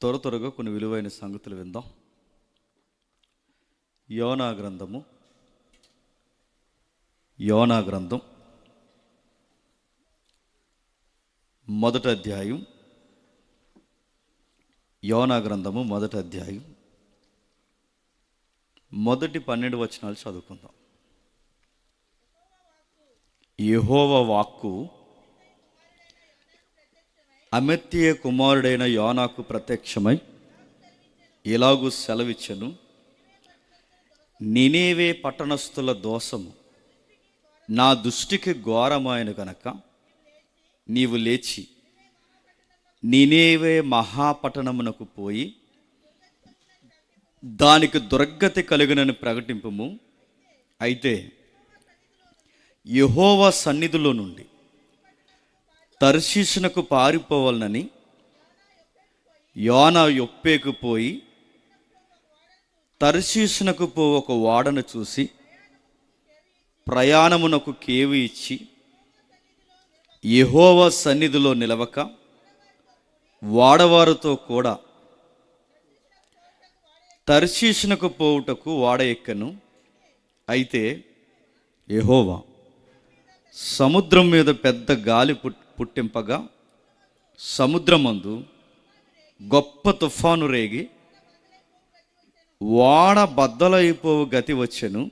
త్వరగా కొన్ని విలువైన సంగతులు విందాం. యోనా గ్రంథం మొదటి అధ్యాయం. యోనా గ్రంథము మొదటి అధ్యాయం మొదటి 12 వచనాలు చదువుకుందాం. యెహోవా వాక్కు అమిత్తయి కుమారుడైన యోనాకు ప్రత్యక్షమై ఇలాగూ సెలవిచ్చెను. నినెవే పట్టణస్థుల దోషము నా దృష్టికి ఘోరమైన గనక నీవు లేచి నినెవే మహాపట్టణమునకు పోయి దానికి దుర్గతి కలుగునని ప్రకటింపుము. అయితే యెహోవా సన్నిధిలో నుండి తర్షీషునకు పారిపోవాలని యోనా యొప్పేకు పోయి తర్షీషునకు ఒక ఓడను చూసి ప్రయాణమునకు కేవి ఇచ్చి యెహోవా సన్నిధిలో నిలవక ఓడవారితో కూడా తర్షీషునకు పోవుటకు ఓడ ఎక్కను. అయితే యెహోవా సముద్రం మీద పెద్ద గాలి పుట్టింపగా సముద్రమందు గొప్ప తుఫాను రేగి ఓడ బద్దలైపోవు గతి వచ్చెను.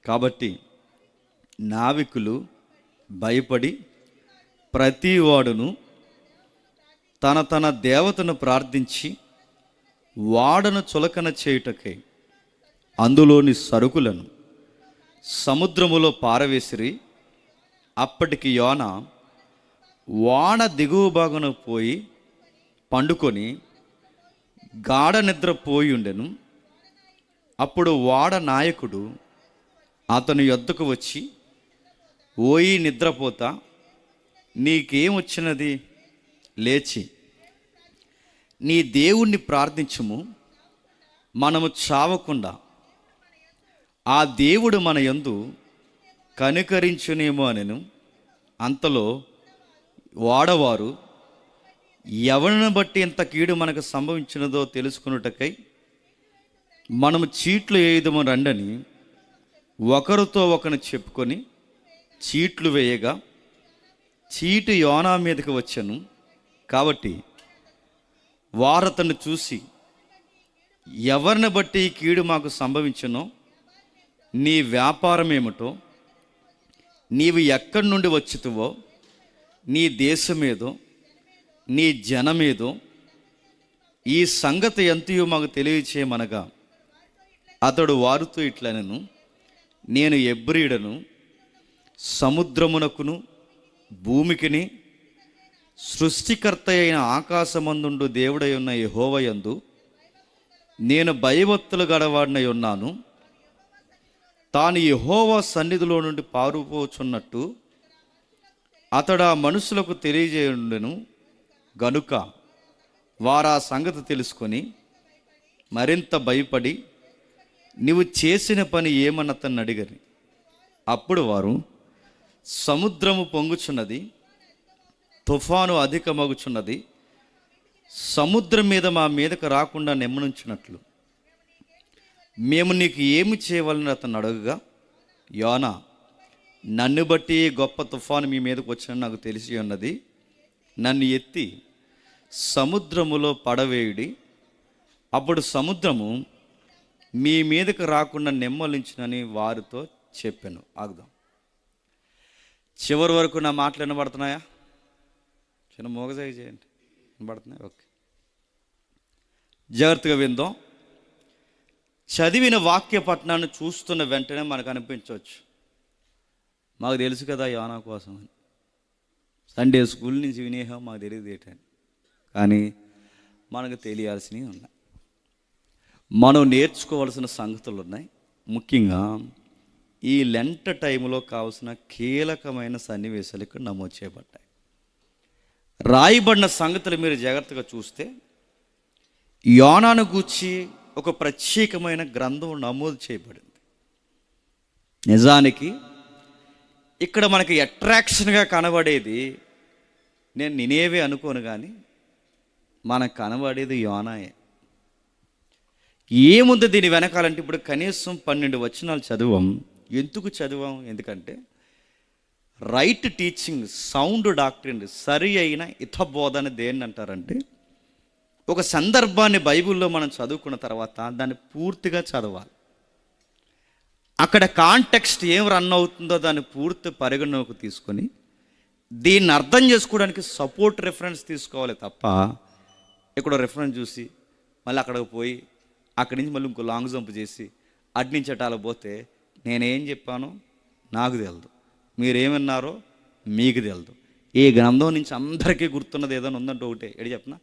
కాబట్టి నావికులు భయపడి ప్రతి వాడును తన తన దేవతను ప్రార్థించి ఓడను చులకన చేయుటకై అందులోని సరుకులను సముద్రములో పారవేసిరి. అప్పటికి యోనా ఓడ దిగువ భాగమున పోయి పండుకొని గాఢ నిద్రపోయి ఉండెను. అప్పుడు ఓడ నాయకుడు అతని యొద్దకు వచ్చి, ఓయి నిద్రపోతా, నీకేం వచ్చినది? లేచి నీ దేవుణ్ణి ప్రార్థించుము, మనము చావకుండా ఆ దేవుడు మన యందు కనికరించునేమో అనెను. అంతలో ఓడవారు ఎవరిని బట్టి ఇంత కీడు మనకు సంభవించినదో తెలుసుకున్నటకై మనము చీట్లు వేయుదము రండని ఒకరితో ఒకరు చెప్పుకొని చీట్లు వేయగా చీటు యోనా మీదకి వచ్చాను. కాబట్టి వారతను చూసి, ఎవరిని బట్టి ఈ కీడు మాకు సంభవించునో, నీ వ్యాపారం ఏమిటో, నీవు ఎక్కడి నుండి వచ్చితువో, నీ దేశమేదో, నీ జనమేదో, ఈ సంగతి ఎంతయో మాకు తెలియచేయమనగా అతడు వారితో ఇట్లనెను, నేను ఎబ్రీయుడను, సముద్రమునకును భూమికిని సృష్టికర్త అయిన ఆకాశమందుండు దేవుడై ఉన్న యెహోవా యందు నేను భయభక్తులు గలవాడినై ఉన్నాను. తాను యెహోవా సన్నిధిలో నుండి పారిపోచున్నట్టు అతడు ఆ మనుషులకు తెలియజేయుండెను గనుక వారు ఆ సంగతి తెలుసుకొని మరింత భయపడి, నీవు చేసిన పని ఏమని అతన్ని అడిగారు. అప్పుడు వారు, సముద్రము పొంగుచున్నది, తుఫాను అధికమగుచున్నది, సముద్రం మీద మా మీదకు రాకుండా నెమ్మనుంచినట్లు మేము నీకు ఏమి చేయవాలని అతను అడగగా, యోనా, నన్ను బట్టి గొప్ప తుఫాను మీ మీదకు వచ్చినని నాకు తెలిసి ఉన్నది. నన్ను ఎత్తి సముద్రములో పడవేయుడి, అప్పుడు సముద్రము మీ మీదకు రాకుండా నెమ్మలించునని వారితో చెప్పాను. ఆగుదాం. చివరి వరకు నా మాటలు వినబడుతున్నాయా? చిన్న మోగజాయి చేయండి. వినబడుతున్నాయి? ఓకే, జాగ్రత్తగా విందాం. చదివిన వాక్య పట్టణాన్ని చూస్తున్న వెంటనే మనకు అనిపించవచ్చు, మాకు తెలుసు కదా యోనా కోసం అని. సండే స్కూల్ నుంచి వినేహం మాకు తెలియదు ఏంటని. కానీ మనకు తెలియాల్సినవి ఉన్నాయి, మనం నేర్చుకోవాల్సిన సంగతులు ఉన్నాయి. ముఖ్యంగా ఈ లెంట టైంలో కావాల్సిన కీలకమైన సన్నివేశాలు ఇక్కడ నమోదు చేయబడ్డాయి. రాయబడిన సంగతులు మీరు జాగ్రత్తగా చూస్తే యోనాను గూర్చి ఒక ప్రత్యేకమైన గ్రంథం నమోదు చేయబడింది. నిజానికి ఇక్కడ మనకి అట్రాక్షన్గా కనబడేది నేను నినేవే అనుకోను, కానీ మనకు కనబడేది యోనాయే. ఏముంది దీని వెనకాలంటే ఇప్పుడు కనీసం 12 వచనాలు చదివాం. ఎందుకు చదివాం? ఎందుకంటే రైట్ టీచింగ్, సౌండ్ డాక్ట్రిన్, సరి అయిన హితబోధన దేన్ని అంటారంటే, ఒక సందర్భాన్ని బైబిల్లో మనం చదువుకున్న తర్వాత దాన్ని పూర్తిగా చదవాలి. అక్కడ కాంటెక్స్ట్ ఏం రన్ అవుతుందో దాన్ని పూర్తి పరిగణలోకి తీసుకొని దీన్ని అర్థం చేసుకోవడానికి సపోర్ట్ రెఫరెన్స్ తీసుకోవాలి తప్ప, ఇక్కడ రెఫరెన్స్ చూసి మళ్ళీ అక్కడికి పోయి అక్కడి నుంచి మళ్ళీ ఇంకో లాంగ్ జంప్ చేసి అటు నుంచి అటాల పోతే నేనేం చెప్పానో నాకు తెలియదు, మీరేమన్నారో మీకు తెలియదు. ఈ గ్రంథం నుంచి అందరికీ గుర్తున్నది ఏదైనా ఉందంటే ఒకటే, ఎడి చెప్పిన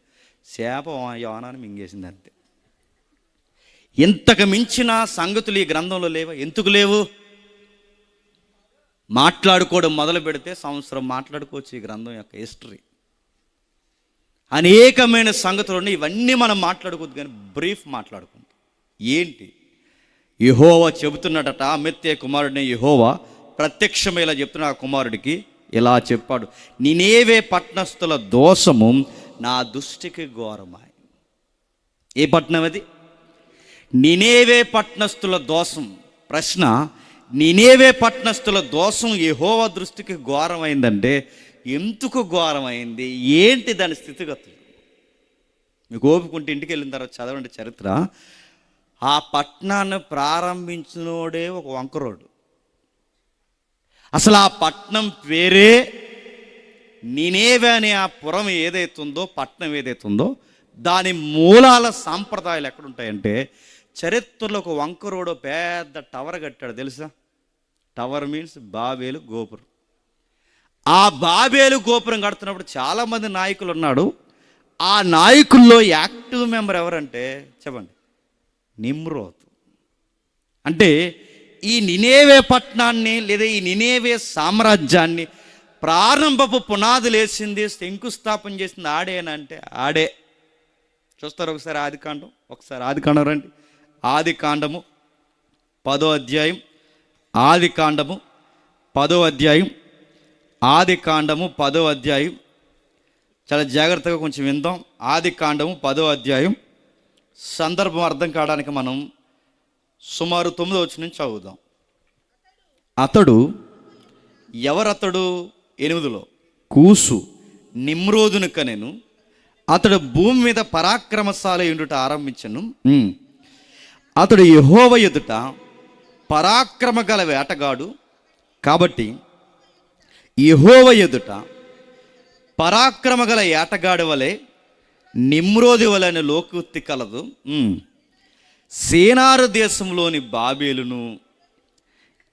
చేప యోనాన్ని మింగేసింది అంతే. ఇంతకు మించిన సంగతులు ఈ గ్రంథంలో లేవా? ఎందుకు లేవు? మాట్లాడుకోవడం మొదలు పెడితే సంవత్సరం మాట్లాడుకోవచ్చు ఈ గ్రంథం యొక్క హిస్టరీ. అనేకమైన సంగతులు ఉన్నాయి. ఇవన్నీ మనం మాట్లాడుకోవద్దు, కానీ బ్రీఫ్ మాట్లాడుకుందాం. ఏంటి? యెహోవా చెబుతున్నాడట, అమిత్తే కుమారుడిని యెహోవా ప్రత్యక్షమే ఇలా చెప్తున్న ఆ కుమారుడికి ఇలా చెప్పాడు, నినేవే పట్టణస్థుల దోషము నా దృష్టికి ఘోరమాయ్. ఏ పట్టణం అది? నినేవే పట్టణస్థుల దోషం. ప్రశ్న, నినేవే పట్టణస్థుల దోషం యెహోవా దృష్టికి ఘోరమైందంటే ఎందుకు ఘోరమైంది? ఏంటి దాని స్థితిగతులు? మీకు ఓపుకుంటే ఇంటికి వెళ్ళిన తర్వాత చదవండి చరిత్ర. ఆ పట్టణాన్ని ప్రారంభించినోడే ఒక వంకరోడు. అసలు ఆ పట్టణం పేరే నినేవే అనే ఆ పురం ఏదైతుందో, పట్టణం ఏదైతుందో దాని మూలాల సాంప్రదాయాలు ఎక్కడుంటాయంటే, చరిత్రలో ఒక వంకరోడు పెద్ద టవర్ కట్టాడు తెలుసా? టవర్ మీన్స్ బాబేలు గోపురం. ఆ బాబేలు గోపురం కడుతున్నప్పుడు చాలామంది నాయకులు ఉన్నాడు. ఆ నాయకుల్లో యాక్టివ్ మెంబర్ ఎవరంటే చెప్పండి, నిమ్రోద్. అంటే ఈ నినేవే పట్టణాన్ని లేదా ఈ నినేవే సామ్రాజ్యాన్ని ప్రారంభపు పునాదులు వేసింది, శంకుస్థాపన చేసింది ఆడేనంటే ఆడే. చూస్తారు ఒకసారి ఆదికాండం, ఒకసారి ఆదికాండం రండి. ఆదికాండము 10వ అధ్యాయం, ఆదికాండము 10వ అధ్యాయం, ఆదికాండము 10వ అధ్యాయం. చాలా జాగ్రత్తగా కొంచెం విందాం. ఆదికాండము 10వ అధ్యాయం సందర్భం అర్థం కావడానికి మనం సుమారు 9వ వచనం నుంచి చదువుదాం. అతడు ఎవరతడు? 8లో కూసు నిమ్రోదును కనెను. అతడు భూమి మీద పరాక్రమశాలి ఉండుట ఆరంభించను. అతడు యెహోవా ఎదుట పరాక్రమ గల వేటగాడు కాబట్టి యెహోవా ఎదుట పరాక్రమ గల వేటగాడు వలె నిమ్రోది వలె లోకోక్తి కలదు. సేనారు దేశంలోని బాబేలును,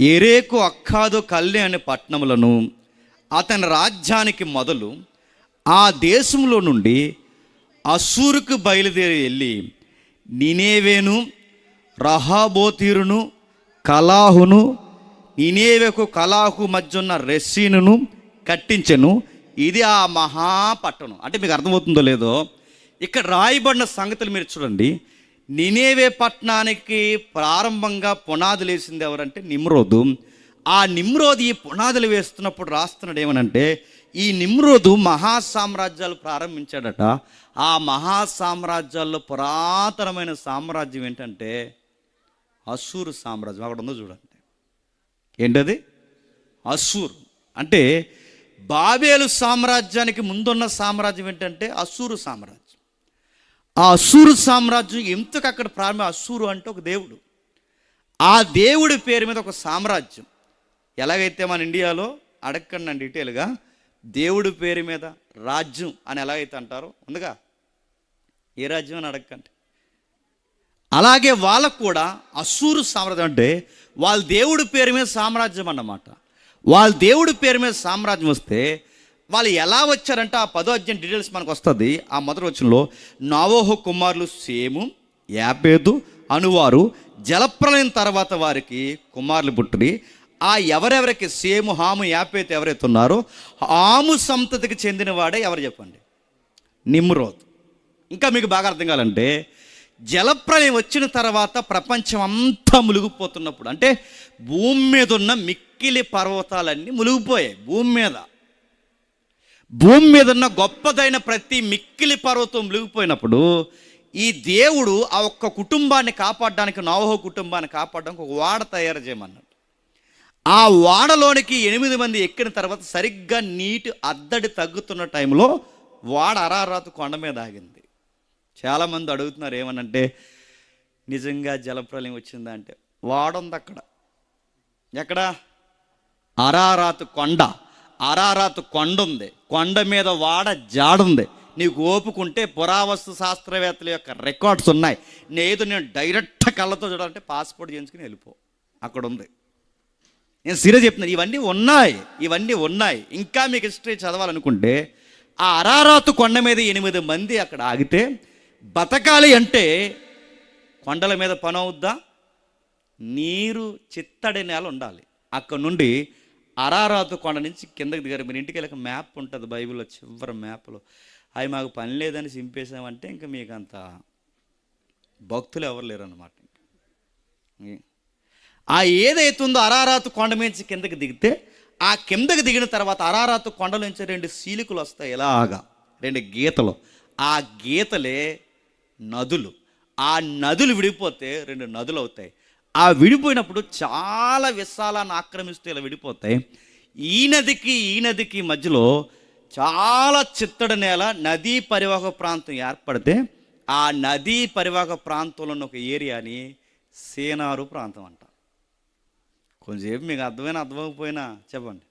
ఎరేకు, అక్కాదు, కల్నే అనే పట్టణములను అతని రాజ్యానికి మొదలు ఆ దేశంలో నుండి అస్సూరుకు బయలుదేరి వెళ్ళి నినేవేను, రహాబోతీరును, కలాహును, నినేవేకు కలాహు మధ్య ఉన్న రెస్సీనును కట్టించెను. ఇది ఆ మహాపట్టణం. అంటే మీకు అర్థమవుతుందో లేదో, ఇక్కడ రాయబడిన సంగతులు మీరు చూడండి. నినేవే పట్టణానికి ప్రారంభంగా పునాదులు వేసింది ఎవరంటే నిమ్రోదు. ఆ నిమ్రోదు ఈ పునాదులు వేస్తున్నప్పుడు రాస్తున్నాడు ఏమనంటే, ఈ నిమ్రోదు మహాసామ్రాజ్యాలు ప్రారంభించాడట. ఆ మహాసామ్రాజ్యాల్లో పురాతనమైన సామ్రాజ్యం ఏంటంటే అస్సూరు సామ్రాజ్యం. అక్కడ ఉందో చూడండి, ఏంటది? అస్సూరు. అంటే బాబేలు సామ్రాజ్యానికి ముందున్న సామ్రాజ్యం ఏంటంటే అస్సూరు సామ్రాజ్యం. ఆ అస్సూరు సామ్రాజ్యం ఎందుకు అక్కడ ప్రారంభం? అస్సూరు అంటే ఒక దేవుడు. ఆ దేవుడి పేరు మీద ఒక సామ్రాజ్యం. ఎలాగైతే మన ఇండియాలో అడగకండి డీటెయిల్గా దేవుడి పేరు మీద రాజ్యం అని ఎలాగైతే అంటారో ఉందిగా, ఏ రాజ్యం అని అడగకండి. అలాగే వాళ్ళకు కూడా అస్సూరు సామ్రాజ్యం అంటే వాళ్ళ దేవుడి పేరు మీద సామ్రాజ్యం అన్నమాట. వాళ్ళ దేవుడి పేరు మీద సామ్రాజ్యం వస్తే వాళ్ళు ఎలా వచ్చారంటే ఆ 10వ అధ్యాయం డీటెయిల్స్ మనకు వస్తుంది. ఆ మొదటి వచనంలో నోవహు కుమారులు సేము, యాపెతు అనువారు జలప్రలయం తర్వాత వారికి కుమారులు పుట్టిరి. ఆ ఎవరెవరికి సేము, హాము, యాపెతు ఎవరైతే ఉన్నారో హాము సంతతికి చెందిన వాడే ఎవరు చెప్పండి? నిమ్రోద్. ఇంకా మీకు బాగా అర్థం కావాలంటే జలప్రలయం వచ్చిన తర్వాత ప్రపంచం అంతా మునిగిపోతున్నప్పుడు, అంటే భూమి మీద ఉన్న మిక్కిలి పర్వతాలన్నీ మునిగిపోయాయి. భూమి మీద భూమి మీద ఉన్న గొప్పదైన ప్రతి మిక్కిలి పర్వతం మునిగిపోయినప్పుడు ఈ దేవుడు ఆ ఒక్క కుటుంబాన్ని కాపాడడానికి, నోవహు కుటుంబాన్ని కాపాడడానికి ఒక వాడ తయారు చేయమన్నాడు. ఆ వాడలోనికి 8 మంది ఎక్కిన తర్వాత సరిగ్గా నీటి అద్దడి తగ్గుతున్న టైంలో వాడ అరారాతు కొండ మీద ఆగింది. చాలామంది అడుగుతున్నారు ఏమనంటే, నిజంగా జలప్రలయం వచ్చిందా అంటే, వాడ ఉంది అక్కడ. ఎక్కడ? అరారాతు కొండ. అరారాతు కొండ ఉంది, కొండ మీద వాడ జాడుంది. నీకు ఓపుకుంటే పురావస్తు శాస్త్రవేత్తల యొక్క రికార్డ్స్ ఉన్నాయి. నేను డైరెక్ట్ కళ్ళతో చూడాలంటే పాస్పోర్ట్ చేయించుకుని వెళ్ళిపో, అక్కడ ఉంది. నేను సీరియస్ చెప్తున్నాను, ఇవన్నీ ఉన్నాయి. ఇంకా మీకు హిస్టరీ చదవాలనుకుంటే ఆ అరారాతు కొండ మీద 8 మంది అక్కడ ఆగితే బతకాలి అంటే కొండల మీద పని అవుద్దా? నీరు చిత్తడి నేల ఉండాలి. అక్కడ నుండి అరారాతు కొండ నుంచి కిందకి దిగారు. మీరు ఇంటికి వెళ్ళక మ్యాప్ ఉంటుంది బైబిల్లో, చివరి మ్యాప్లో. అవి మాకు పని లేదని చింపేసామంటే ఇంకా మీకు అంత భక్తులు ఎవరు లేరు అన్నమాట. ఆ ఏదైతుందో అరారాతు కొండ నుంచి కిందకి దిగితే, ఆ కిందకి దిగిన తర్వాత అరారాతు కొండ నుంచి 2 సీలికలు వస్తాయి, ఇలాగా 2 గీతలు. ఆ గీతలే నదులు. ఆ నదులు విడిపోతే 2 నదులు అవుతాయి. ఆ విడిపోయినప్పుడు చాలా విశాలాన్ని ఆక్రమిస్తూ ఇలా విడిపోతాయి. ఈ నదికి మధ్యలో చాలా చిత్తడి నేల, నదీ పరివాహక ప్రాంతం ఏర్పడితే ఆ నదీ పరివాహక ప్రాంతంలో ఉన్న ఒక ఏరియాని సేనారు ప్రాంతం అంట. కొంచెంసేపు మీకు అర్థమైపోయినా చెప్పండి,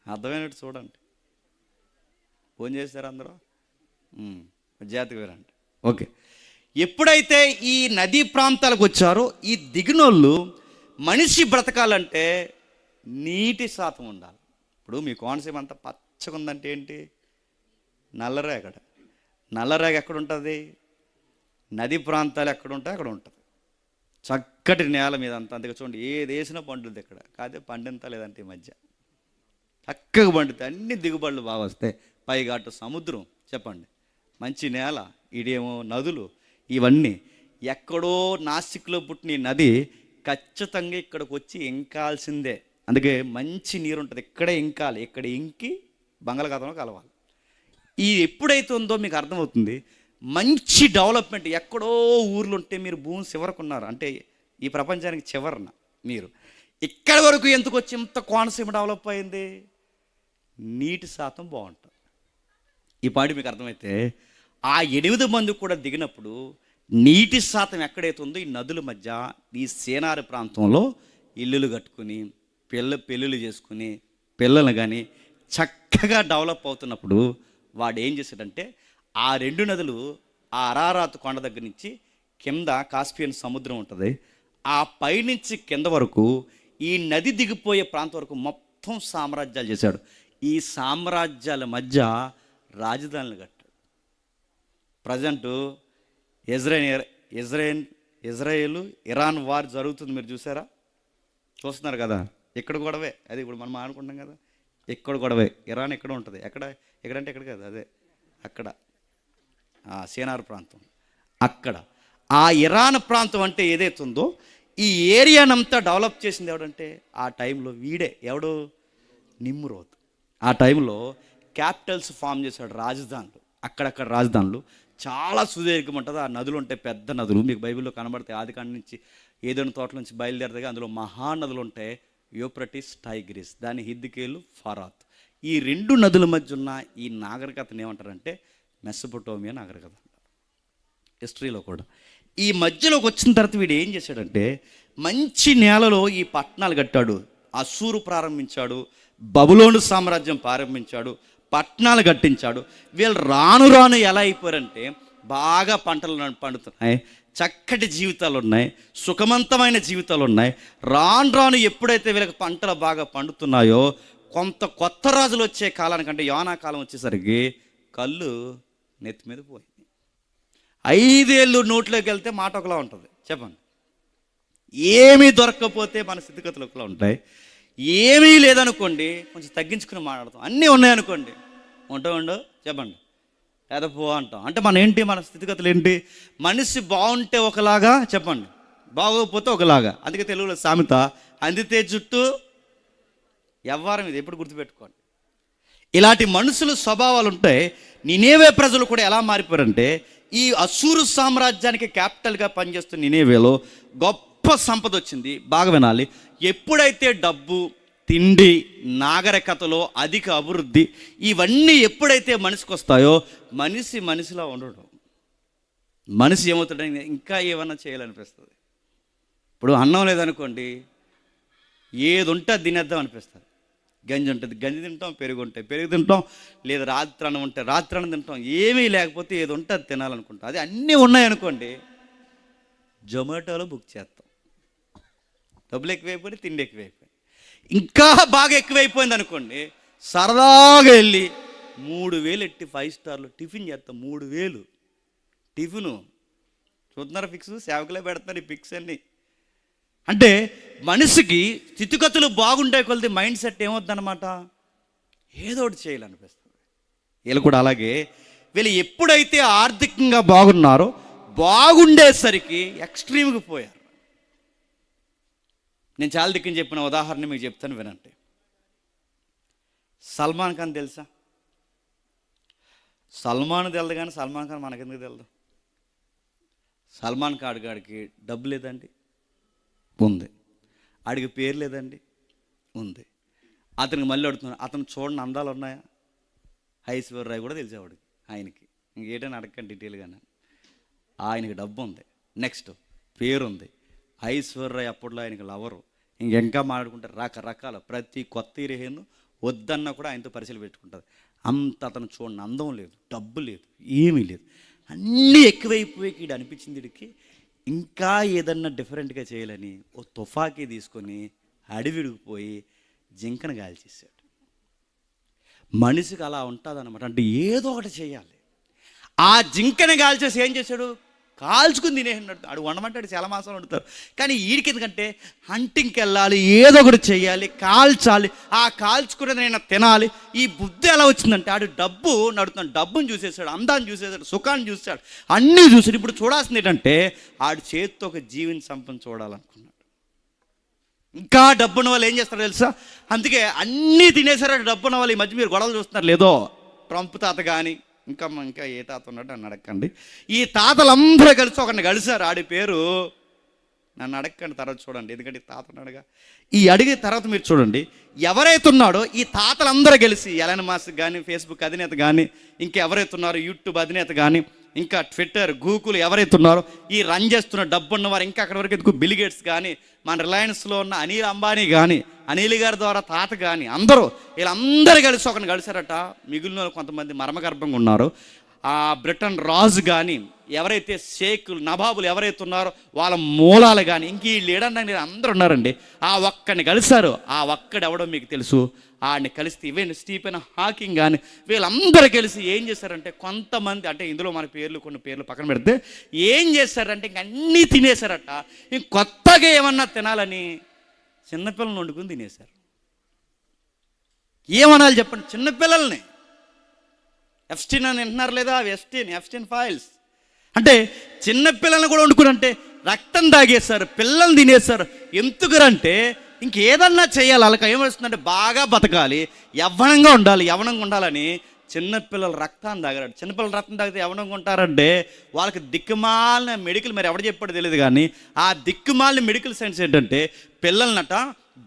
అర్థమైనట్టు చూడండి. ఫోన్ చేశారు అందరూ, జాతికి వేరండి. ఓకే, ఎప్పుడైతే ఈ నదీ ప్రాంతాలకు వచ్చారో ఈ దిగినోళ్ళు మనిషి బ్రతకాలంటే నీటి శాతం ఉండాలి. ఇప్పుడు మీ కోనసీమ అంతా పచ్చగా ఉందంటే ఏంటి? నల్లరేగడ. నల్లరేగ ఎక్కడ ఉంటుంది? నదీ ప్రాంతాలు ఎక్కడ ఉంటాయి అక్కడ ఉంటుంది. చక్కటి నేల మీద అంతా. అందుకే చూడండి, ఏది వేసినా పండుద్ది ఇక్కడ. కాదే పండింతా లేదంటే ఈ మధ్య చక్కగా పండుతాయి, అన్ని దిగుబడులు బాగా వస్తాయి. పైగా అటు సముద్రం, చెప్పండి, మంచి నేల, ఇడేమో నదులు. ఇవన్నీ ఎక్కడో నాసిక్లో పుట్టిన ఈ నది ఖచ్చితంగా ఇక్కడికి వచ్చి ఇంకాల్సిందే. అందుకే మంచి నీరు ఉంటుంది, ఇక్కడే ఇంకాలి, ఇక్కడ ఇంకి బంగాళాఖాతంలో కలవాలి. ఈ ఎప్పుడైతే ఉందో మీకు అర్థమవుతుంది. మంచి డెవలప్మెంట్ ఎక్కడో ఊర్లు ఉంటే మీరు భూమి చివరకున్నారు అంటే ఈ ప్రపంచానికి చివరన మీరు. ఇక్కడి వరకు ఎందుకు వచ్చి ఇంత కోనసీమ డెవలప్ అయింది? నీటి శాతం బాగుంటుంది. ఈ పాటి మీకు అర్థమైతే ఆ 8 మంది కూడా దిగినప్పుడు నీటి శాతం ఎక్కడైతే ఉందో ఈ నదుల మధ్య ఈ సేనారి ప్రాంతంలో ఇల్లులు కట్టుకుని పెళ్ళిళ్ళు చేసుకుని పిల్లలు కానీ చక్కగా డెవలప్ అవుతున్నప్పుడు వాడు ఏం చేశాడంటే ఆ 2 నదులు ఆ అరారాతు కొండ దగ్గర నుంచి కింద కాస్పియన్ సముద్రం ఉంటుంది, ఆ పైనుంచి కింద వరకు ఈ నది దిగిపోయే ప్రాంతం వరకు మొత్తం సామ్రాజ్యాలు చేశాడు. ఈ సామ్రాజ్యాల మధ్య రాజధానులు కట్టాడు. ప్రజెంటు ఇజ్రాయేలు ఇరాన్ వార్ జరుగుతుంది, మీరు చూసారా? చూస్తున్నారు కదా. ఇక్కడ గొడవే, అది ఇప్పుడు మనం అనుకుంటాం కదా, ఇక్కడ గొడవే. ఇరాన్ ఎక్కడ ఉంటుంది, ఎక్కడంటే ఎక్కడ కదా, అదే అక్కడ సేనార్ ప్రాంతం. అక్కడ ఆ ఇరాన్ ప్రాంతం అంటే ఏదైతే ఉందో ఈ ఏరియానంతా డెవలప్ చేసింది ఎవడంటే ఆ టైంలో ఎవడు? నిమ్రోద్. ఆ టైంలో క్యాపిటల్స్ ఫామ్ చేశాడు, రాజధానులు, అక్కడక్కడ రాజధానులు. చాలా సుదీర్ఘం ఉంటుంది. ఆ నదులు ఉంటాయి, పెద్ద నదులు, మీకు బైబిల్లో కనబడతాయి. ఆదికాండం నుంచి ఏదైనా తోటల నుంచి బయలుదేరగా అందులో మహానదులు ఉంటాయి, యూఫ్రటీస్, టైగ్రిస్, దాని హిద్కియేలు, ఫరాత్. ఈ 2 నదుల మధ్య ఉన్న ఈ నాగరికతను ఏమంటారంటే మెసొపొటేమియా నాగరికత అంటారు హిస్టరీలో కూడా. ఈ మధ్యలోకి వచ్చిన తర్వాత వీడు ఏం చేశాడంటే మంచి నేలలో ఈ పట్టణాలు కట్టాడు. అస్సూరు ప్రారంభించాడు, బబులోను సామ్రాజ్యం ప్రారంభించాడు, పట్టణాలు కట్టించాడు. వీళ్ళు రాను ఎలా అయిపోయారంటే బాగా పంటలు పండుతున్నాయి, చక్కటి జీవితాలు ఉన్నాయి, సుఖవంతమైన జీవితాలు ఉన్నాయి. రాను ఎప్పుడైతే వీళ్ళకి పంటలు బాగా పండుతున్నాయో కొంత కొత్త రాజులు వచ్చే కాలానికంటే యోనా కాలం వచ్చేసరికి కళ్ళు నెత్తి మీద పోయింది. 5 ఏళ్ళు నోట్లోకి వెళ్తే మాట ఒకలా ఉంటుంది, చెప్పండి. ఏమీ దొరకకపోతే మన స్థితిగతులు ఒకలా ఉంటాయి. ఏమీ లేదనుకోండి కొంచెం తగ్గించుకుని మాట్లాడతాం. అన్నీ ఉన్నాయనుకోండి ఉండవు చెప్పండి, లేదా పో అంటాం. అంటే మన స్థితిగతులు ఏంటి? మనిషి బాగుంటే ఒకలాగా, చెప్పండి, బాగోకపోతే ఒకలాగా. అందుకే తెలుగులో సామెత, అందితే జుట్టు ఎవ్వారం. ఇది ఎప్పుడు గుర్తుపెట్టుకోండి. ఇలాంటి మనుషుల స్వభావాలు ఉంటాయి. నినేవే ప్రజలు కూడా ఎలా మారిపోయారంటే, ఈ అసూరు సామ్రాజ్యానికి క్యాపిటల్గా పనిచేస్తున్న నినేవేలో గొప్ప సంపద వచ్చింది. బాగా వినాలి. ఎప్పుడైతే డబ్బు, తిండి, నాగరికతలో అధిక అభివృద్ధి ఇవన్నీ ఎప్పుడైతే మనిషికి వస్తాయో, మనిషిలా ఉండడం, మనిషి ఏమవుతాడని ఇంకా ఏమన్నా చేయాలనిపిస్తుంది. ఇప్పుడు అన్నం లేదనుకోండి, ఏది ఉంటే అది తినేద్దాం అనిపిస్తుంది. గంజి ఉంటుంది, గంజి తింటాం. పెరుగు ఉంటాయి, పెరుగు తింటాం. లేదా రాత్రన్నం ఉంటే రాత్రన్నం తింటాం. ఏమీ లేకపోతే ఏది ఉంటే అది తినాలనుకుంటాం. అది అన్నీ ఉన్నాయనుకోండి, జొమాటోలో బుక్ చేస్తాం. డబ్బులు ఎక్కువైపోయి, తిండి ఎక్కువైపోయి. ఇంకా బాగా ఎక్కువైపోయింది అనుకోండి, సరదాగా వెళ్ళి 3,000 ఎట్టి 5 స్టార్లు టిఫిన్ చేస్తాం. 3,000 టిఫిను చూస్తున్నారా? ఫిక్స్ సేవకులే పెడతారు ఈ ఫిక్స్ అన్నీ. అంటే మనిషికి స్థితిగతులు బాగుండే కొలది మైండ్ సెట్ ఏమవుద్దన్నమాట, ఏదో ఒకటి చేయాలనిపిస్తుంది. వీళ్ళు కూడా అలాగే. వీళ్ళు ఎప్పుడైతే ఆర్థికంగా బాగున్నారో, బాగుండేసరికి ఎక్స్ట్రీమ్కి పోయారు. నేను చాలా దిక్కుని చెప్పిన ఉదాహరణ మీకు చెప్తాను, వినండి. సల్మాన్ ఖాన్ తెలుసా? సల్మాన్ తెలదు, కానీ సల్మాన్ ఖాన్ మనకెందుకు తెలదు? సల్మాన్ ఖాన్ గాడికి డబ్బు లేదండి, ఉంది. ఆడికి పేరు లేదండి, ఉంది. అతనికి మళ్ళీ అడుగుతున్నాను, అతను చూడండి అందాలు ఉన్నాయా? ఐశ్వర్య కూడా తెలిసేవాడికి, ఆయనకి ఇంకేటని అడగండి డీటెయిల్గానే. ఆయనకి డబ్బు ఉంది, నెక్స్ట్ పేరుంది, ఐశ్వర్య అప్పట్లో ఆయనకి లవరు. ఇంకా మాట్లాడుకుంటే రకరకాల ప్రతి కొత్త హీరోయిన్ వద్దన్నా కూడా ఆయనతో పరిచయం పెట్టుకుంటుంది. అంత అతను చూడండి అందం లేదు, డబ్బు లేదు, ఏమీ లేదు. అన్నీ ఎక్కువైపోయి ఈడు అనిపించింది వీడికి ఇంకా ఏదన్నా డిఫరెంట్గా చేయాలని ఓ తుఫాకీ తీసుకొని అడవిడికిపోయి జింకను కాల్చేసాడు. మనిషికి అలా ఉంటుంది అనమాట. అంటే ఏదో ఒకటి చేయాలి. ఆ జింకను కాల్చేసి ఏం చేశాడు? కాల్చుకుని తినేసినట్టు. ఆడు వండమంటాడు, చాలా మాసాలు వండుతారు. కానీ వీడికి ఎందుకంటే హంటింగ్కి వెళ్ళాలి, ఏదో ఒకటి చేయాలి, కాల్చాలి, ఆ కాల్చుకునేది నేను తినాలి. ఈ బుద్ధి ఎలా వచ్చిందంటే, ఆడు డబ్బు నడుతున్నాడు, డబ్బుని చూసేసాడు, అందాన్ని చూసేసాడు, సుఖాన్ని చూసాడు, అన్నీ చూసాడు. ఇప్పుడు చూడాల్సింది ఏంటంటే, ఆడు చేతితో ఒక జీవిని సంపని చూడాలనుకున్నాడు. ఇంకా డబ్బున్న వాళ్ళు ఏం చేస్తారో తెలుసా? అందుకే అన్నీ తినేసారు డబ్బున్న వాళ్ళు. ఈ మధ్య మీరు గొడవలు చూస్తున్నారు లేదో, ట్రంప్ తాత కానీ ఇంకా ఏ తాత ఉన్నాడు నన్ను అడగండి. ఈ తాతలందరూ కలిసి ఒకరిని కలిశారు. ఆడి పేరు నన్ను అడగండి, తర్వాత చూడండి, ఎందుకంటే తాత ఉన్నాడుగా. ఈ అడిగిన తర్వాత మీరు చూడండి, ఎవరైతే ఉన్నాడో ఈ తాతలందరూ కలిసి, ఎలన్ మస్క్ కానీ, ఫేస్బుక్ అధినేత కానీ, ఇంకా ఎవరైతే ఉన్నారో యూట్యూబ్ అధినేత కానీ, ఇంకా ట్విట్టర్, గూగుల్ ఎవరైతే ఉన్నారో ఈ రన్ చేస్తున్న డబ్బు ఉన్నవారు, ఇంకా అక్కడి వరకు ఎందుకు బిల్ గేట్స్ కానీ, మన రిలయన్స్లో ఉన్న అనిల్ అంబానీ కానీ, అనిల్ గారి ద్వారా తాత కానీ, వీళ్ళందరూ కలిసి ఒకరిని కలిసారట. మిగిలిన కొంతమంది మర్మగర్భంగా ఉన్నారు. ఆ బ్రిటన్ రాజు కానీ, ఎవరైతే షేకులు, నవాబులు ఎవరైతే ఉన్నారో వాళ్ళ మూలాలు కానీ, ఇంక వీళ్ళు ఏడన్నా అందరూ ఉన్నారండి. ఆ ఒక్కడిని కలిశారు. ఆ ఒక్కడెవడో మీకు తెలుసు. ఆడిని కలిస్తే ఈవెన్ స్టీఫెన్ హాకింగ్ కానీ వీళ్ళందరూ కలిసి ఏం చేశారంటే, కొంతమంది అంటే ఇందులో మన కొన్ని పేర్లు పక్కన పెడితే ఏం చేశారంటే ఇంక అన్నీ తినేశారట. ఇంక కొత్తగా ఏమన్నా తినాలని చిన్నపిల్లల్ని వండుకుని తినేశారు. ఏమనాలి చెప్పండి? చిన్నపిల్లల్ని ఎఫ్స్టీన్ అని వింటున్నారు లేదా? ఎఫ్స్టీన్ ఫైల్స్ అంటే చిన్నపిల్లల్ని కూడా వండుకుని, అంటే రక్తం తాగేశారు, పిల్లల్ని తినేశారు. ఎందుకంటే ఇంకేదన్నా చేయాలి, వాళ్ళకి ఏమొస్తుందంటే బాగా బతకాలి, యవ్వనంగా ఉండాలని చిన్నపిల్లల రక్తాన్ని తాగారు. చిన్నపిల్లల రక్తం తాగితే యవ్వనంగా ఉంటారంటే వాళ్ళకి దిక్కుమాలిన మెడికల్, మరి ఎవరు చెప్పాడో తెలియదు కానీ ఆ దిక్కుమాలిన మెడికల్ సైన్స్ ఏంటంటే, పిల్లలనట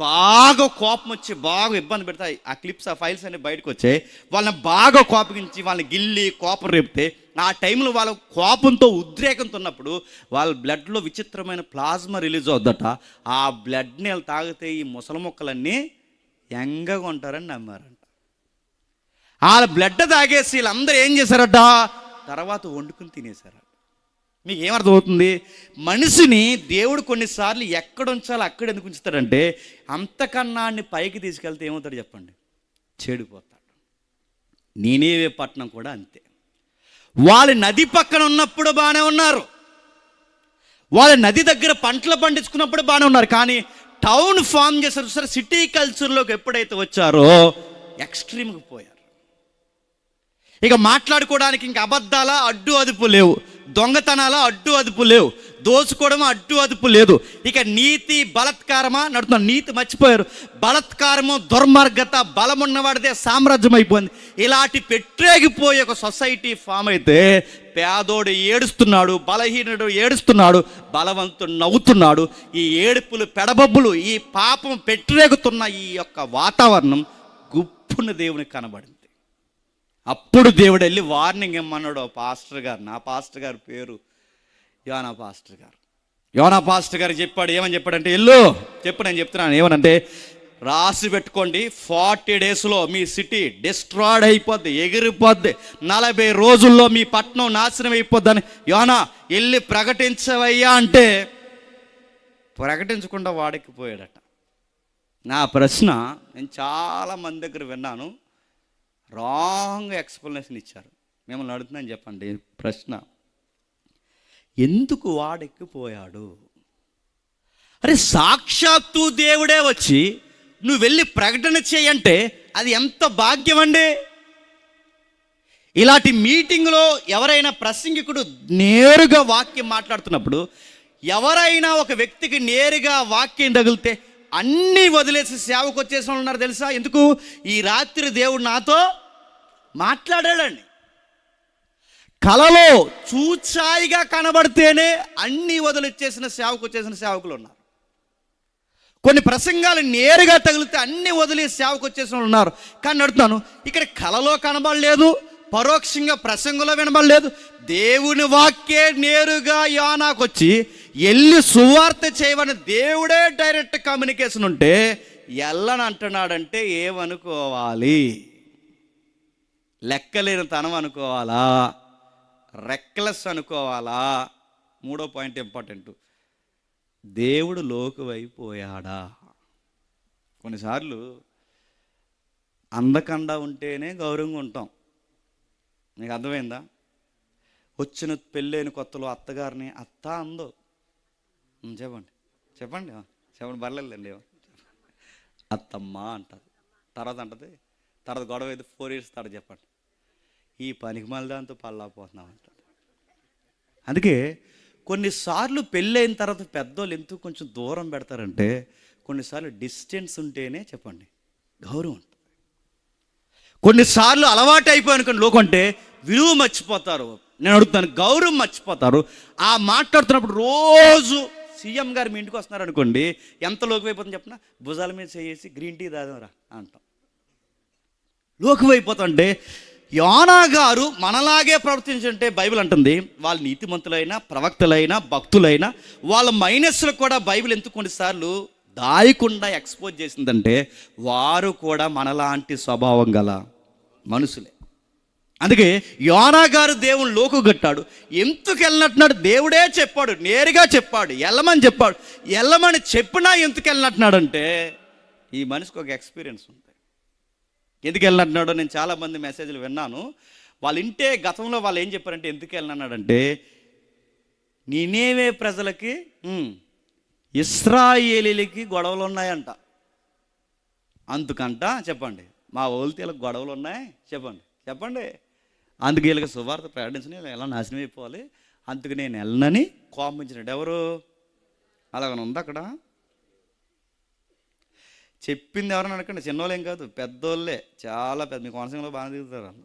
బాగా కోపం వచ్చి బాగా ఇబ్బంది పెడతాయి. ఆ క్లిప్స్, ఆ ఫైల్స్ అన్ని బయటకు వచ్చాయి. వాళ్ళని బాగా కోపగించి వాళ్ళని గిల్లి కోపం రేపితే, ఆ టైంలో వాళ్ళ కోపంతో ఉద్రేకంతో ఉన్నప్పుడు వాళ్ళ బ్లడ్లో విచిత్రమైన ప్లాస్మా రిలీజ్ అవుద్దట. ఆ బ్లడ్ని వాళ్ళు తాగితే ఈ ముసలి మొక్కలన్నీ యంగగా ఉంటారని నమ్మారంట. వాళ్ళ బ్లడ్ తాగేసి వీళ్ళందరూ ఏం చేశారట, తర్వాత వండుకుని తినేశారట. మీకు ఏమర్థమవుతుంది? మనిషిని దేవుడు కొన్నిసార్లు ఎక్కడ ఉంచాలో అక్కడ ఎందుకు ఉంచుతాడంటే, అంతకన్నా పైకి తీసుకెళ్తే ఏమవుతాడు చెప్పండి? చెడిపోతాడు. నీనేవే పట్టణం కూడా అంతే. వాళ్ళు నది పక్కన ఉన్నప్పుడు బాగానే ఉన్నారు, వాళ్ళ నది దగ్గర పంటలు పండించుకున్నప్పుడు బాగానే ఉన్నారు. కానీ టౌన్ ఫామ్ చేశారు సార్, సిటీ కల్చర్లోకి ఎప్పుడైతే వచ్చారో ఎక్స్ట్రీమ్కి పోయారు. ఇక మాట్లాడుకోవడానికి ఇంక అబద్ధాల అడ్డు అదుపు లేవు, దొంగతనాల అడ్డు అదుపు లేవు, దోచుకోవడం అడ్డు అదుపు లేదు. ఇక నీతి బలత్కారమా నడుతున్నారు, నీతి మర్చిపోయారు. బలత్కారము, దుర్మార్గత, బలమున్నవాడిదే సామ్రాజ్యం అయిపోయింది. ఇలాంటి పెట్టేగిపోయి ఒక సొసైటీ ఫామ్ అయితే పేదోడు ఏడుస్తున్నాడు, బలహీనుడు ఏడుస్తున్నాడు, బలవంతుడు నవ్వుతున్నాడు. ఈ ఏడుపులు, పెడబొబ్బులు, ఈ పాపం పెట్టరేగుతున్న ఈ యొక్క వాతావరణం గుప్పున దేవునికి కనబడింది. అప్పుడు దేవుడు వెళ్ళి వార్నింగ్ ఇమ్మన్నాడు పాస్టర్ గారు. నా పాస్టర్ గారి పేరు యోనా పాస్టర్ గారు. యోనా పాస్టర్ గారు చెప్పాడు. ఏమని చెప్పాడంటే, ఎల్లు చెప్పు, నేను చెప్తున్నాను ఏమనంటే, రాసి పెట్టుకోండి, 40 daysలో మీ సిటీ డిస్ట్రాయిడ్ అయిపోద్ది, ఎగిరిపోద్ది, 40 రోజుల్లో మీ పట్టణం నాశనం అయిపోద్దని యోనా వెళ్ళి ప్రకటించవయ్యా అంటే ప్రకటించకుండా వాడెక్కిపోయాడట. నా ప్రశ్న నేను చాలా మంది దగ్గర విన్నాను, రాంగ్ ఎక్స్ప్లెనేషన్ ఇచ్చారు. మిమ్మల్ని అడుగుతున్నాను, చెప్పండి ప్రశ్న, ఎందుకు వాడెక్కిపోయాడు? అరే సాక్షాత్తు దేవుడే వచ్చి నువ్వు వెళ్ళి ప్రకటన చేయంటే అది ఎంత భాగ్యం అండి. ఇలాంటి మీటింగ్లో ఎవరైనా ప్రసంగికుడు నేరుగా వాక్యం మాట్లాడుతున్నప్పుడు ఎవరైనా ఒక వ్యక్తికి నేరుగా వాక్యం తగిలితే అన్నీ వదిలేసి సేవకు వచ్చేసిన వాళ్ళు ఉన్నారు తెలుసా? ఎందుకు? ఈ రాత్రి దేవుడు నాతో మాట్లాడాడండి. కలలో చూచాయిగా కనబడితేనే అన్నీ వదిలిచ్చేసిన సేవకు వచ్చేసిన సేవకులు ఉన్నారు. కొన్ని ప్రసంగాలు నేరుగా తగిలితే అన్నీ వదిలి సేవకు వచ్చేసిన వాళ్ళు ఉన్నారు. కానీ అడుగుతాను, ఇక్కడ కలలో కనబడలేదు, పరోక్షంగా ప్రసంగంలో వినబడలేదు. దేవుని వాక్యే నేరుగా యోనాకు వచ్చి వెళ్ళి సువార్త చేయమని దేవుడే డైరెక్ట్ కమ్యూనికేషన్ ఉంటే ఎల్లని అంటున్నాడంటే ఏమనుకోవాలి? లెక్కలేని తనం అనుకోవాలా? రెక్లెస్ అనుకోవాలా? 3వ పాయింట్ ఇంపార్టెంట్, దేవుడు లోకువైపోయాడా? కొన్నిసార్లు అందకండా ఉంటేనే గౌరవంగా ఉంటాం. నీకు అర్థమైందా? వచ్చిన పెళ్ళైన కొత్తలో అత్తగారిని అత్త అందో, చెప్పండి చెప్పండి చెప్పండి, బర్లేదండి, అత్తమ్మ అంటది. తర్వాత గొడవ అయితే 4 years తర్వాత చెప్పండి, ఈ పనికి మళ్ళీ దాంతో పల్లాపోతున్నాం అంటాడు. అందుకే కొన్నిసార్లు పెళ్ళైన తర్వాత పెద్దోళ్ళు ఎందుకు కొంచెం దూరం పెడతారంటే, కొన్నిసార్లు డిస్టెన్స్ ఉంటేనే చెప్పండి గౌరవం ఉంటుంది. కొన్నిసార్లు అలవాటు అయిపోయాను లోకంటే విలువ మర్చిపోతారు. నేను అడుగుతాను, గౌరవం మర్చిపోతారు. ఆ మాట్లాడుతున్నప్పుడు రోజు సీఎం గారు మీ ఇంటికి వస్తున్నారు అనుకోండి, ఎంత లోకువైపోతుంది చెప్పిన, భుజాల మీద చేసి గ్రీన్ టీ తాగరా అంటాం. లోకువైపోతుంటే యోనా గారు మనలాగే ప్రవర్తించుంటే బైబిల్ అంటుంది, వాళ్ళ నీతిమంతులైనా, ప్రవక్తలైనా, భక్తులైనా వాళ్ళ మైనస్లు కూడా బైబిల్ ఎందుకు కొన్నిసార్లు దాయకుండా ఎక్స్పోజ్ చేసిందంటే వారు కూడా మనలాంటి స్వభావం గల మనుషులే. అందుకే యోనా గారు దేవుని లోకుగట్టాడు. ఎందుకు వెళ్ళినట్టున్నాడు? దేవుడే చెప్పాడు, నేరుగా చెప్పాడు, వెళ్ళమని చెప్పాడు. వెళ్ళమని చెప్పినా ఎందుకు వెళ్ళినట్టున్నాడు అంటే ఈ మనిషికి ఒక ఎక్స్పీరియన్స్ ఉంది. ఎందుకు వెళ్ళినట్టున్నాడో నేను చాలామంది మెసేజ్లు విన్నాను. వాళ్ళు ఇంటే గతంలో వాళ్ళు ఏం చెప్పారంటే ఎందుకు వెళ్ళినాడంటే, నినేవే ప్రజలకి ఇశ్రాయేలీలకి గొడవలు ఉన్నాయంట. అందుకంట చెప్పండి, మా ఓల్తీలకు గొడవలు ఉన్నాయి చెప్పండి, అందుకు వీళ్ళకి సువార్త ప్రకటించని ఎలా నాశనం అయిపోవాలి, అందుకు నేను వెళ్ళనని కోపించినట్టు. ఎవరు? అలాగని ఉంది అక్కడ. చెప్పింది ఎవరని అనకండి, చిన్నోళ్ళేం కాదు, పెద్దోళ్ళే, చాలా పెద్ద. మీ కోనసీమలో బాగా దిగుతారు వాళ్ళు,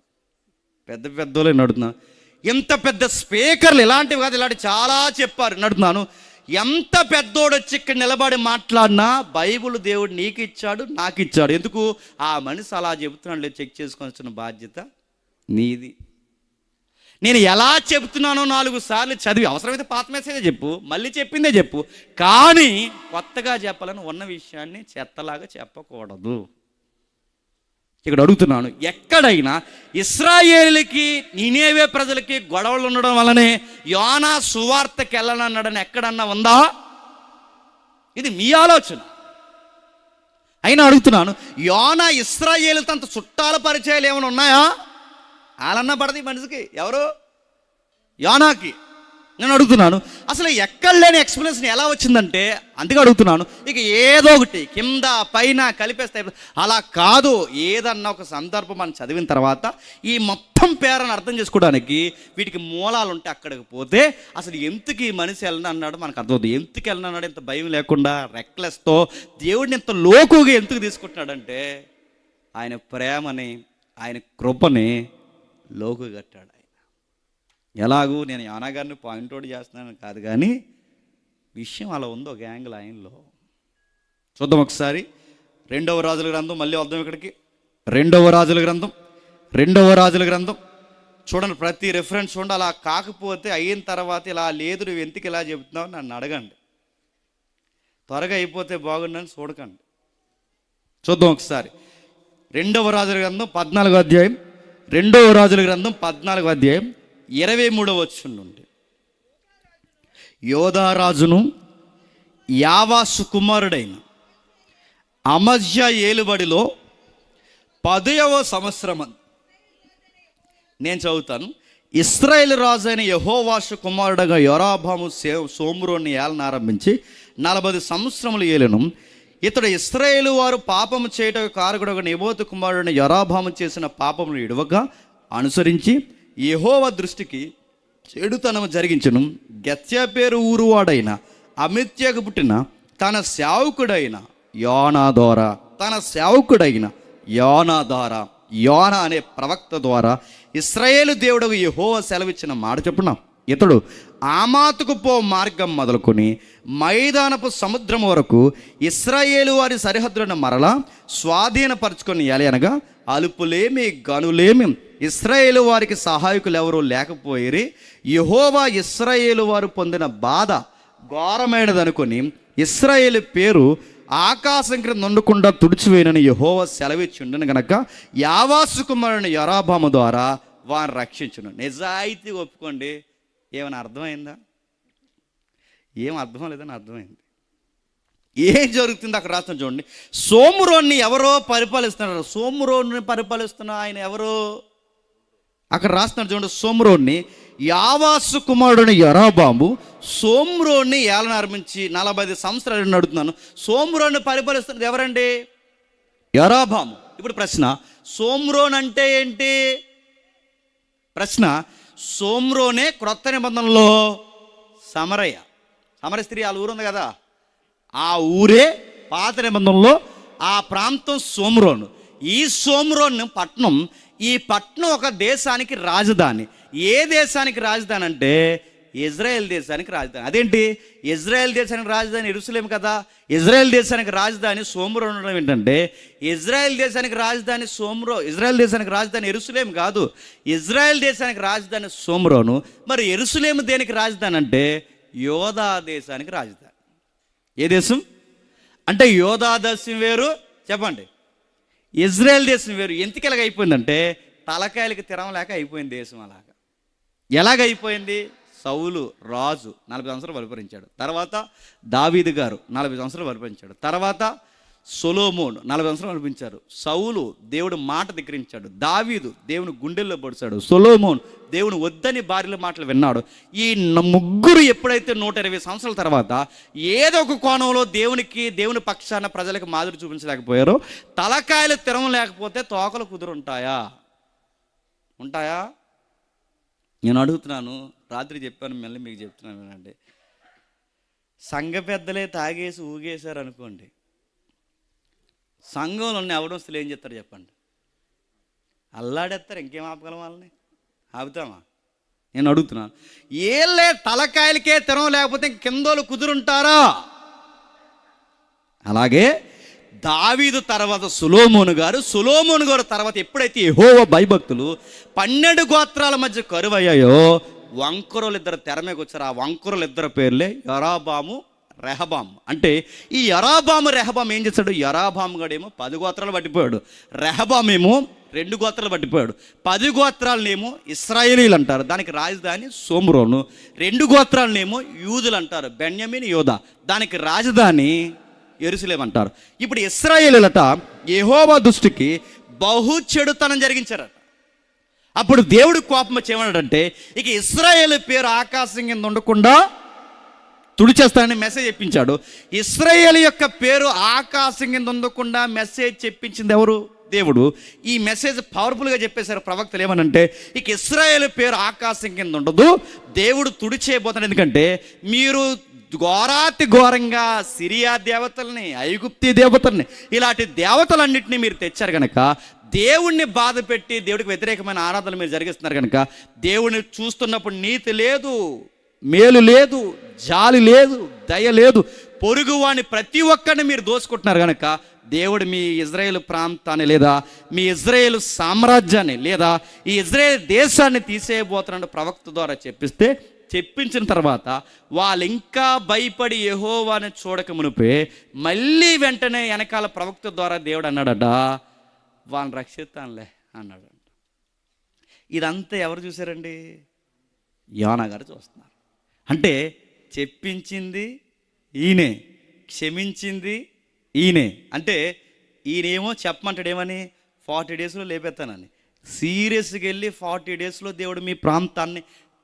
పెద్దోళ్ళే నడుతున్నాను. ఎంత పెద్ద స్పీకర్లు ఇలాంటివి కాదు, ఇలాంటి చాలా చెప్పారు నడుతున్నాను. ఎంత పెద్దోడు వచ్చి ఇక్కడ నిలబడి మాట్లాడినా బైబిల్ దేవుడు నీకు ఇచ్చాడు, నాకు ఇచ్చాడు. ఎందుకు? ఆ మనిషి అలా చెబుతున్నాడు, చెక్ చేసుకోవాల్సిన బాధ్యత నీది. నేను ఎలా చెబుతున్నానో 4 సార్లు చదివి, అవసరమైతే పాత మెసేజే చెప్పు, మళ్ళీ చెప్పిందే చెప్పు, కానీ కొత్తగా చెప్పాలని ఉన్న విషయాన్ని చెత్తలాగా చెప్పకూడదు. ఇక్కడ అడుగుతున్నాను, ఎక్కడైనా ఇశ్రాయేలుకి నినేవే ప్రజలకి గొడవలు ఉండడం వల్లనే యోనా సువార్తకి వెళ్ళనన్నాడని ఎక్కడన్నా ఉందా? ఇది మీ ఆలోచన. అయినా అడుగుతున్నాను, యోనా ఇశ్రాయేలుతో అంత చుట్టాల పరిచయాలు ఏమైనా ఉన్నాయా? వాళ్ళన్నా పడది మనిషికి. ఎవరు? యోనాకి. నేను అడుగుతున్నాను, అసలు ఎక్కడ లేని ఎక్స్ప్లెనేషన్ ఎలా వచ్చిందంటే అందుకే అడుగుతున్నాను. ఇక ఏదో ఒకటి కింద పైన కలిపేస్తే అలా కాదు. ఏదన్నా ఒక సందర్భం మనం చదివిన తర్వాత ఈ మొత్తం పేరని అర్థం చేసుకోవడానికి వీటికి మూలాలు ఉంటే అక్కడికి పోతే అసలు ఎందుకు ఈ మనిషి వెళ్ళను అన్నాడు మనకు అర్థమవుతుంది. ఎందుకు వెళ్ళను అన్నాడు ఇంత భయం లేకుండా, రెక్లెస్తో దేవుడిని ఇంత లోకుగా ఎందుకు తీసుకుంటున్నాడంటే ఆయన ప్రేమని, ఆయన కృపని లోకు కట్టాడు. ఎలాగూ నేను యానాగారిని పాయింట్అవుట్ చేస్తున్నాను కాదు, కానీ విషయం అలా ఉంది ఒక యాంగిల్ ఆయనలో. చూద్దాం ఒకసారి 2వ రాజుల గ్రంథం, మళ్ళీ వద్దాం ఇక్కడికి. 2వ రాజుల గ్రంథం చూడండి, ప్రతి రెఫరెన్స్ చూడండి. అలా కాకపోతే అయిన తర్వాత ఇలా లేదు, నువ్వు ఎందుకు ఇలా చెబుతున్నావు నన్ను అడగండి. త్వరగా అయిపోతే బాగుండని చూడకండి. చూద్దాం ఒకసారి 2వ రాజుల గ్రంథం 14వ అధ్యాయం. 2వ రాజుల గ్రంథం 14వ అధ్యాయం 23వ వచనం నుండి. యోధారాజును యావాసు కుమారుడైన అమజ్యా ఏలుబడిలో 10వ సంవత్సరం, నేను చదువుతాను. ఇశ్రాయేలు రాజు అయిన యెహోవాషు కుమారుడుగా యొరాబాము సోమ్రోని ఏలన ఆరంభించి 40 సంవత్సరములు ఏలెను. ఇతడు ఇశ్రాయేలు వారు పాపము చేయటకు కారకుడు నెబోతు కుమారుడైన యొరాబాము చేసిన పాపమును విడువగా అనుసరించి యెహోవా దృష్టికి చెడుతనము జరిగించును. గెత్యా పేరు ఊరువాడైన అమిత్యకు పుట్టిన తన సేవకుడైన యోనా ద్వారా యోనా అనే ప్రవక్త ద్వారా ఇశ్రాయేలు దేవుడు యెహోవా సెలవిచ్చిన మాట చెప్పున ఇతడు ఆమాతుకు పో మార్గం మొదలుకొని మైదానపు సముద్రం వరకు ఇశ్రాయేలు వారి సరిహద్దులను మరలా స్వాధీనపరచుకొని అనగా అలుపులేమి గనులేమి ఇశ్రాయేలు వారికి సహాయకులు ఎవరూ లేకపోయిరి. యెహోవా ఇశ్రాయేలు వారు పొందిన బాధ ఘోరమైనదనుకొని ఇశ్రాయేలు పేరు ఆకాశం క్రింద ఉండకుండా తుడిచివేయనని యెహోవా సెలవిచ్చుండను గనక యావాసు కుమారుని యొరాబాము ద్వారా వారిని రక్షించును. నిజాయితీ ఒప్పుకోండి. ఏమైనా అర్థమైందా? ఏం అర్థం లేదని అర్థమైంది. ఏం జరుగుతుంది అక్కడ రాస్తాను చూడండి. సోమ్రోన్ని ఎవరో పరిపాలిస్తున్నారు. సోమ్రోన్ని పరిపాలిస్తున్న ఆయన ఎవరో అక్కడ రాస్తున్నాడు చూడండి. సోమ్రోన్ని యావాసు కుమారుడిని యొరాబాము సోమ్రోన్ని ఏలన ఆరంభించి 40 సంవత్సరాలు నడుతున్నాను. సోమ్రోన్ని పరిపాలిస్తున్నది ఎవరండి? యొరాబాము. ఇప్పుడు ప్రశ్న, సోమ్రోన్ అంటే ఏంటి? ప్రశ్న, సోమ్రోనే క్రొత్త నిబంధనలో సమరయ స్త్రీ వాళ్ళ ఊరు ఉంది కదా, ఆ ఊరే పాత నిబంధనలో ఆ ప్రాంతం సోమ్రోను. ఈ సోమ్రోన్ పట్టణం, ఈ పట్టణం ఒక దేశానికి రాజధాని. ఏ దేశానికి రాజధాని అంటే ఇజ్రాయెల్ దేశానికి రాజధాని. అదేంటి? ఇజ్రాయెల్ దేశానికి రాజధాని యెరూషలేము కదా. ఇజ్రాయెల్ దేశానికి రాజధాని సోమ్రోను ఉండడం ఏంటంటే ఇజ్రాయెల్ దేశానికి రాజధాని ఇజ్రాయెల్ దేశానికి రాజధాని యెరూషలేము కాదు, ఇజ్రాయెల్ దేశానికి రాజధాని సోమ్రోను. మరి యెరూషలేము దేనికి రాజధాని అంటే యోధా దేశానికి రాజధాని. ఏ దేశం అంటే యోధా దేశం వేరు, చెప్పండి, ఇజ్రాయెల్ దేశం వేరు. ఎందుకు ఎలాగ అయిపోయిందంటే తలకాయలకి తిరగలేక అయిపోయింది దేశం. అలాగా ఎలాగైపోయింది? సౌలు రాజు 40 సంవత్సరాలు పరిపాలించాడు. తర్వాత దావీదు గారు 40 సంవత్సరాలు పరిపాలించాడు. తర్వాత సొలొమోను 40 సంవత్సరాలు పరిపాలించారు. సౌలు దేవుడు మాట ధిక్కరించాడు. దావీదు దేవుని గుండెల్లో పొడిచాడు. సొలొమోను దేవుని వద్దని భార్యల మాటలు విన్నాడు. ఈ ముగ్గురు ఎప్పుడైతే 120 సంవత్సరాల తర్వాత ఏదో ఒక కోణంలో దేవుని పక్షాన ప్రజలకు మాదిరి చూపించలేకపోయారో, తలకాయలు తిరం లేకపోతే తోకలు కుదురుంటాయా? ఉంటాయా? నేను అడుగుతున్నాను. రాత్రి చెప్పాను, మళ్ళీ మీకు చెప్తున్నాను వినండి. సంఘ పెద్దలే తాగేసి ఊగేశారు అనుకోండి, సంఘంలో ఉన్న ఎవడొస్తులు ఏం చేస్తారు చెప్పండి? అల్లాడేస్తారు. ఇంకేం ఆపగలం వాళ్ళని? ఆపుతామా? నేను అడుగుతున్నాను. ఏళ్ళే తలకాయలకే తిరం లేకపోతే కిందోళ్ళు కుదురుంటారా? అలాగే దావీదు తర్వాత సొలొమోను గారు తర్వాత ఎప్పుడైతే యెహోవా భయభక్తులు 12 గోత్రాల మధ్య కరువయ్యాయో వంకరులు ఇద్దరు తెర మీదకి వచ్చారు. ఆ వంకరులు ఇద్దరు పేర్లే యరాబాము, రెహబాము. అంటే ఈ యరాబాము రెహబాము ఏం చేశాడు? యరాబాము గడేమో 10 గోత్రాలు పట్టిపోయాడు, రెహబామేమో 2 గోత్రాలు పట్టిపోయాడు. 10 గోత్రాలనేమో ఇశ్రాయేలీలు అంటారు, దానికి రాజధాని సోమ్రోను. 2 గోత్రాలనేమో యూదులు అంటారు, బెన్యామీను, యోధా, దానికి రాజధాని యెరూషలేము అంటారు. ఇప్పుడు ఇశ్రాయేలీలట యెహోవా దృష్టికి బహు చెడుతనం జరిగించారట. అప్పుడు దేవుడు కోపం వచ్చి ఏమన్నాడంటే, ఇక ఇశ్రాయేలు పేరు ఆకాశం కింద ఉండకుండా తుడిచేస్తానని మెసేజ్ చెప్పించాడు. ఇశ్రాయేలు యొక్క పేరు ఆకాశం కింద ఉండకుండా మెసేజ్ చెప్పించింది ఎవరు? దేవుడు. ఈ మెసేజ్ పవర్ఫుల్గా చెప్పేశారు ప్రవక్తలు. ఏమనంటే, ఇక ఇశ్రాయేలు పేరు ఆకాశం కింద ఉండదు, దేవుడు తుడిచేయబోతాడు. ఎందుకంటే మీరు ఘోరాతి ఘోరంగా సిరియా దేవతల్ని, ఐగుప్తి దేవతల్ని, ఇలాంటి దేవతలన్నింటినీ మీరు తెచ్చారు కనుక, దేవుణ్ణి బాధ పెట్టి దేవుడికి వ్యతిరేకమైన ఆరాధనలు మీరు జరిగిస్తున్నారు కనుక, దేవుడిని చూస్తున్నప్పుడు నీతి లేదు, మేలు లేదు, జాలి లేదు, దయ లేదు, పొరుగువాని ప్రతి ఒక్కరిని మీరు దోచుకుంటున్నారు కనుక దేవుడు మీ ఇజ్రాయేల్ ప్రాంతాన్ని లేదా మీ ఇజ్రాయేల్ సామ్రాజ్యాన్ని లేదా ఈ ఇజ్రాయేల్ దేశాన్ని తీసేయబోతున్నాడు ప్రవక్త ద్వారా చెప్పించిన తర్వాత వాళ్ళు ఇంకా భయపడి యెహోవాని చూడక మునిపే మళ్ళీ వెంటనే వెనకాల ప్రవక్త ద్వారా దేవుడు అన్నాడట, వాళ్ళని రక్షిస్తానులే అన్నాడు. ఇదంతా ఎవరు చూశారండి? యోనా గారు చూస్తున్నారు. అంటే చెప్పించింది ఈయనే, క్షమించింది ఈయనే. అంటే ఈయనేమో చెప్పమంటాడు ఏమని, 40 డేస్లో లేపెత్తానని. సీరియస్గా వెళ్ళి 40 డేస్లో దేవుడు మీ ప్రాంతాన్ని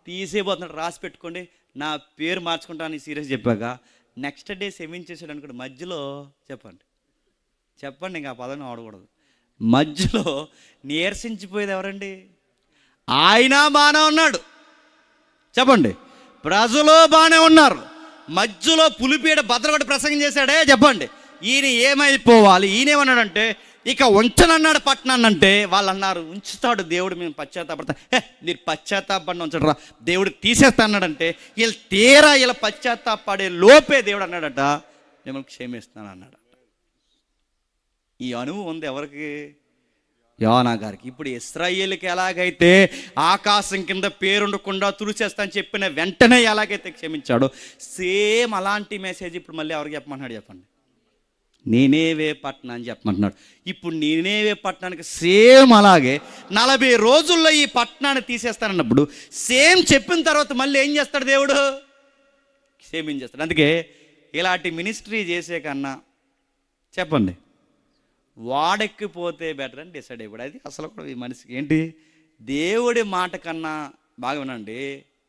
తీసేయబోతున్నాడు, రాసి పెట్టుకోండి, నా పేరు మార్చుకుంటాను సీరియస్ చెప్పాక నెక్స్ట్ డే క్షమించేసాడు అనుకోండి. మధ్యలో చెప్పండి ఇంకా ఆ పదాన్ని వాడకూడదు. మధ్యలో నీరసించిపోయేది ఎవరండి? ఆయన బాగానే ఉన్నాడు, చెప్పండి, ప్రజలు బాగానే ఉన్నారు, మధ్యలో పులిపీడ భద్రగొట్టి ప్రసంగం చేశాడే, చెప్పండి, ఈయన ఏమైపోవాలి? ఈయనేమన్నాడంటే, ఇక ఉంచనన్నాడు పట్టణాన్ని. అంటే వాళ్ళు అన్నారు, ఉంచుతాడు దేవుడు, మేము పశ్చాత్తాపడతాం. మీరు పశ్చాత్తాపడిన ఉంచడరా, దేవుడు తీసేస్తా అన్నాడంటే, వీళ్ళు తీరా ఇలా పశ్చాత్తాపడే లోపే దేవుడు అన్నాడట, మిమ్మల్ని క్షమిస్తాను అన్నాడట. ఈ అనుభవం ఉంది ఎవరికి? యోనా గారికి. ఇప్పుడు ఇశ్రాయేలుకి ఎలాగైతే ఆకాశం కింద పేరుండకుండా తుడిచేస్తానని చెప్పిన వెంటనే ఎలాగైతే క్షమించాడో, సేమ్ అలాంటి మెసేజ్ ఇప్పుడు మళ్ళీ ఎవరికి చెప్పమంటున్నాడు? చెప్పండి, నీనెవే పట్టణం అని చెప్పమంటున్నాడు. ఇప్పుడు నీనెవే పట్టణానికి సేమ్ అలాగే 40 రోజుల్లో ఈ పట్టణాన్ని తీసేస్తానన్నప్పుడు సేమ్ చెప్పిన తర్వాత మళ్ళీ ఏం చేస్తాడు దేవుడు? క్షమించేస్తాడు. అందుకే ఇలాంటి మినిస్ట్రీ చేసే కన్నా చెప్పండి, వాడెక్కిపోతే బెటర్ అని డిసైడ్ అయిపోయాడు. అది అసలు కూడా ఈ మనిషికి ఏంటి, దేవుడి మాట కన్నా బాగా వినండి,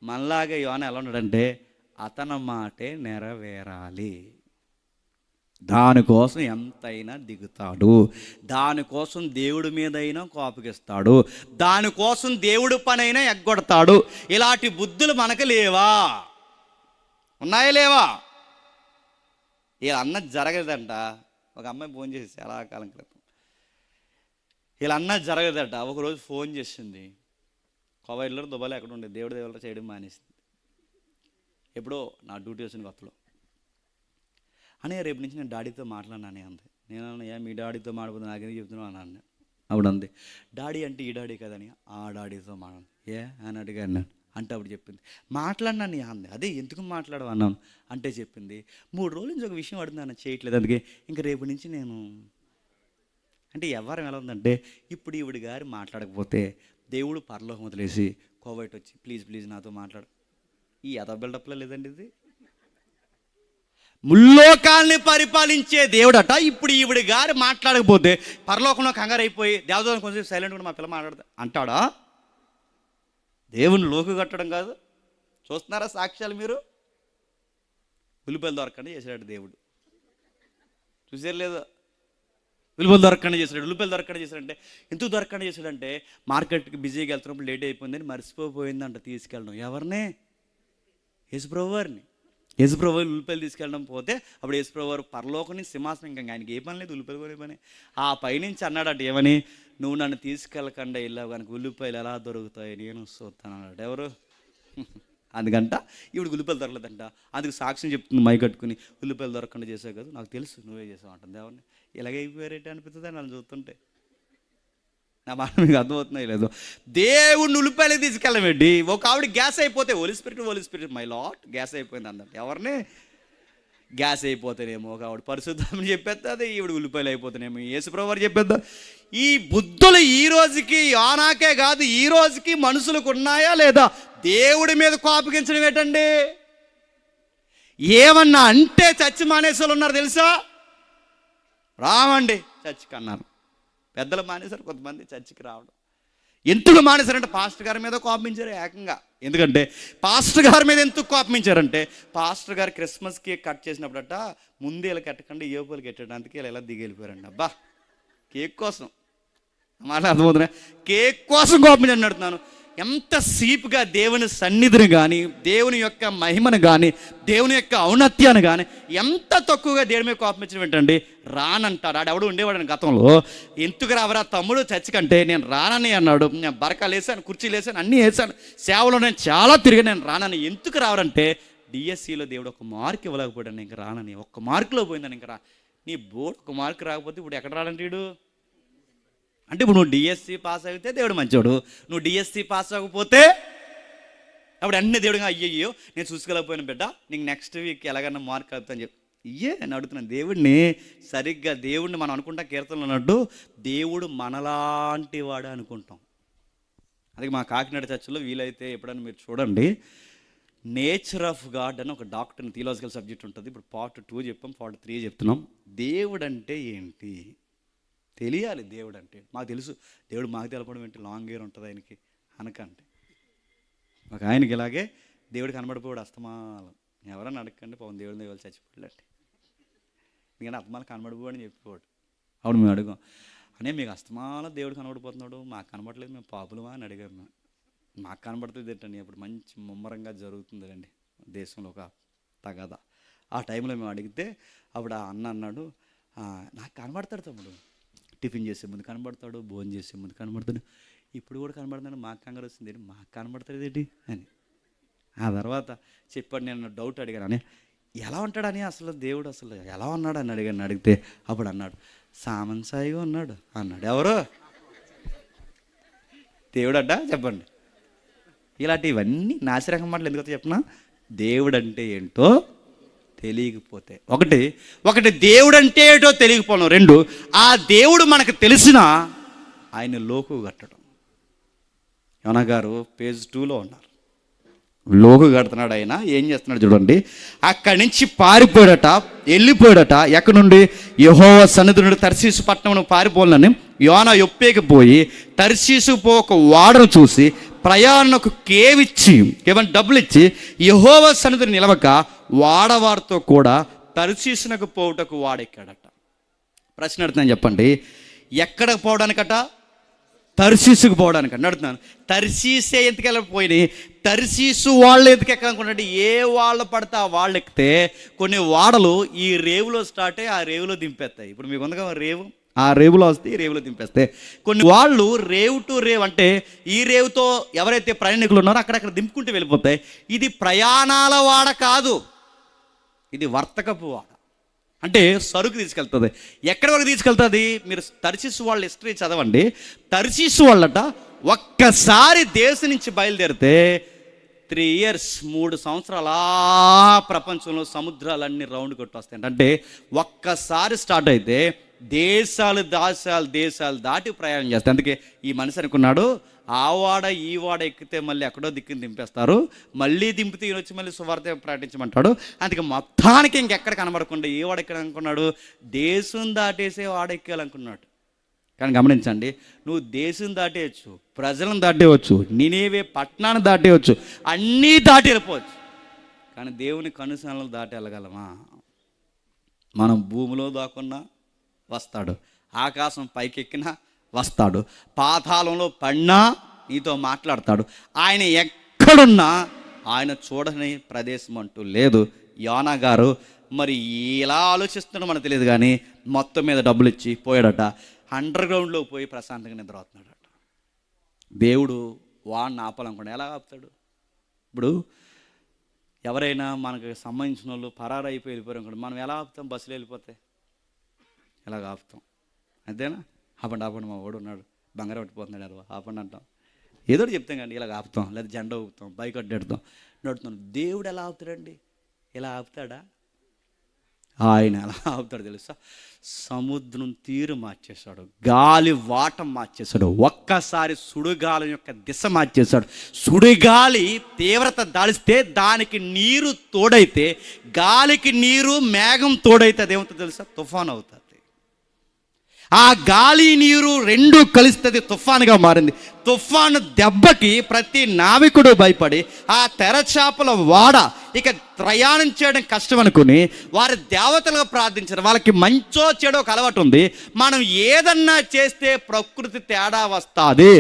మనలాగా యోనా ఎలా ఉన్నాడంటే, అతని మాటే నెరవేరాలి, దానికోసం ఎంతైనా దిగుతాడు, దానికోసం దేవుడి మీదైనా కోపగిస్తాడు, దానికోసం దేవుడి పనైనా ఎగ్గొడతాడు. ఇలాంటి బుద్ధులు మనకు లేవా? ఉన్నాయా లేవా? ఇలా అన్నది జరగదంట. ఒక అమ్మాయి ఫోన్ చేసి చాలా కాలం క్రితం, ఇలా అన్నది జరగదట. ఒకరోజు ఫోన్ చేసింది, కోవైట్లో దుబాయ్లో ఎక్కడ ఉండేది, దేవుడి దేవుళ్ళ చేయడం మానేసింది. ఎప్పుడో నా డ్యూటీ వచ్చిన కొత్తలో. అని రేపు నుంచి నేను డాడీతో మాట్లాడినానే అంది. నేను అన్నా, మీ డాడీతో మాట్లాడుతుంది నాకేం చెప్తున్నావు అన్నాను. అప్పుడు అంది, డాడీ అంటే ఈ డాడీ కదని, ఆ డాడీతో మాట్లాడు అని అడిగాను నేను. అంటే అప్పుడు చెప్పింది, మాట్లాడినాను అంది. అదే ఎందుకు మాట్లాడవు అన్నాను. అంటే చెప్పింది, 3 రోజుల నుంచి ఒక విషయం అడుగుతున్నాను, చేయట్లేదు, అందుకే ఇంకా రేపు నుంచి నేను. అంటే వ్యవహారం ఎలా ఉందంటే, ఇప్పుడు ఈవిడ గారు మాట్లాడకపోతే దేవుడు పరలోకం వదిలేసి కోవైట్ వచ్చి ప్లీజ్ నాతో మాట్లాడు. ఈ అద బిల్డప్లో లేదండి ఇది. ముల్లోకాల్ని పరిపాలించే దేవుడట, ఇప్పుడు ఈవిడ గారు మాట్లాడకపోతే పరలోకంలో కంగారు అయిపోయి దేవదూతను కొంచెం సైలెంట్ కూడా మా పిల్ల మాట్లాడతా అంటాడా? దేవుని లోకు కట్టడం కాదు. చూస్తున్నారా సాక్ష్యాలు మీరు? ఉల్లిపాయలు దొరకకుండా చేశాడు దేవుడు, చూసారు లేదా? ఉల్లిపాయలు దొరకకుండా చేశాడు. ఉల్లిపాయలు దొరకకుండా చేశాడంటే ఎందుకు దొరకకుండా చేశాడంటే, మార్కెట్కి బిజీగా వెళ్తున్నప్పుడు లేట్ అయిపోయిందని మర్చిపోయిందంట తీసుకెళ్ళడం. ఎవరిని? యేసుప్రభు వారిని. యేసుప్రభు వారు ఉల్లిపాయలు తీసుకెళ్ళడం పోతే అప్పుడు యేసుప్రభు వారు పరలోకని సింహాసనం, ఇంకా ఆయనకి ఏ పని లేదు, ఉల్లిపాయలు కొనే పని. ఆ పైనుంచి అన్నాడట, ఏమని, నువ్వు నన్ను తీసుకెళ్ళకుండా వెళ్ళావు కనుక ఉల్లిపాయలు ఎలా దొరుకుతాయి, నేను చూస్తాను అన్నాడు. ఎవరు? అందుకంట ఇప్పుడు ఉల్లిపాయలు దొరకలేదంట. అందుకు సాక్ష్యం చెప్తుంది మై కట్టుకుని, ఉల్లిపాయలు దొరకకుండా చేసావు కదా, నాకు తెలుసు నువ్వే చేసావు అంటుంది. ఎవరిని? ఇలాగైపోయారేంటి అనిపిస్తుంది నన్ను చూస్తుంటే. నా మాట మీకు అర్థమవుతున్నాయి లేదు? దేవుడిని ఉల్లిపాయలు తీసుకెళ్ళమేంటి? ఒక ఆవిడ గ్యాస్ అయిపోతే హోలీ స్పిరిట్ మై లాట్ గ్యాస్ అయిపోయింది అందట. ఎవరిని? గ్యాస్ అయిపోతేనేమో ఒక ఆవిడ పరిశుద్ధమని చెప్పేస్తుంది, ఈవిడ ఉల్లిపాయలు అయిపోతేనేమో యేసుప్రభు వారు చెప్పేద్దా. ఈ బుద్ధులు ఈ రోజుకి, యోనాకే కాదు, ఈ రోజుకి మనుషులకు ఉన్నాయా లేదా? దేవుడి మీద కోపగించడం ఏంటండి? ఏమన్నా అంటే చచ్చి మానేసోళ్ళు ఉన్నారు తెలుసా? రావండి చర్చికి అన్నారు. పెద్దలు మానేశారు కొంతమంది చర్చికి రావడం. ఎందుకు మానేశారంటే పాస్టర్ గారి మీద కోపించారు ఏకంగా. ఎందుకంటే పాస్టర్ గారి మీద ఎందుకు కోపించారంటే, పాస్టర్ గారు క్రిస్మస్ కేక్ కట్ చేసినప్పుడట ముందు ఇలా కట్టకుండా ఏపులు కట్టాడు, అందుకే ఇలా దిగి వెళ్ళిపోయారండి. అబ్బా, కేక్ కోసం మాట అర్థమవుతున్నా, కేక్ కోసం కోపించండి అంటున్నాను. ఎంత సీపుగా దేవుని సన్నిధిని కానీ, దేవుని యొక్క మహిమను కానీ, దేవుని యొక్క ఔన్నత్యాన్ని కానీ ఎంత తక్కువగా దేవుని మీద కోపించడం ఏంటండి. రానంటాడు. ఆడెవడు ఉండేవాడని గతంలో, ఎందుకు రావరా తమ్ముడు చర్చి కంటే, నేను రానని అన్నాడు. నేను బరకాలు వేసాను, కుర్చీలు వేసాను, అన్నీ వేసాను, సేవలో నేను చాలా తిరిగి నేను రానని. ఎందుకు రావరంటే డిఎస్సిలో దేవుడు ఒక మార్క్ ఇవ్వలేకపోయాడు, ఇంక రానని. ఒక్క మార్కులో పోయిందని ఇంక రా. నీ బోర్డు ఒక మార్కు రాకపోతే ఇప్పుడు ఎక్కడ రాడంటాడు అంటే, ఇప్పుడు నువ్వు డిఎస్సి పాస్ అయితే దేవుడు మంచోడు, నువ్వు డిఎస్సి పాస్ అవ్వకపోతే అప్పుడు అన్నీ దేవుడుగా అయ్యయ్యో నేను చూసుకోలేకపోయిన బిడ్డ, నీకు నెక్స్ట్ వీక్ ఎలాగన్నా మార్క్ అవుతా అని చెప్పి ఇయ్యే అని అడుగుతున్నాను దేవుడిని. సరిగ్గా దేవుడిని మనం అనుకుంటాం, కీర్తనలు అన్నట్టు దేవుడు మనలాంటి వాడు అనుకుంటాం. అందుకే మా కాకినాడ చర్చిలో వీలైతే ఎప్పుడైనా మీరు చూడండి, నేచర్ ఆఫ్ గాడ్ అని ఒక డాక్టర్ థియలాజికల్ సబ్జెక్ట్ ఉంటుంది. ఇప్పుడు పార్ట్ 2 చెప్పాం, పార్ట్ 3 చెప్తున్నాం. దేవుడు అంటే ఏంటి తెలియాలి. దేవుడు అంటే మాకు తెలుసు, దేవుడు మాకు తెలపడం ఏంటి, లాంగ్ హెయిర్ ఉంటుంది ఆయనకి అనకంటే. ఒక ఆయనకి ఇలాగే దేవుడు కనబడిపోయాడు అస్తమానం. ఎవరన్నా అడగండి, పవన్ దేవుడి దేవుళ్ళు చచ్చిపోయాడంటే, ఎందుకంటే అస్తమానం కనబడిపోయాడు అని చెప్పేవాడు. అప్పుడు మేము అడుగాం, అనే మీకు అస్తమానం దేవుడు కనబడిపోతున్నాడు, మాకు కనబడలేదు, మేము పాపులమా అని అడిగాం. మేము మాకు కనబడుతుంది ఏంటండి, అప్పుడు మంచి ముమ్మరంగా జరుగుతుంది అండి దేశంలో ఒక తగాదా. ఆ టైంలో మేము అడిగితే అప్పుడు ఆ అన్న అన్నాడు, నాకు కనబడతాడు తమ్ముడు, టిఫిన్ చేసే ముందు కనబడతాడు, భోజనం చేసే ముందు కనబడతాడు, ఇప్పుడు కూడా కనబడుతున్నాడు, మాకు కంగారు వస్తుంది, మాకు కనబడుతుంది ఏంటి అని. ఆ తర్వాత చెప్పాడు. నేను డౌట్ అడిగాను, అని ఎలా ఉంటాడని, అసలు దేవుడు అసలు ఎలా ఉన్నాడు అని అడిగితే అప్పుడు అన్నాడు, సామంసాయిగా ఉన్నాడు అన్నాడు. ఎవరు దేవుడు అడ్డా చెప్పండి. ఇలాంటివన్నీ నాసిరకం మాటలు ఎందుకు చెప్పినా, దేవుడు అంటే ఏంటో తెలియకపోతే, ఒకటి దేవుడు అంటే ఏంటో తెలియకపోవడం, 2 ఆ దేవుడు మనకు తెలిసిన ఆయన లోకు కట్టడం. యోనా గారు పేజ్ 2లో ఉన్నారు. లోకు కడుతున్నాడు. ఆయన ఏం చేస్తున్నాడు చూడండి. అక్కడి నుంచి పారిపోయాడట, వెళ్ళిపోయాడట. ఎక్కడి నుండి? యెహోవా సన్నిధి నుండి తర్షీసు పట్టణం పారిపోవాలని యోనా యొప్పేకి పోయి తర్షీసు ఒక వాడను చూసి ప్రయాణకు కేవిచ్చి కేవలం డబ్బులు ఇచ్చి యెహోవా సన్నిధిని నిలవక వాడవారితో కూడా తర్షీసునకు పోవుటకు వాడెక్కాడట. ప్రశ్న అడుగుతున్నాను, చెప్పండి. ఎక్కడికి పోవడానికట? తర్షీసుకు పోవడానికి అడుగుతున్నాను. తర్షీసే ఎందుకు వెళ్ళకపోయినాయి? తర్షీసు వాళ్ళు ఎందుకు ఎక్కాలనుకుంటే, ఏ వాళ్ళు పడితే ఆ వాళ్ళు ఎక్కితే కొన్ని వాడలు ఈ రేవులో స్టార్ట్ అయ్యి ఆ రేవులో దింపేస్తాయి. ఇప్పుడు మీకు ఉందిగా రేవు, ఆ రేవులో వస్తే ఈ రేవులో దింపేస్తే, కొన్ని వాళ్ళు రేవు టు రేవు అంటే ఈ రేవుతో ఎవరైతే ప్రయాణికులు ఉన్నారో అక్కడక్కడ దింపుకుంటూ వెళ్ళిపోతాయి. ఇది ప్రయాణాల వాడ కాదు, ఇది వర్తకపు వాడ. అంటే సరుకు తీసుకెళ్తుంది. ఎక్కడి వరకు తీసుకెళ్తుంది? మీరు తర్షీసు వాళ్ళ హిస్టరీ చదవండి. తర్షీసు వాళ్ళట ఒక్కసారి దేశం నుంచి బయలుదేరితే 3 years 3 సంవత్సరాల ప్రపంచంలో సముద్రాలన్నీ రౌండ్ కొట్టి వస్తాయంట. అంటే ఒక్కసారి స్టార్ట్ అయితే దేశాలు దాటి ప్రయాణం చేస్తాయి. అందుకే ఈ మనిషి అనుకున్నాడు, ఆ వాడ ఈ వాడ ఎక్కితే మళ్ళీ ఎక్కడో దిక్కుని దింపేస్తారు, మళ్ళీ దింపితే ఈయన వచ్చి మళ్ళీ సువార్త ప్రకటించమంటాడు. అందుకే మొత్తానికి ఇంకెక్కడ కనబడకుండా ఏ వాడ ఎక్కాలనుకున్నాడు? దేశం దాటేసే వాడ ఎక్కాలనుకున్నాడు. కానీ గమనించండి, నువ్వు దేశం దాటేయచ్చు, ప్రజలను దాటేయచ్చు, నినేవే పట్టణాన్ని దాటేయచ్చు, అన్నీ దాటి వెళ్ళిపోవచ్చు. కానీ దేవుని కనుసనలు దాటి వెళ్ళగలమా? మనం భూమిలో దాక్కున్నా వస్తాడు, ఆకాశం పైకెక్కినా వస్తాడు, పాతాళంలో పడినా నీతో మాట్లాడతాడు. ఆయన ఎక్కడున్నా ఆయన చూడని ప్రదేశం అంటూ లేదు. యోనా గారు మరి ఇలా ఆలోచిస్తున్నాడో మనకు తెలియదు, కానీ మొత్తం మీద డబ్బులు ఇచ్చి పోయాడట. అండర్ గ్రౌండ్లో పోయి ప్రశాంతంగా నిద్రపోతున్నాడట. దేవుడు వాడిని ఆపాలనుకోండి, ఎలా ఆపుతాడు? ఇప్పుడు ఎవరైనా మనకు సంబంధించిన వాళ్ళు పరారైపోయి వెళ్ళిపోయారు అనుకోండి, మనం ఎలా ఆపుతాం? బస్సులో వెళ్ళిపోతే ఎలాగ ఆపుతాం? అంతేనా? ఆపండి మా వాడు ఉన్నాడు, బంగారం పట్టిపోతున్నాడు, అలా ఆపండి అంటాం, ఏదో చెప్తాం కానీ ఇలాగ ఆపుతాం, లేదా జెండా ఊపుతాం, బైక్ అడ్డెడతాం, నడుతున్నాం. దేవుడు ఎలా ఆపుతాడండి? ఇలా ఆపుతాడా? ఆయన ఎలా ఆపుతాడు తెలుసా? సముద్రం తీరు మార్చేశాడు, గాలి వాటం మార్చేశాడు, ఒక్కసారి సుడిగాలి యొక్క దిశ మార్చేశాడు. సుడిగాలి తీవ్రత దాడిస్తే దానికి నీరు తోడైతే, గాలికి నీరు మేఘం తోడైతే అదేమవుతుంది తెలుసా? తుఫాను అవుతుంది. ఆ గాలి నీరు రెండు కలిస్తే తుఫానుగా మారింది. తుఫాను దెబ్బకి ప్రతి నావికుడు భయపడి ఆ తెరచాపల వాడ ఇక ప్రయాణం చేయడం కష్టం అనుకుని వారి దేవతలుగా ప్రార్థించారు. వాళ్ళకి మంచో చెడో ఒక అలవాటు ఉంది. మనం ఏదన్నా చేస్తే ప్రకృతి తేడా వస్తుంది,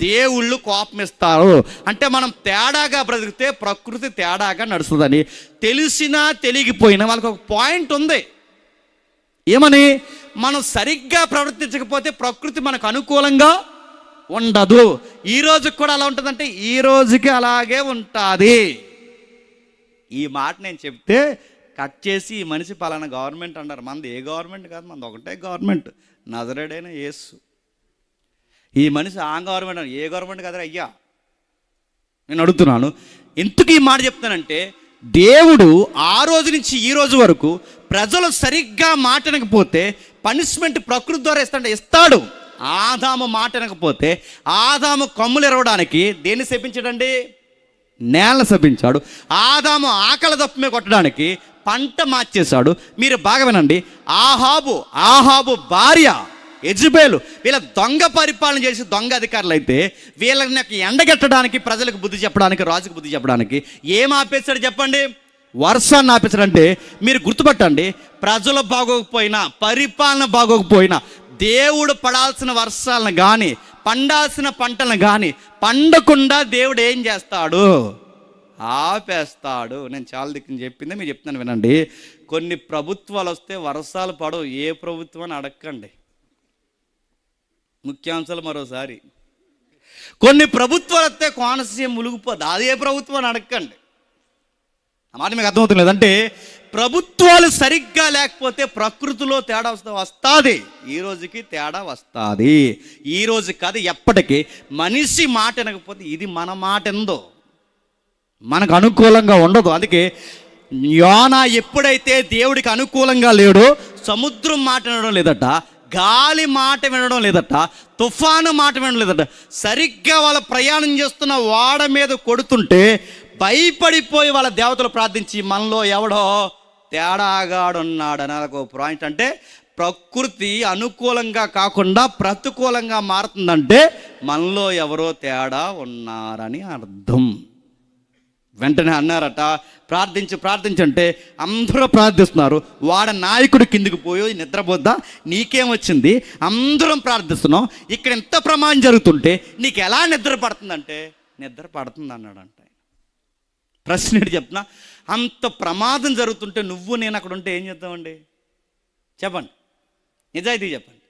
దేవుళ్ళు కోపమిస్తారు. అంటే మనం తేడాగా బ్రతికితే ప్రకృతి తేడాగా నడుస్తుందని తెలిసినా తెలియకపోయినా వాళ్ళకి ఒక పాయింట్ ఉంది. ఏమని? మనం సరిగ్గా ప్రవర్తించకపోతే ప్రకృతి మనకు అనుకూలంగా ఉండదు. ఈ రోజుకి కూడా అలా ఉంటుందంటే ఈ రోజుకి అలాగే ఉంటుంది. ఈ మాట నేను చెప్తే కట్ చేసి ఈ మనిషి పలానా గవర్నమెంట్ అంటారు. మనది ఏ గవర్నమెంట్ కాదు, మనది ఒకటే గవర్నమెంట్, నజరేడైన యేసు. ఈ మనిషి ఆ గవర్నమెంట్, ఏ గవర్నమెంట్ కాదు అయ్యా. నేను అడుగుతున్నాను, ఎందుకు ఈ మాట చెప్తానంటే దేవుడు ఆ రోజు నుంచి ఈ రోజు వరకు ప్రజలు సరిగ్గా మాటనకపోతే పనిష్మెంట్ ప్రకృతి ద్వారా ఇస్తాడు. ఆదాము మాటనకపోతే ఆదాము కొమ్ములు ఎరవడానికి దేన్ని శపించాడండి? నేల శపించాడు. ఆదాము ఆకలి దప్పమే కొట్టడానికి పంట మార్చేశాడు. మీరు బాగా వినండి, ఆహాబు భార్య యెజబెలు వీళ్ళ దొంగ పరిపాలన చేసి దొంగ అధికారులు అయితే వీళ్ళని ఎండగట్టడానికి, ప్రజలకు బుద్ధి చెప్పడానికి, రాజుకు బుద్ధి చెప్పడానికి ఏం ఆపేశాడు చెప్పండి? వర్షాన్ని ఆపేశాడంటే మీరు గుర్తుపట్టండి, ప్రజలు బాగోకపోయినా, పరిపాలన బాగోకపోయినా దేవుడు పడాల్సిన వర్షాలను కానీ, పండాల్సిన పంటలను కానీ పండకుండా దేవుడు ఏం చేస్తాడు? ఆపేస్తాడు. నేను చాలా దిక్కుని చెప్పిందే మీరు చెప్తున్నాను వినండి. కొన్ని ప్రభుత్వాలు వస్తే వర్షాలు పడవు. ఏ ప్రభుత్వం అని అడగండి. ముఖ్యాంశాలు మరోసారి. కొన్ని ప్రభుత్వాలు వస్తే కోనసీమ మునిగిపోద్ది. అదే ప్రభుత్వం అని అడగండి. ఆ మాట మీకు అర్థమవుతుంది లేదంటే ప్రభుత్వాలు సరిగ్గా లేకపోతే ప్రకృతిలో తేడా వస్తుంది. ఈ రోజుకి తేడా వస్తుంది. ఈ రోజు కాదు, ఎప్పటికీ. మనిషి మాట వినకపోతే ఇది మన మాట ఎందో మనకు అనుకూలంగా ఉండదు. అందుకే యోనా ఎప్పుడైతే దేవుడికి అనుకూలంగా లేడో సముద్రం మాట వినడం లేదట, గాలి మాట వినడం లేదట, తుఫాను మాట వినడం లేదట. సరిగ్గా వాళ్ళ ప్రయాణం చేస్తున్న వాడ మీద కొడుతుంటే భయపడిపోయి వాళ్ళ దేవతలు ప్రార్థించి మనలో ఎవడో తేడాగాడున్నాడు అని ఒక పాయింట్. అంటే ప్రకృతి అనుకూలంగా కాకుండా ప్రతికూలంగా మారుతుందంటే మనలో ఎవరో తేడా ఉన్నారని అర్థం. వెంటనే అన్నారట, ప్రార్థించంటే అందరూ ప్రార్థిస్తున్నారు. వాడ నాయకుడు కిందికి పోయి నిద్రపోద్దా, నీకేమొచ్చింది, అందరం ప్రార్థిస్తున్నాం, ఇక్కడ ఎంత ప్రమాదం జరుగుతుంటే నీకు ఎలా నిద్ర పడుతుందంటే నిద్ర పడుతుంది అన్నాడంట. ప్రశ్న ఏంటి చెప్తున్నా, అంత ప్రమాదం జరుగుతుంటే నువ్వు నేను అక్కడ ఉంటే ఏం చేద్దామండి? చెప్పండి, నిజాయితీ చెప్పండి.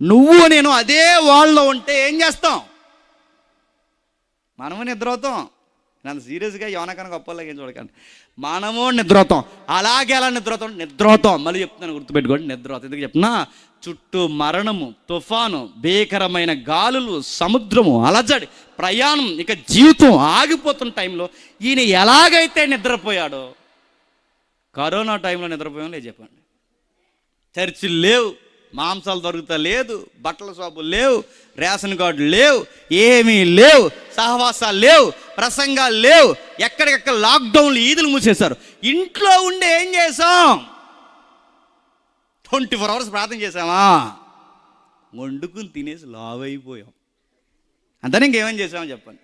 నువ్వు నేను అదే వాళ్ళలో ఉంటే ఏం చేస్తాం? మనము నిద్రవుతాం. నన్ను సీరియస్గా యోనకన గొప్పలాగా ఏం చూడకండి. మనము నిద్రవుతాం. అలాగే అలా నిద్రవుతాం. మళ్ళీ చెప్తున్నాను, గుర్తుపెట్టుకోండి, నిద్రవుతాం. ఎందుకు చెప్తున్నా, చుట్టూ మరణము, తుఫాను, భీకరమైన గాలులు, సముద్రము, అలజడి, ప్రయాణం, ఇక జీవితం ఆగిపోతున్న టైంలో ఈయన ఎలాగైతే నిద్రపోయాడో, కరోనా టైంలో నిద్రపోయాం లేదు చెప్పండి. చర్చిలు లేవు, మాంసాలు దొరుకుతా లేదు, బట్టల షాపులు లేవు, రేషన్ కార్డులు లేవు, ఏమీ లేవు, సహవాసాలు లేవు, ప్రసంగాలు లేవు, ఎక్కడికెక్కడ లాక్డౌన్లు, ఈదులు మూసేశారు. ఇంట్లో ఉండి ఏం చేసాం? 24 hours ప్రార్థన చేసామా? వండుకుని తినేసి లావైపోయాం. అంతనే ఇంకేమేం చేసామని చెప్పండి.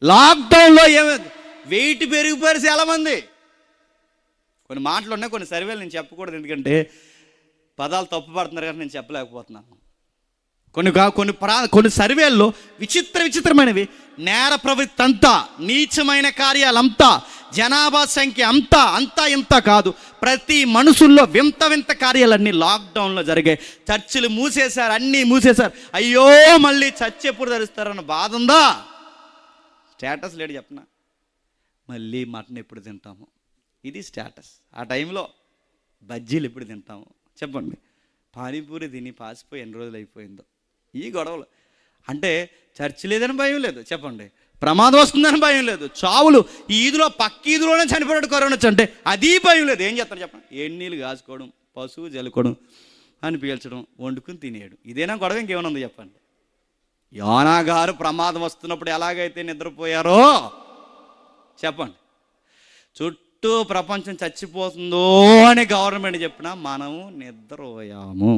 లాక్డౌన్లో ఏమైంది? వెయిట్ పెరిగిపోయారు చాలా మంది. కొన్ని మాటలు ఉన్నాయి, కొన్ని సర్వేలు నేను చెప్పకూడదు, ఎందుకంటే పదాలు తప్పు పడుతున్నారు కానీ నేను చెప్పలేకపోతున్నాను. కొన్ని సర్వేల్లో విచిత్రమైనవి. నేర ప్రవృత్తి అంతా, నీచమైన కార్యాలంతా, జనాభా సంఖ్య అంతా ఇంత కాదు, ప్రతి మనుషుల్లో వింత కార్యాలన్నీ లాక్డౌన్లో జరిగాయి. చర్చిలు మూసేశారు, అన్నీ మూసేశారు. అయ్యో మళ్ళీ చర్చ్ ఎప్పుడు తెరుస్తారన్న బాధ ఉందా? స్టేటస్ లేడు చెప్పనా, మళ్ళీ మటన్ ఎప్పుడు తింటాము, ఇది స్టేటస్. ఆ టైంలో బజ్జీలు ఎప్పుడు తింటాము చెప్పండి, పానీపూరి తిని పాసిపోయి ఎన్ని రోజులు అయిపోయిందో ఈ గొడవలు. అంటే చర్చి లేదని భయం లేదు చెప్పండి, ప్రమాదం వస్తుందని భయం లేదు, చావులు ఈ ఈదులో పక్క ఈదులోనే చనిపోయాడు కరోనా వచ్చి అంటే అది భయం లేదు. ఏం చేస్తారు చెప్పండి, ఎన్నీళ్ళు కాసుకోవడం, పశువు జలుకోవడం, అని పీల్చడం, వండుకుని తినేయడం, ఇదేనా గొడవ? ఇంకేమైనా ఉంది చెప్పండి. యోనా గారు ప్రమాదం వస్తున్నప్పుడు ఎలాగైతే నిద్రపోయారో చెప్పండి, చుట్టూ ప్రపంచం చచ్చిపోతుందో అని గవర్నమెంట్ చెప్పినా మనము నిద్రపోయాము.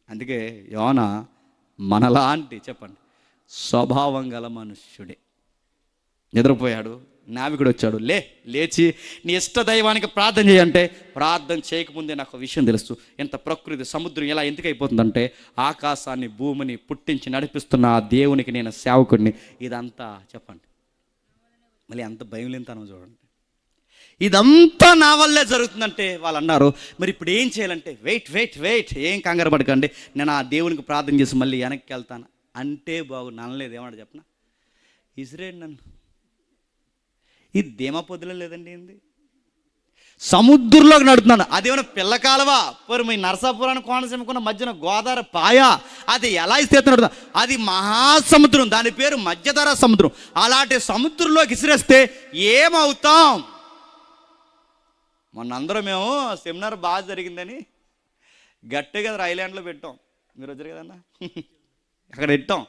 అందుకే యోన మనలాంటి చెప్పండి స్వభావం గల మనుష్యుడే. నిద్రపోయాడు, నావికుడు వచ్చాడు, లేచి నీ ఇష్ట దైవానికి ప్రార్థన చేయంటే ప్రార్థన చేయకముందే నాకు విషయం తెలుసు. ఎంత ప్రకృతి సముద్రం ఎలా ఎందుకు అయిపోతుందంటే ఆకాశాన్ని భూమిని పుట్టించి నడిపిస్తున్న ఆ దేవునికి నేను సేవకుడిని. ఇదంతా చెప్పండి, మళ్ళీ అంత భయం లేనితనం చూడండి. ఇదంతా నా వల్లే జరుగుతుందంటే వాళ్ళు అన్నారు, మరి ఇప్పుడు ఏం చేయాలంటే వెయిట్ ఏం కంగారు పడకండి, నేను ఆ దేవునికి ప్రార్థన చేసి మళ్ళీ వెనక్కి వెళ్తాను అంటే బాగుంది. అనలేదు, ఏమన్నా చెప్పనా, ఇసిరేయండి నన్ను. ఈ ధీమా పొద్దులో లేదండి, ఏంది సముద్రంలోకి నడుతున్నాను. అదేమైనా పిల్లకాలవా పోరు మీ నరసాపురాన్ని కోనసీమకున్న మధ్యన గోదావరి పాయ, అది ఎలా ఇస్తే అది మహాసముద్రం, దాని పేరు మధ్యధరా సముద్రం. అలాంటి సముద్రంలోకి ఇసిరేస్తే ఏమవుతాం? మొన్నందరం మేము సెమినార్ బాగా జరిగిందని గట్టిగా ఐలాండ్లో పెట్టాం. మీరు వచ్చారు కదన్నా, అక్కడ పెట్టాం.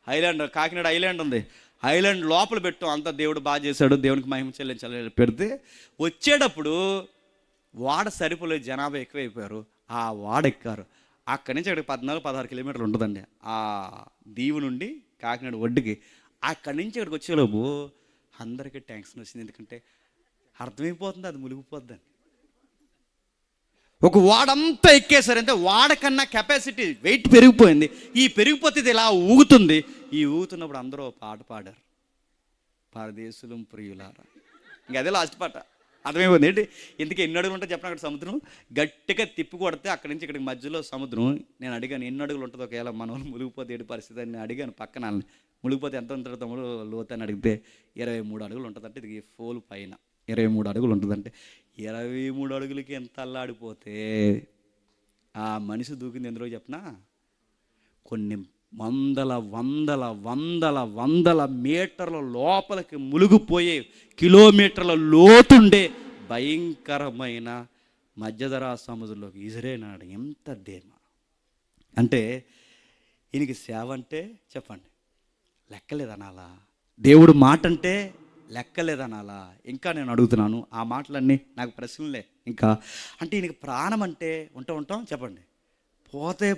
ఐలాండ్ కాకినాడ ఐలాండ్ ఉంది, ఐలాండ్ లోపల పెట్టాం. అంతా దేవుడు బాగా చేశాడు, దేవునికి మహిమ చెల్లించాలి పెడితే వచ్చేటప్పుడు వాడ సరిపోలేదు, జనాభా ఎక్కువైపోయారు. ఆ వాడ ఎక్కారు. అక్కడి నుంచి అక్కడికి 14-16 కిలోమీటర్లు ఉంటుందండి ఆ దీవు నుండి కాకినాడ ఒడ్డుకి. అక్కడి నుంచి అక్కడికి వచ్చేలోపు అందరికీ టెన్షన్ వచ్చింది, ఎందుకంటే అర్థమైపోతుంది అది మునిగిపోద్దని. ఒక వాడంతా ఎక్కేసారంటే వాడకన్నా కెపాసిటీ వెయిట్ పెరిగిపోయింది. ఈ పెరిగిపోతే ఇది ఇలా ఊగుతుంది. ఈ ఊగుతున్నప్పుడు అందరూ పాట పాడారు, పరదేశులం ప్రియులారా. ఇంక అదే లాస్ట్ పాట. అర్థమైపోయింది ఏంటి, ఎందుకు ఎన్ని అడుగులు ఉంటే చెప్పిన అక్కడ సముద్రం గట్టిగా తిప్పి కొడితే అక్కడి నుంచి ఇక్కడికి మధ్యలో సముద్రం. నేను అడిగాను ఎన్ని అడుగులు ఉంటుందో, ఒకవేళ మన వాళ్ళు మునిగిపోతే ఏడు పరిస్థితి అని అడిగాను. పక్కన మునిగిపోతే ఎంత ఉంటుంది తమ్ముడు లోతు అని అడిగితే 23 అడుగులు ఉంటుందంటే, ఇది ఫోల్ పైన 23 అడుగులు ఉంటుందంటే 23 అడుగులకి ఎంత అల్లాడిపోతే ఆ మనిషి దూకింది ఎందులో చెప్పనా, కొన్ని వందల మీటర్ల లోపలికి మునిగిపోయే కిలోమీటర్ల లోతుండే భయంకరమైన మధ్యధరా సముద్రంలోకి ఇసిరేనాడు. ఎంత ధీమా అంటే ఈయనకి సేవ అంటే చెప్పండి లెక్కలేదనాలా, దేవుడు మాట అంటే లెక్కలేదనాలా. ఇంకా నేను అడుగుతున్నాను, ఆ మాటలన్నీ నాకు ప్రశ్నలే. ఇంకా అంటే ఈయనకి ప్రాణం అంటే ఉంటాం చెప్పండి,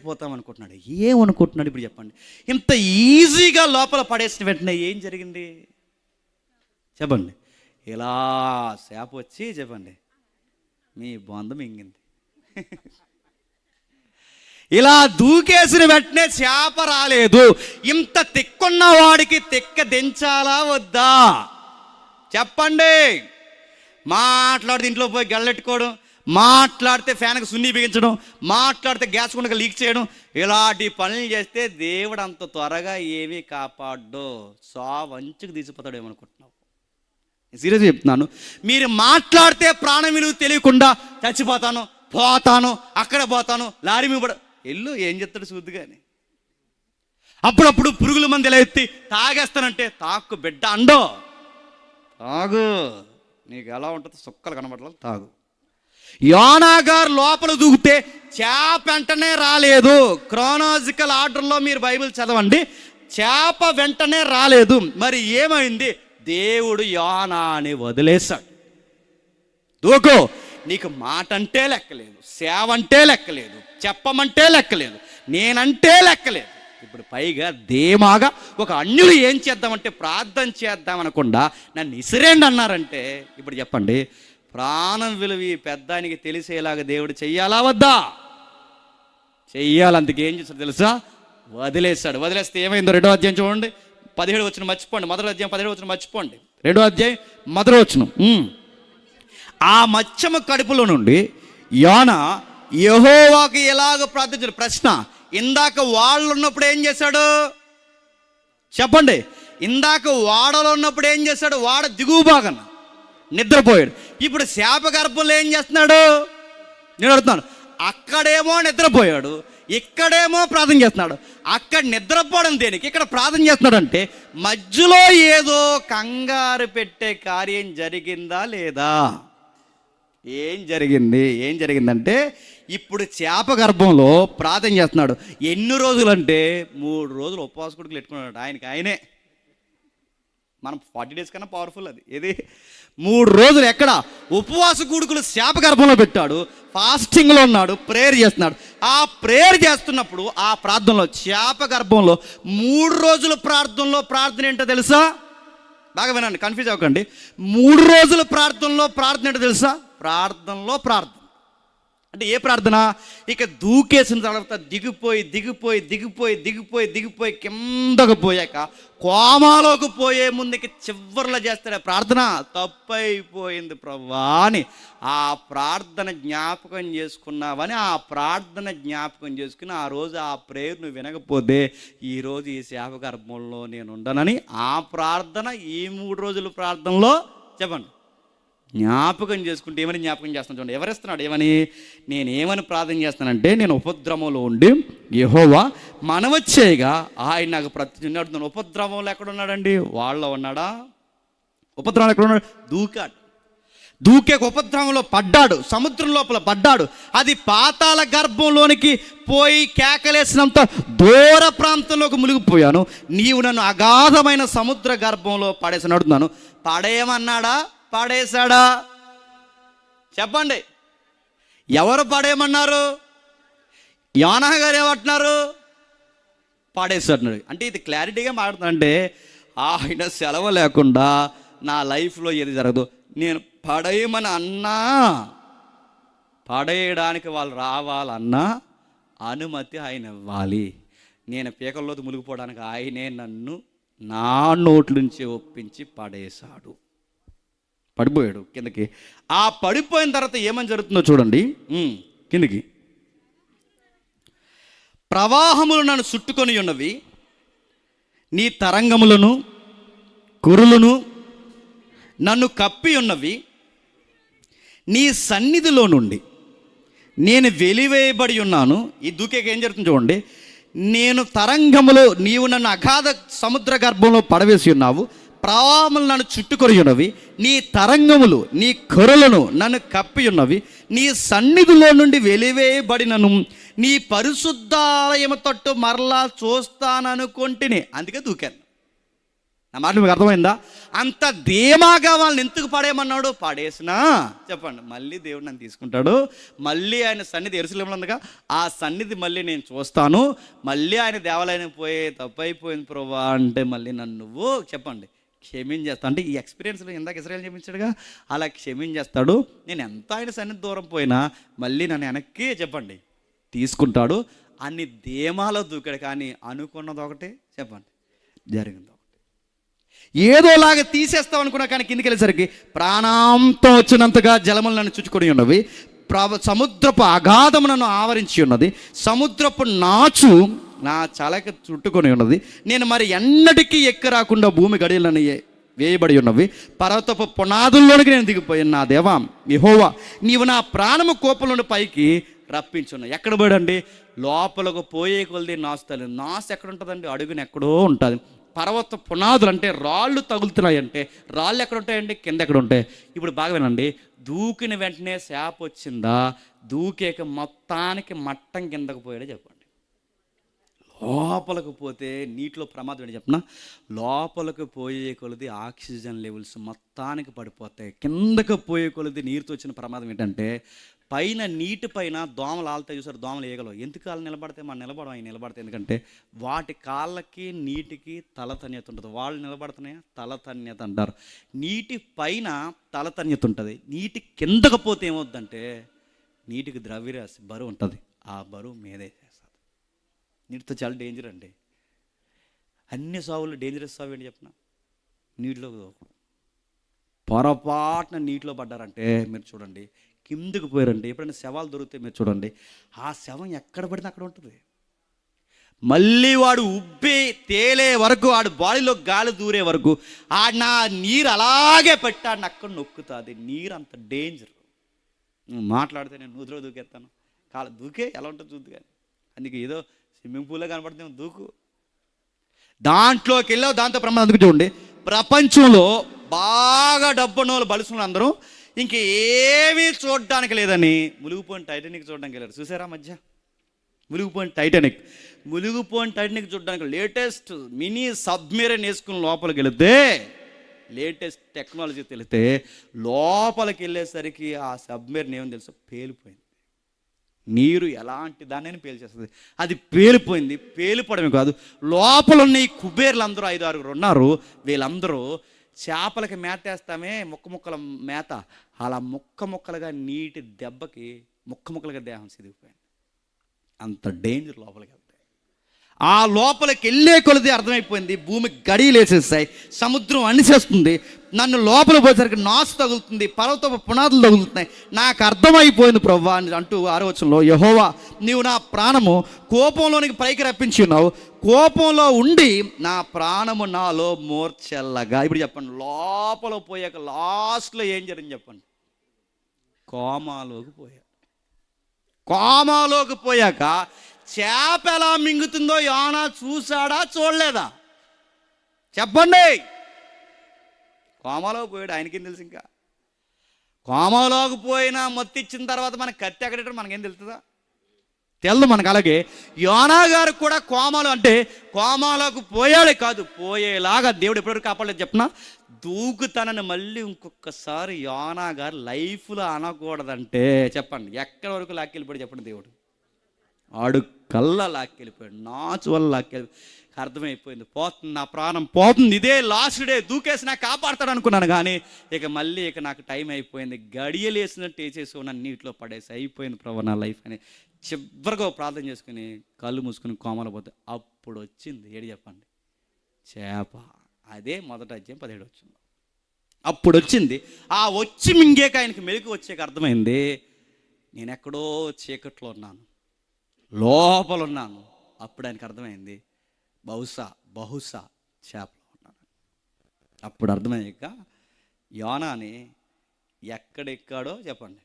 పోతాం అనుకుంటున్నాడు. ఏమనుకుంటున్నాడు ఇప్పుడు చెప్పండి. ఇంత ఈజీగా లోపల పడేసిన వెంటనే ఏం జరిగింది చెప్పండి, ఇలా చేప వచ్చి చెప్పండి మీ బంధం ఇంగింది. ఇలా దూకేసిన వెంటనే చేప రాలేదు. ఇంత తిక్కున్న వాడికి తిక్క దించాలా వద్దా చెప్పండి. మాట్లాడితే ఇంట్లో పోయి గల్లెట్టుకోవడం, మాట్లాడితే ఫ్యాన్కి సున్ని బిగించడం, మాట్లాడితే గ్యాస్ కుండగా లీక్ చేయడం, ఇలాంటి పనులు చేస్తే దేవుడు అంత త్వరగా ఏమీ కాపాడ్డో, వంచుకు తీసిపోతాడు ఏమనుకుంటున్నావు. సీరియస్గా చెప్తున్నాను, మీరు మాట్లాడితే ప్రాణం విలువ తెలియకుండా పోతాను అక్కడ పోతాను లారీ మీద ఎల్లు ఏం చెప్తాడు చూద్దుగాని. అప్పుడప్పుడు పురుగుల మంది ఎలా ఎత్తి తాగేస్తానంటే తాకు బిడ్డ అండో తాగు, నీకు ఎలా ఉంటుంది సుక్కలు కనబడలేదు తాగు. యోనా గారు లోపల దూకితే చేప వెంటనే రాలేదు. క్రోనాలజికల్ ఆర్డర్లో మీరు బైబిల్ చదవండి, చేప వెంటనే రాలేదు. మరి ఏమైంది, దేవుడు యోనాని వదిలేశాడు. దూకో, నీకు మాట అంటే లెక్కలేదు, సేవ అంటే లెక్కలేదు, చెప్పమంటే లెక్కలేదు, నేనంటే లెక్కలేదు. ఇప్పుడు పైగా ధీమాగా ఒక అన్యులు ఏం చేద్దామంటే ప్రార్థన చేద్దాం అనకుండా నన్ను ఇసిరేండి అన్నారంటే ఇప్పుడు చెప్పండి, ప్రాణం విలువ ఈ పెద్దానికి తెలిసేలాగా దేవుడు చెయ్యాలా వద్దా? చెయ్యాలి. అందుకే ఏం చేస్తాడు తెలుసా, వదిలేస్తాడు. వదిలేస్తే ఏమైందో 2వ అధ్యాయం చూడండి, 17 వచనం మర్చిపోండి. 1వ అధ్యాయం 17 వచనం మర్చిపోండి. 2వ అధ్యాయం 1వ వచనం. ఆ మత్స్యము కడుపులో నుండి యోనా యెహోవాకు ఎలాగ ప్రార్థించాడు. ప్రశ్న, ఇందాక వాళ్ళు ఉన్నప్పుడు ఏం చేశాడు చెప్పండి, ఇందాక వాడలో ఉన్నప్పుడు ఏం చేశాడు, వాడ దిగువ భాగన నిద్రపోయాడు. ఇప్పుడు శాప గర్భంలో ఏం చేస్తున్నాడు నేను అడుగుతున్నాను. అక్కడేమో నిద్రపోయాడు, ఇక్కడేమో ప్రార్థన చేస్తున్నాడు. అక్కడ నిద్రపోవడం దేనికి, ఇక్కడ ప్రార్థన చేస్తున్నాడు అంటే మధ్యలో ఏదో కంగారు పెట్టే కార్యం జరిగిందా లేదా? ఏం జరిగిందంటే ఇప్పుడు చేప గర్భంలో ప్రార్థన చేస్తున్నాడు. ఎన్ని రోజులు అంటే 3 రోజులు ఉపవాస కొడుకులు పెట్టుకున్నాడు. ఆయనే మనం 40 డేస్ కన్నా పవర్ఫుల్ అది. ఏది 3 రోజులు ఎక్కడ ఉపవాస కూడుకులు శాప గర్భంలో పెట్టాడు. ఫాస్టింగ్లో ఉన్నాడు, ప్రేయర్ చేస్తున్నాడు. ఆ ప్రేయర్ చేస్తున్నప్పుడు ఆ ప్రార్థనలో చేప గర్భంలో 3 రోజుల ప్రార్థన ఏంటో తెలుసా? బాగా వినండి, కన్ఫ్యూజ్ అవ్వకండి. 3 రోజుల ప్రార్థన ఏంటో తెలుసా? ప్రార్థనలో ప్రార్థన అంటే ఏ ప్రార్థన? ఇక దూకేసిన తర్వాత దిగిపోయి కిందకు పోయాక కోమాలోకి పోయే ముందుకి చివర్లో చేస్తాడు ప్రార్థన. తప్పైపోయింది ప్రభువా అని ఆ ప్రార్థన జ్ఞాపకం చేసుకున్నావని ఆ ప్రార్థన జ్ఞాపకం చేసుకుని ఆ రోజు ఆ ప్రేయర్ నువ్వు వినకపోతే ఈరోజు ఈ సేవ గర్భంలో నేను ఉండనని ఆ ప్రార్థన ఈ 3 రోజుల ప్రార్థనలో చెప్పండి జ్ఞాపకం చేసుకుంటే ఏమని జ్ఞాపకం చేస్తాను చూడండి. ఎవరిస్తున్నాడు? నేనేమని ప్రార్థన చేస్తానంటే, నేను ఉపద్రవంలో ఉండి యెహోవా మనవచ్చేయగా ఆయన నాకు ప్రతిదిన ఉపద్రవంలో ఎక్కడున్నాడండి? వాళ్ళలో ఉన్నాడా? ఉపద్రవంలో ఎక్కడ ఉన్నాడు? దూకే ఉపద్రవంలో పడ్డాడు, సముద్రం లోపల పడ్డాడు. అది పాతాళ గర్భంలోనికి పోయి కేకలేసినంత దూర ప్రాంతంలోకి మునిగిపోయాను. నీవు నన్ను అగాధమైన సముద్ర గర్భంలో పడేసి నడుతున్నాను. పడేయమన్నాడా? పడేశాడా? చెప్పండి. ఎవరు పడేయమన్నారు? యోనా గారు ఏమంటున్నారు? పడేశాడు. అంటే ఇది క్లారిటీగా మాట్లాడుతుందంటే ఆయన సెలవు లేకుండా నా లైఫ్లో ఏది జరగదు. నేను పడేయమని అన్నా, పడేయడానికి వాళ్ళు రావాలన్నా అనుమతి ఆయన ఇవ్వాలి. నేను పీకల్లోకి మునిగిపోవడానికి ఆయనే నన్ను నా నోట్ల నుంచి ఒప్పించి పడేశాడు. పడిపోయాడు కిందకి. ఆ పడిపోయిన తర్వాత ఏమని జరుగుతుందో చూడండి. కిందకి ప్రవాహములు నన్ను చుట్టుకొని ఉన్నవి, నీ తరంగములను కురులను నన్ను కప్పి ఉన్నవి. నీ సన్నిధిలో నుండి నేను వెలివేయబడి ఉన్నాను. ఈ దూకేకి ఏం జరుగుతుంది చూడండి. నేను తరంగములో, నీవు నన్ను అగాధ సముద్ర గర్భంలో పడవేసి ఉన్నావు. ప్రవాహములు నన్ను చుట్టుకొని ఉన్నవి, నీ తరంగములు నీ కొరలను నన్ను కప్పి ఉన్నవి. నీ సన్నిధిలో నుండి వెలివేయబడినను నీ పరిశుద్ధాలయము తట్టు మరలా చూస్తాననుకొంటిని. అందుకే దూకాను. నా మాట మీకు అర్థమైందా? అంత ధీమాగా వాళ్ళని ఎందుకు పడేయమన్నాడు? పడేసినా చెప్పండి మళ్ళీ దేవుడు నన్ను తీసుకుంటాడు. మళ్ళీ ఆయన సన్నిధి యెరూషలేములో ఉందిగా, ఆ సన్నిధి మళ్ళీ నేను చూస్తాను. మళ్ళీ ఆయన దేవాలయానికి పోయే తప్పైపోయింది ప్రభువా అంటే మళ్ళీ నన్ను నువ్వు చెప్పండి క్షమించేస్తా. అంటే ఈ ఎక్స్పీరియన్స్లో ఇందాక ఇశ్రాయేలు క్షమించాడుగా, అలా క్షమించేస్తాడు. నేను ఎంత ఆయన సన్నిధి దూరం పోయినా మళ్ళీ నన్ను వెనక్కి చెప్పండి తీసుకుంటాడు. అన్ని ధీమాలో దూకాడు. కానీ అనుకున్నది ఒకటి చెప్పండి, జరిగింది ఒకటి. ఏదోలాగా తీసేస్తాం అనుకున్నా కానీ కిందికి వెళ్ళేసరికి ప్రాణాంతం వచ్చినంతగా జలములు నన్ను చుట్టుకొని ఉన్నవి. సముద్రపు అగాధము నన్ను ఆవరించి ఉన్నది. సముద్రపు నాచు నా చలక చుట్టుకొని ఉన్నది. నేను మరి ఎన్నటికీ ఎక్కరాకుండా భూమి గడియలను వేయబడి ఉన్నవి. పర్వతపు పునాదుల్లోనికి నేను దిగిపోయాను. నా దేవా యెహోవా, నీవు నా ప్రాణము కోపంలోని పైకి రప్పించున్నా. ఎక్కడ పోయాడండి? లోపలకు పోయే కొలది నాస్తాను. నాసు ఎక్కడ ఉంటుందండి? అడుగున ఎక్కడో ఉంటుంది. పర్వత పునాదులు అంటే రాళ్ళు తగులుతున్నాయి. అంటే రాళ్ళు ఎక్కడ ఉంటాయండి? కింద ఎక్కడ ఉంటాయి? ఇప్పుడు బాగా వినండి. దూకిన వెంటనే శాప వచ్చిందా? దూకేక మొత్తానికి మట్టం కిందకు పోయాడో చెప్పండి. లోపలికి పోతే నీటిలో ప్రమాదం ఏంటి చెప్పనా? లోపలికి పోయే కొలది ఆక్సిజన్ లెవెల్స్ మొత్తానికి పడిపోతాయి. కిందకు పోయే కొలది నీరుతో వచ్చిన ప్రమాదం ఏంటంటే పైన నీటి పైన దోమలు ఆలుతాయి. చూసారు దోమలు ఏగలు ఎందుకు కాళ్ళు నిలబడితే మనం నిలబడం, అవి నిలబడతాయి. ఎందుకంటే వాటి కాళ్ళకి నీటికి తలతన్యత ఉంటుంది. వాళ్ళు నిలబడుతున్నాయి తలతన్యత అంటారు. నీటి పైన తలతన్యత ఉంటుంది. నీటి కిందకు పోతే ఏమవుద్దంటే నీటికి ద్రవ్యరాశి బరువు ఉంటుంది. ఆ బరువు మీదే చేస్తుంది. నీటితో చాలా డేంజర్ అండి. అన్ని సావులు డేంజరస్ సావు ఏంటి చెప్పిన? నీటిలో పొరపాటున నీటిలో పడ్డారంటే మీరు చూడండి కిందకు పోయారంటే ఎప్పుడైనా శవాలు దొరికితే మీరు చూడండి ఆ శవం ఎక్కడ పడితే అక్కడ ఉంటుంది. మళ్ళీ వాడు ఉబ్బి తేలే వరకు, వాడు బాడీలో గాలి దూరే వరకు నా నీరు అలాగే పెట్టాడిని అక్కడ నొక్కుతుంది. నీరు అంత డేంజర్. నువ్వు మాట్లాడితే నేను నూతిలో దూకేస్తాను. దూకే ఎలా ఉంటుంది చూద్దు. కానీ అందుకే ఏదో స్విమ్మింగ్ పూల్లో కనపడుతుంది దూకు. దాంట్లోకి వెళ్ళావు, దాంతో ప్రమాదం. అందుకు చూడండి ప్రపంచంలో బాగా డబ్బున్న వాళ్ళు బలుసున్న అందరూ ఇంకేమీ చూడడానికి లేదని మునిగిపోయిన టైటానిక్ చూడడానికి వెళ్ళారు. చూసారా మధ్య మునిగిపోయిన టైటానిక్ చూడడానికి లేటెస్ట్ మినీ సబ్మెరైన్ వేసుకుని లోపలికి వెళితే లేటెస్ట్ టెక్నాలజీ తెలితే లోపలికి వెళ్ళేసరికి ఆ సబ్మెరైన్ ఏమని తెలుసా? పేలిపోయింది. నీరు ఎలాంటి దాన్ని పేల్చేస్తుంది. అది పేలిపోయింది. పేలిపోవడమే కాదు, లోపల ఉన్న ఈ కుబేర్లందరూ 5-6 ఉన్నారు. వీళ్ళందరూ చేపలకి మేత వేస్తామే, ముక్కల మేత, అలా ముక్కలుగా నీటి దెబ్బకి ముక్కలుగా దేహం సిదిగిపోయింది. అంత డేంజర్ లోపలికి వెళ్తాయి. ఆ లోపలికి వెళ్ళే కొలది అర్థమైపోయింది, భూమి గడియలేసేస్తాయి, సముద్రం అనిసేస్తుంది, నన్ను లోపల పోయేసరికి నాసు తగులుతుంది, పర్వత పునాదులు తగులుతున్నాయి, నాకు అర్థమైపోయింది ప్రభువా అని అంటూ 6వ వచనంలో, యెహోవా నీవు నా ప్రాణము కోపంలోనికి పైకి రప్పించి ఉన్నావు, కోపంలో ఉండి నా ప్రాణము నాలో మూర్చెల్లగా. ఇప్పుడు చెప్పండి, లోపల పోయాక లాస్ట్లో ఏం జరిగింది చెప్పండి? కోమాలోకి పోయాక చేప ఎలా మింగుతుందో యోనా చూసాడా చూడలేదా? చెప్పండి. కోమాలోకి పోయాడు, ఆయనకేం తెలుసు? ఇంకా కోమాలోకి పోయినా మొత్తం ఇచ్చిన తర్వాత మనకి కత్తి ఎక్కడేటో మనకేం తెలుస్తుందా? తెలదు మనకు. అలాగే యోనా గారు కూడా కోమాలోకి పోయాడే కాదు, పోయేలాగా దేవుడు ఎప్పటివరకు కాపాడలేదు చెప్పిన, దూకుతానని మళ్ళీ ఇంకొకసారి యోనా గారు లైఫ్లో అనకూడదంటే చెప్పండి ఎక్కడి వరకు లాక్కెళ్ళిపోయాడు చెప్పండి? దేవుడు ఆడుకల్లా లాక్కెళ్ళిపోయాడు, నాచు వల్ల లాక్కెళ్ళిపోయాడు. అర్థమైపోయింది, పోతుంది, నా ప్రాణం పోతుంది, ఇదే లాస్ట్ డే, దూకేసి నాకు కాపాడతాడు అనుకున్నాను. కానీ ఇక నాకు టైం అయిపోయింది, గడియలేసినట్టు వేసేసి ఉన్న నీటిలో పడేసి అయిపోయింది ప్రభు నా లైఫ్ అని చివరిగా ప్రార్థన చేసుకుని కళ్ళు మూసుకుని కోమలు పోతే అప్పుడు వచ్చింది ఏడు చెప్పండి? చేప. అదే మొదటి అధ్యాయం 17 వచ్చింది. అప్పుడు వచ్చింది. ఆ వచ్చి మింగేక ఆయనకి మెలకు వచ్చాక అర్థమైంది, నేను ఎక్కడో చీకట్లో ఉన్నాను, లోపల ఉన్నాను. అప్పుడు ఆయనకు అర్థమైంది, బహుశా చేపలో ఉన్నాను. అప్పుడు అర్థమయ్యాక యోనాని ఎక్కడెక్కాడో చెప్పండి,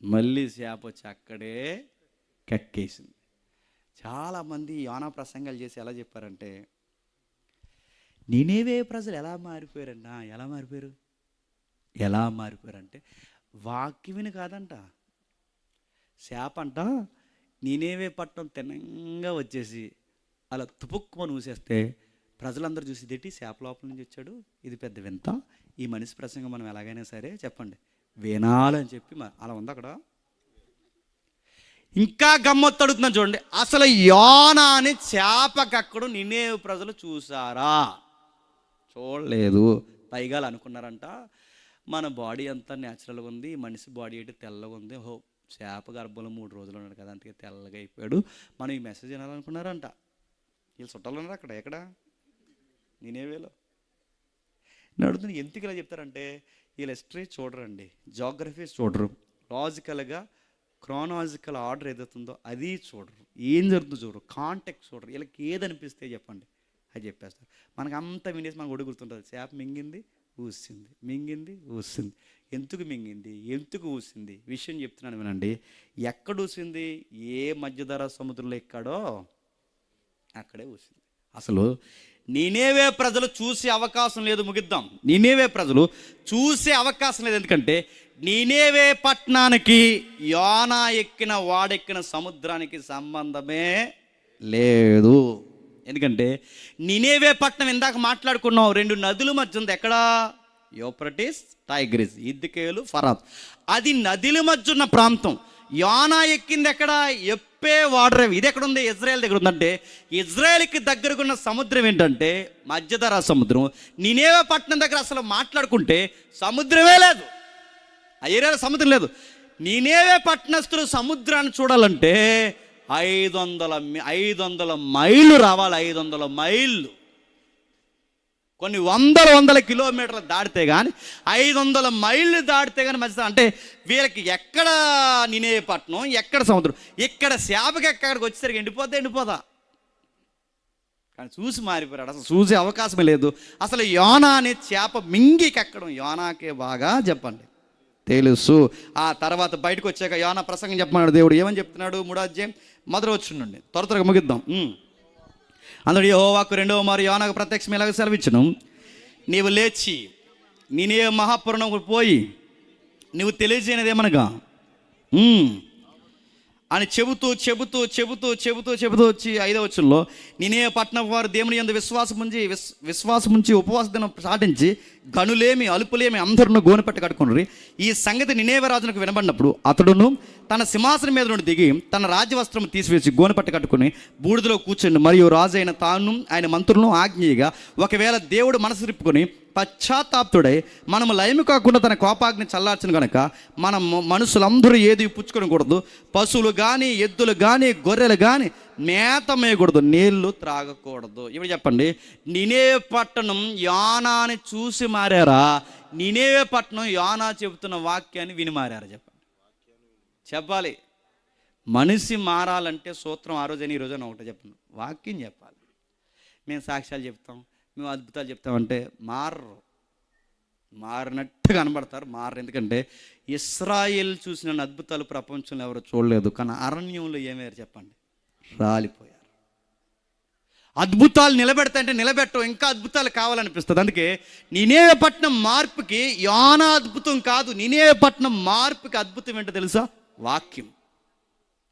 మళ్ళీ చేప వచ్చి అక్కడే కక్కేసింది. చాలామంది యోనా ప్రసంగాలు చేసి ఎలా చెప్పారంటే, నినేవే ప్రజలు ఎలా మారిపోయారంట. ఎలా మారిపోయారంటే వాక్యం విని కాదంట, చేప అంట నినేవే పట్టణం తినంగా వచ్చేసి అలా తుపుక్కుమని ఊసేస్తే ప్రజలందరూ చూసి ఇదేంటి చేప లోపల నుంచి వచ్చాడు, ఇది పెద్ద వింత, ఈ మనిషి ప్రసంగం మనం ఎలాగైనా సరే చెప్పండి వినాలని చెప్పి అలా ఉంది అక్కడ. ఇంకా గమ్మత్తు అడుగుతున్నాను చూడండి, అసలు యోనా అని చేపకక్కడు నినేవే ప్రజలు చూసారా? చూడలేదు. పైగా అనుకున్నారంట, మన బాడీ అంతా న్యాచురల్గా ఉంది, మనిషి బాడీ అయితే తెల్లగా ఉంది, చేప గర్భంలో 3 రోజులు ఉన్నాడు కదా అందుకే తెల్లగా అయిపోయాడు, మనం ఈ మెసేజ్ వినాలనుకున్నారంట. వీళ్ళు చుట్టాలు ఉన్నారు అక్కడ, ఎక్కడ? నినేవేలో. నేను అడుగుతున్నా, ఎందుకు ఇలా చెప్తారంటే వీళ్ళు హిస్టరీ చూడరండి, జాగ్రఫీ చూడరు, లాజికల్గా క్రోనాలజికల్ ఆర్డర్ ఏదవుతుందో అది చూడరు, ఏం జరుగుతుందో చూడరు, కాంటెక్స్ట్ చూడరు. వీళ్ళకి ఏదనిపిస్తే చెప్పండి అది చెప్పేస్తారు. మనకు అంతా వినేసి మనకు ఒడి గుర్తుంటుంది, చేప మింగింది ఊసింది. ఎందుకు మింగింది, ఎందుకు ఊసింది విషయం చెప్తున్నాను వినండి. ఎక్కడ ఊసింది? ఏ మధ్యధరా సముద్రంలో ఎక్కాడో అక్కడే ఊసింది. అసలు నినేవే ప్రజలు చూసే అవకాశం లేదు. ముగిద్దాం. నినేవే ప్రజలు చూసే అవకాశం లేదు, ఎందుకంటే నినేవే పట్టణానికి యోనా ఎక్కిన వాడెక్కిన సముద్రానికి సంబంధమే లేదు. ఎందుకంటే నినేవే పట్టణం ఇందాక మాట్లాడుకున్నాం, 2 నదుల మధ్య ఉంది. ఎక్కడ? యూఫ్రటీస్, టైగ్రిస్, ఇద్దికేలు, ఫరాత్. అది నదుల మధ్య ఉన్న ప్రాంతం. యోనా ఎక్కింది ఎక్కడ? ఎప్పే వాటర్. ఇది ఎక్కడ ఉంది? ఇజ్రాయెల్ దగ్గర ఉందంటే ఇజ్రాయెల్కి దగ్గరకున్న సముద్రం ఏంటంటే మధ్యధరా సముద్రం. నినేవే పట్టణం దగ్గర అసలు మాట్లాడుకుంటే సముద్రమే లేదు, ఆ ఏరియాలో సముద్రం లేదు. నినేవే పట్టణస్తులు సముద్రాన్ని చూడాలంటే 500 మైళ్ళు రావాలి. 500 మైళ్ళు, కొన్ని వందల కిలోమీటర్లు దాటితే కానీ, 500 మైళ్ళు దాటితే కానీ మధ్య. అంటే వీళ్ళకి ఎక్కడ నినేవే పట్టణం, ఎక్కడ సముద్రం, ఇక్కడ చేపకి ఎక్కడికి వచ్చేసరికి ఎండిపోదా? కానీ చూసి మారిపోయాడు, అసలు చూసే అవకాశమే లేదు. అసలు యోనా అనే చేప మింగికెక్కడం యోనాకే బాగా చెప్పండి తెలుసు. ఆ తర్వాత బయటకు వచ్చాక యోనా ప్రసంగం చెప్పమన్నాడు దేవుడు. ఏమని చెప్తున్నాడు? 3వ అధ్యాయం మొదటి వచనం త్వరగా ముగిద్దాం. అందులో యెహోవాకు 2వ మారు యోనాకు ప్రత్యక్షం ఇలాగ సెలవిచ్చును, నీవు లేచి నినేవే మహాపురం పోయి నువ్వు తెలియజేయనిదేమనగా అని చెబుతూ చెబుతూ చెబుతూ చెబుతూ చెబుతూ వచ్చి 5వ వచనంలో నినేవే పట్టణం వారు దేవుని యందు విశ్వాసం ఉంచి ఉపవాస దినం పాటించి గనులేమి అలుపులేమి అందరూ గోనెపట్ట కట్టుకుని ఈ సంగతి నినేవే రాజునకు వినబడినప్పుడు అతడును తన సింహాసనం మీద నుండి దిగి తన రాజ్యవస్త్రం తీసివేసి గోనెపట్ట కట్టుకుని బూడిదలో కూర్చుండి మరియు రాజు అయిన తాను ఆయన మంత్రులను ఆజ్ఞేయగా ఒకవేళ దేవుడు మనసు తిప్పుకొని పశ్చాత్తాప్తుడై మనము లయము కాకుండా తన కోపాగ్ని చల్లార్చను కనుక మనం మనుషులందరూ ఏది పుచ్చుకొనకూడదు, పశువులు కానీ ఎద్దులు కానీ గొర్రెలు కానీ మేత మేయకూడదు, నీళ్లు త్రాగకూడదు. ఇప్పుడు చెప్పండి, నినేవే పట్టణం యోనాని చూసి మారారా, నినేవే పట్టణం యోనా చెబుతున్న వాక్యాన్ని విని మారారా? చెప్పాలి. మనిషి మారాలంటే సూత్రం ఆ రోజని ఈ రోజున ఒకటే చెప్పండి, వాక్యం చెప్పాలి. మేము సాక్ష్యాలు చెప్తాం, మేము అద్భుతాలు చెప్తామంటే మారినట్టు కనబడతారు, మారరు. ఎందుకంటే ఇశ్రాయేల్ చూసిన అద్భుతాలు ప్రపంచంలో ఎవరు చూడలేదు. కానీ అరణ్యంలో ఏమయ్యారు చెప్పండి? రాలిపోయారు. అద్భుతాలు నిలబెడతాయంటే నిలబెట్టవు, ఇంకా అద్భుతాలు కావాలనిపిస్తుంది. అందుకే నినేవే పట్టణం మార్పుకి యోనా అద్భుతం కాదు, నినేవే పట్టణం మార్పుకి అద్భుతం ఏంటో తెలుసా? వాక్యం.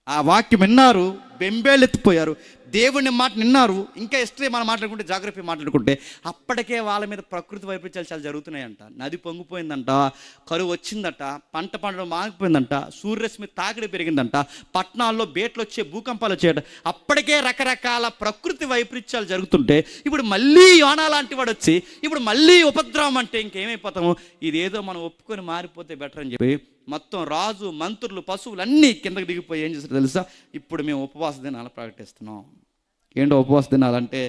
ఆ వాక్యం విన్నారు, బెంబేలెత్తిపోయారు. దేవుని మాట విన్నారు. ఇంకా హిస్టరీ మనం మాట్లాడుకుంటే, జాగ్రఫీ మాట్లాడుకుంటే అప్పటికే వాళ్ళ మీద ప్రకృతి వైపరీత్యాలు చాలా జరుగుతున్నాయంట. నది పొంగిపోయిందంట, కరువు వచ్చిందట, పంట పండడం మాగిపోయిందంట, సూర్యరశ్మి తాకిడి పెరిగిందంట, పట్టణాల్లో బేట్లు వచ్చే, భూకంపాలు వచ్చాయట. అప్పటికే రకరకాల ప్రకృతి వైపరీత్యాలు జరుగుతుంటే ఇప్పుడు మళ్ళీ యోనా లాంటి వాడు వచ్చి ఇప్పుడు మళ్ళీ ఉపద్రవం అంటే ఇంకేమైపోతాము? ఇదేదో మనం ఒప్పుకొని మారిపోతే బెటర్ అని చెప్పి మొత్తం రాజు, మంత్రులు, పశువులు అన్నీ కిందకి దిగిపోయి ఏం చేస్తారు తెలుసా? ఇప్పుడు మేము ఉపవాస దినాలు ప్రకటిస్తున్నాం. ఏంటో ఉపవాస దినాలంటే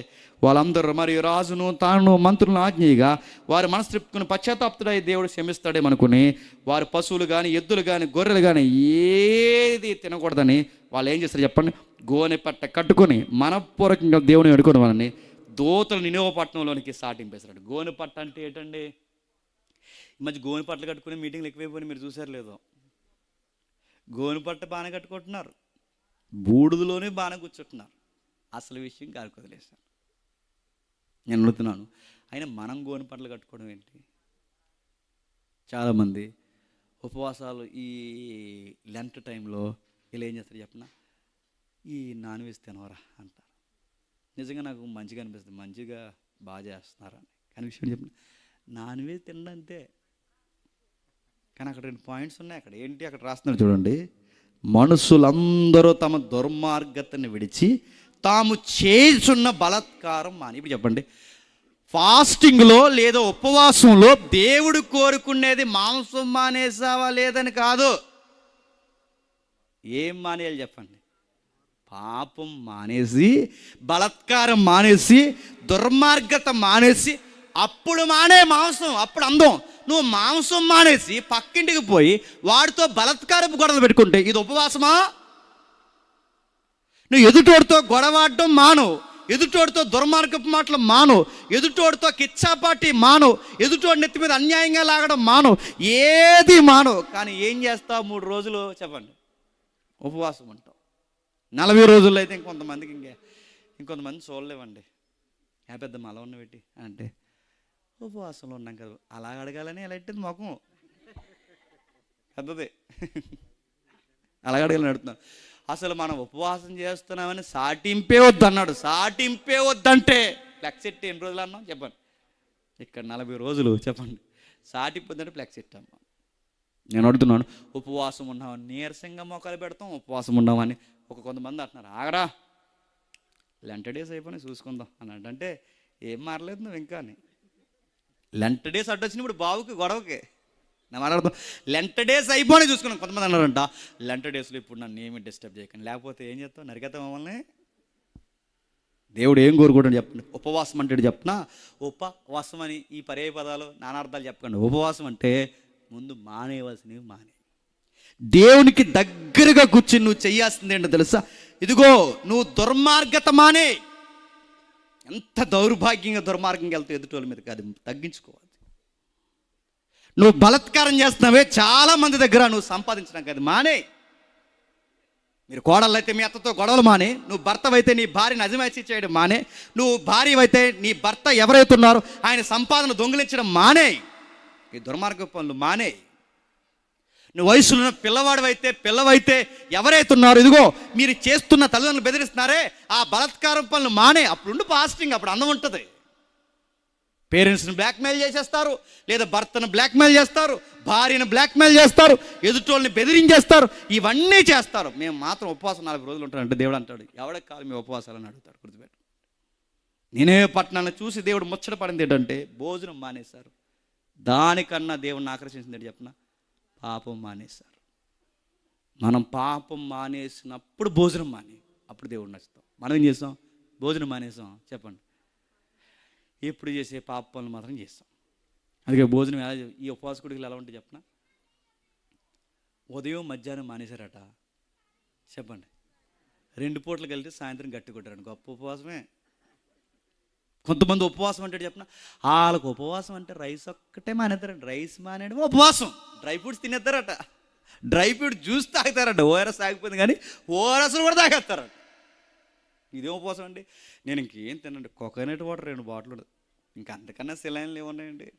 వాళ్ళందరూ మరియు రాజును తాను మంత్రులను ఆజ్ఞగా వారి మనసు తిప్పుకుని పశ్చాత్తాప్తుడై దేవుడు క్షమిస్తాడేమనుకుని వారి పశువులు కానీ ఎద్దులు కానీ గొర్రెలు కానీ ఏది తినకూడదని వాళ్ళు ఏం చేస్తారు చెప్పండి? గోనె పట్ట కట్టుకొని మనపూర్వకంగా దేవుని అడుగుని వాళ్ళని దూతలు నినేవే పట్టణంలోనికి సాటింపేశాడు. గోనె పట్ట అంటే ఏంటండి? ఈ మధ్య గోనె పట్టలు కట్టుకునే మీటింగ్లు ఎక్కువైపోయినాయి, మీరు చూసారు లేదో? గోనె పట్ట బాగానే కట్టుకుంటున్నారు, బూడిదలోనే బాగానే కూర్చుంటున్నారు. అసలు విషయం గారికి వదిలేశాను. నేను అడుగుతున్నాను, అయినా మనం గోనె పట్టలు కట్టుకోవడం ఏంటి? చాలామంది ఉపవాసాలు ఈ లెంట్ టైంలో ఇలా ఏం చేస్తారు చెప్పిన, ఈ నాన్ వెజ్ తినవరా అంటారు. నిజంగా నాకు మంచిగా అనిపిస్తుంది, మంచిగా బాగా చేస్తున్నారని. కానీ విషయం చెప్పిన, నాన్ వెజ్ తినడంతే. కానీ అక్కడ 2 పాయింట్స్ ఉన్నాయి. అక్కడ ఏంటి అక్కడ రాస్తున్నారు చూడండి, మనుషులందరూ తమ దుర్మార్గతని విడిచి తాము చేస్తున్న బలాత్కారం మాని. ఇప్పుడు చెప్పండి, ఫాస్టింగ్లో లేదా ఉపవాసంలో దేవుడు కోరుకునేది మాంసం మానేసావా లేదని కాదు. ఏం మానేయాలి చెప్పండి? పాపం మానేసి, బలాత్కారం మానేసి, దుర్మార్గత మానేసి, అప్పుడు మానే మాంసం, అప్పుడు అందం. నువ్వు మాంసం మానేసి పక్కింటికి పోయి వాడితో బలాత్కారపు గొడవలు పెట్టుకుంటే ఇది ఉపవాసమా? నువ్వు ఎదుటోడితో గొడవాడడం మాను, ఎదుటోడితో దుర్మార్గపు మాటలు మాను, ఎదుటోడితో కిచ్చాపాటి మాను, ఎదుటోడి నెత్తి మీద అన్యాయంగా లాగడం మాను, ఏది మాను. కానీ ఏం చేస్తావు? 3 రోజులు చెప్పండి ఉపవాసం ఉంటావు. 40 రోజుల్లో అయితే ఇంకొంతమందికి ఇంకొంతమంది చూడలేవండి. పెద్ద మల ఉన్న పెట్టి అంటే ఉపవాసంలో ఉన్నాం కదా, అలా అడగాలని ఎలా పెట్టింది మొఖం పెద్దది. అలా అడగాలని అడుగుతున్నాను. అసలు మనం ఉపవాసం చేస్తున్నామని సాటింపే వద్దన్నాడు. సాటింపే వద్దంటే ఫ్లెక్స్ ఎట్టి ఎన్ని రోజులు అన్నాం చెప్పండి? ఇక్కడ 40 రోజులు చెప్పండి. సాటిపోద్దంటే ఫ్లెక్స్ ఎట్టాము. నేను అడుగుతున్నాను, ఉపవాసం ఉన్నామని నీరసంగా మోకాలు పెడతాం, ఉపవాసం ఉన్నామని కొంతమంది అంటున్నారు, ఆగరా లెంట డేస్ అయిపోయినాయి చూసుకుందాం అని. అంటే ఏం మారలేదు నువ్వు ఇంకా అని. లెంట డేస్ అడ్డొచ్చినప్పుడు బావుకి గొడవకి నేను మాట్లాడుతాం. లెంట డేస్ అయిపోయినాయి చూసుకున్నాం. కొంతమంది అన్నారంట, లెంట డేస్లో ఇప్పుడు నన్ను ఏమి డిస్టర్బ్ చేయకండి, లేకపోతే ఏం చేస్తావు? నరికేస్తాం మమ్మల్ని. దేవుడు ఏం కోరుకోవడం చెప్పండి? ఉపవాసం అంటే చెప్పనా? ఉపవాసం అని ఈ పర్యాయ పదాలు నానార్థాలు చెప్పకండి. ఉపవాసం అంటే ముందు మానేయవలసినవి మానే, దేవునికి దగ్గరగా కూర్చుని నువ్వు చేయాల్సింది ఏంటో తెలుసా? ఇదిగో నువ్వు దుర్మార్గత మానే. ఎంత దౌర్భాగ్యంగా దుర్మార్గంగా వెళ్తావు ఎదుటోళ్ళ మీదకి, అది తగ్గించుకోవాలి. నువ్వు బలాత్కారం చేస్తున్నావే చాలా మంది దగ్గర, నువ్వు సంపాదించడానికి అది మానే. మీరు కోడళ్ళు అయితే మీ అత్తతో గొడవలు మానే, నువ్వు భర్తవైతే నీ భార్యని అజమాయిషీ చేయడం మానే, నువ్వు భార్యవైతే నీ భర్త ఎవరైతే ఉన్నారో ఆయన సంపాదన దొంగిలించడం మానే. ఈ దుర్మార్గ పనులు మానే. నువ్వు వయసులో పిల్లవైతే ఎవరైతే ఉన్నారో, ఇదిగో మీరు చేస్తున్న తల్లిదండ్రులు బెదిరిస్తున్నారే, ఆ బలాత్కారం పనులు మానే. అప్పుడు ఫాస్టింగ్, అప్పుడు అందం ఉంటుంది. పేరెంట్స్ని బ్లాక్మెయిల్ చేసేస్తారు, లేదా భర్తను బ్లాక్మెయిల్ చేస్తారు, భార్యను బ్లాక్మెయిల్ చేస్తారు, ఎదుటోళ్ళని బెదిరించేస్తారు, ఇవన్నీ చేస్తారు. మేము మాత్రం ఉపవాసం 4 రోజులు ఉంటారంటే దేవుడు అంటాడు, ఎవరికి కాదు మీ ఉపవాసాలని అడుగుతాడు. గుర్తుపెట్టు. నేనే పట్టణాన్ని చూసి దేవుడు ముచ్చట పడింది ఏంటంటే భోజనం మానేశారు. దానికన్నా దేవుడిని ఆకర్షించింది ఏంటి చెప్పిన? పాపం మానేశారు. మనం పాపం మానేసినప్పుడు భోజనం అప్పుడు దేవుడు నచ్చుతాం. మనం ఏం చేస్తాం? భోజనం మానేసాం. చెప్పండి, ఎప్పుడు చేసే పాప పనులు మాత్రం చేస్తాం. అందుకే భోజనం ఎలా, ఈ ఉపవాస కుడికలు ఎలా ఉంటాయి చెప్పిన? ఉదయం మధ్యాహ్నం మానేశారట. చెప్పండి, 2 పూటలు కలిసి సాయంత్రం గట్టి కొట్టారండి. గొప్ప ఉపవాసమే. కొంతమంది ఉపవాసం అంటే చెప్పిన, వాళ్ళకు ఉపవాసం అంటే రైస్ ఒక్కటే మానేస్తారంట. రైస్ మానేయడం ఉపవాసం. డ్రై ఫ్రూట్స్ తినేస్తారట, డ్రై ఫ్రూట్ జ్యూస్ తాగుతారట. ఓఆర్ఎస్ ఆగిపోయింది కానీ ఓఆర్ఎస్ కూడా తాగేస్తారట. ఇదే ఉపవాసం అండి. నేను ఇంకేం తినండి, కోకోనట్ వాటర్ 2 బాటిల్, ఇంకా అంతకన్నా సిలైన్లు ఏమున్నాయండి?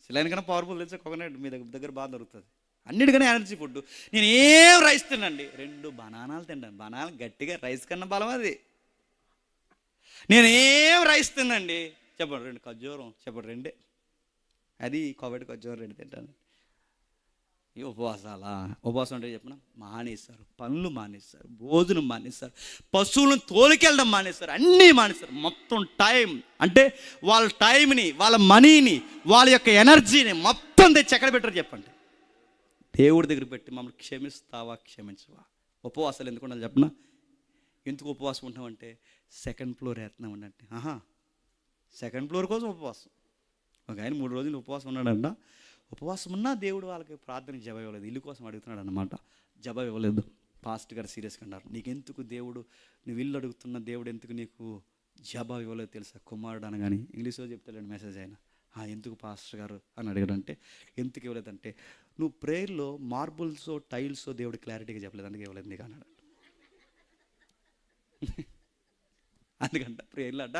సిలైన్ కన్నా పవర్ఫుల్ తెలుసా కోకోనట్? మీ దగ్గర బాగా దొరుకుతుంది. అన్నిటికన్నా ఎనర్జీ ఫుడ్. నేను ఏం రైస్ తినండి, 2 బనానాలు తింటాను. బనానాలు గట్టిగా రైస్ కన్నా బలం అది. నేనేం రైస్ తినండి, చెప్పండి 2 ఖర్జూరం, చెప్పండి 2, అది కోవిడ్ ఖర్జూరం 2 తింటాను. ఈ ఉపవాసం అంటే చెప్పిన మానేస్తారు. పనులు మానేస్తారు, భోజనం మానేస్తారు, పశువులను తోలికెళ్ళడం మానేస్తారు, అన్నీ మానేస్తారు. మొత్తం టైం అంటే వాళ్ళ టైంని, వాళ్ళ మనీని, వాళ్ళ యొక్క ఎనర్జీని మొత్తం తెచ్చి ఎక్కడ పెట్టారు చెప్పండి? దేవుడి దగ్గర పెట్టి మమ్మల్ని క్షమిస్తావా, క్షమించవా? ఉపవాసాలు ఎందుకు ఉండాలి చెప్పిన? ఎందుకు ఉపవాసం ఉంటామంటే 2nd ఫ్లోర్ వేస్తున్నాం అంటే, 2nd ఫ్లోర్ కోసం ఉపవాసం. ఒక ఆయన 3 రోజులు ఉపవాసం ఉన్నాడంట. ఉపవాసం ఉన్నా దేవుడు వాళ్ళకి ప్రార్థనకి జవాబు ఇవ్వలేదు. ఇల్లు కోసం అడుగుతున్నాడు అన్నమాట, జవాబు ఇవ్వలేదు. పాస్టర్ గారు సీరియస్గా అన్నారు, నీకెందుకు దేవుడు, నువ్వు ఇల్లు అడుగుతున్న దేవుడు ఎందుకు నీకు జవాబు ఇవ్వలేదు తెలుసా? కుమారుడు అనగాని ఇంగ్లీష్లో చెప్తాడండి మెసేజ్ అయినా. ఎందుకు పాస్టర్ గారు అని అడిగాడంటే, ఎందుకు ఇవ్వలేదంటే, నువ్వు ప్రేయర్లో మార్బుల్స్ టైల్స్ దేవుడు క్లారిటీగా చెప్పలేదు, అందుకే ఇవ్వలేదు నీకు అన్నాడు. అందుకంట ప్రేయర్లు అంట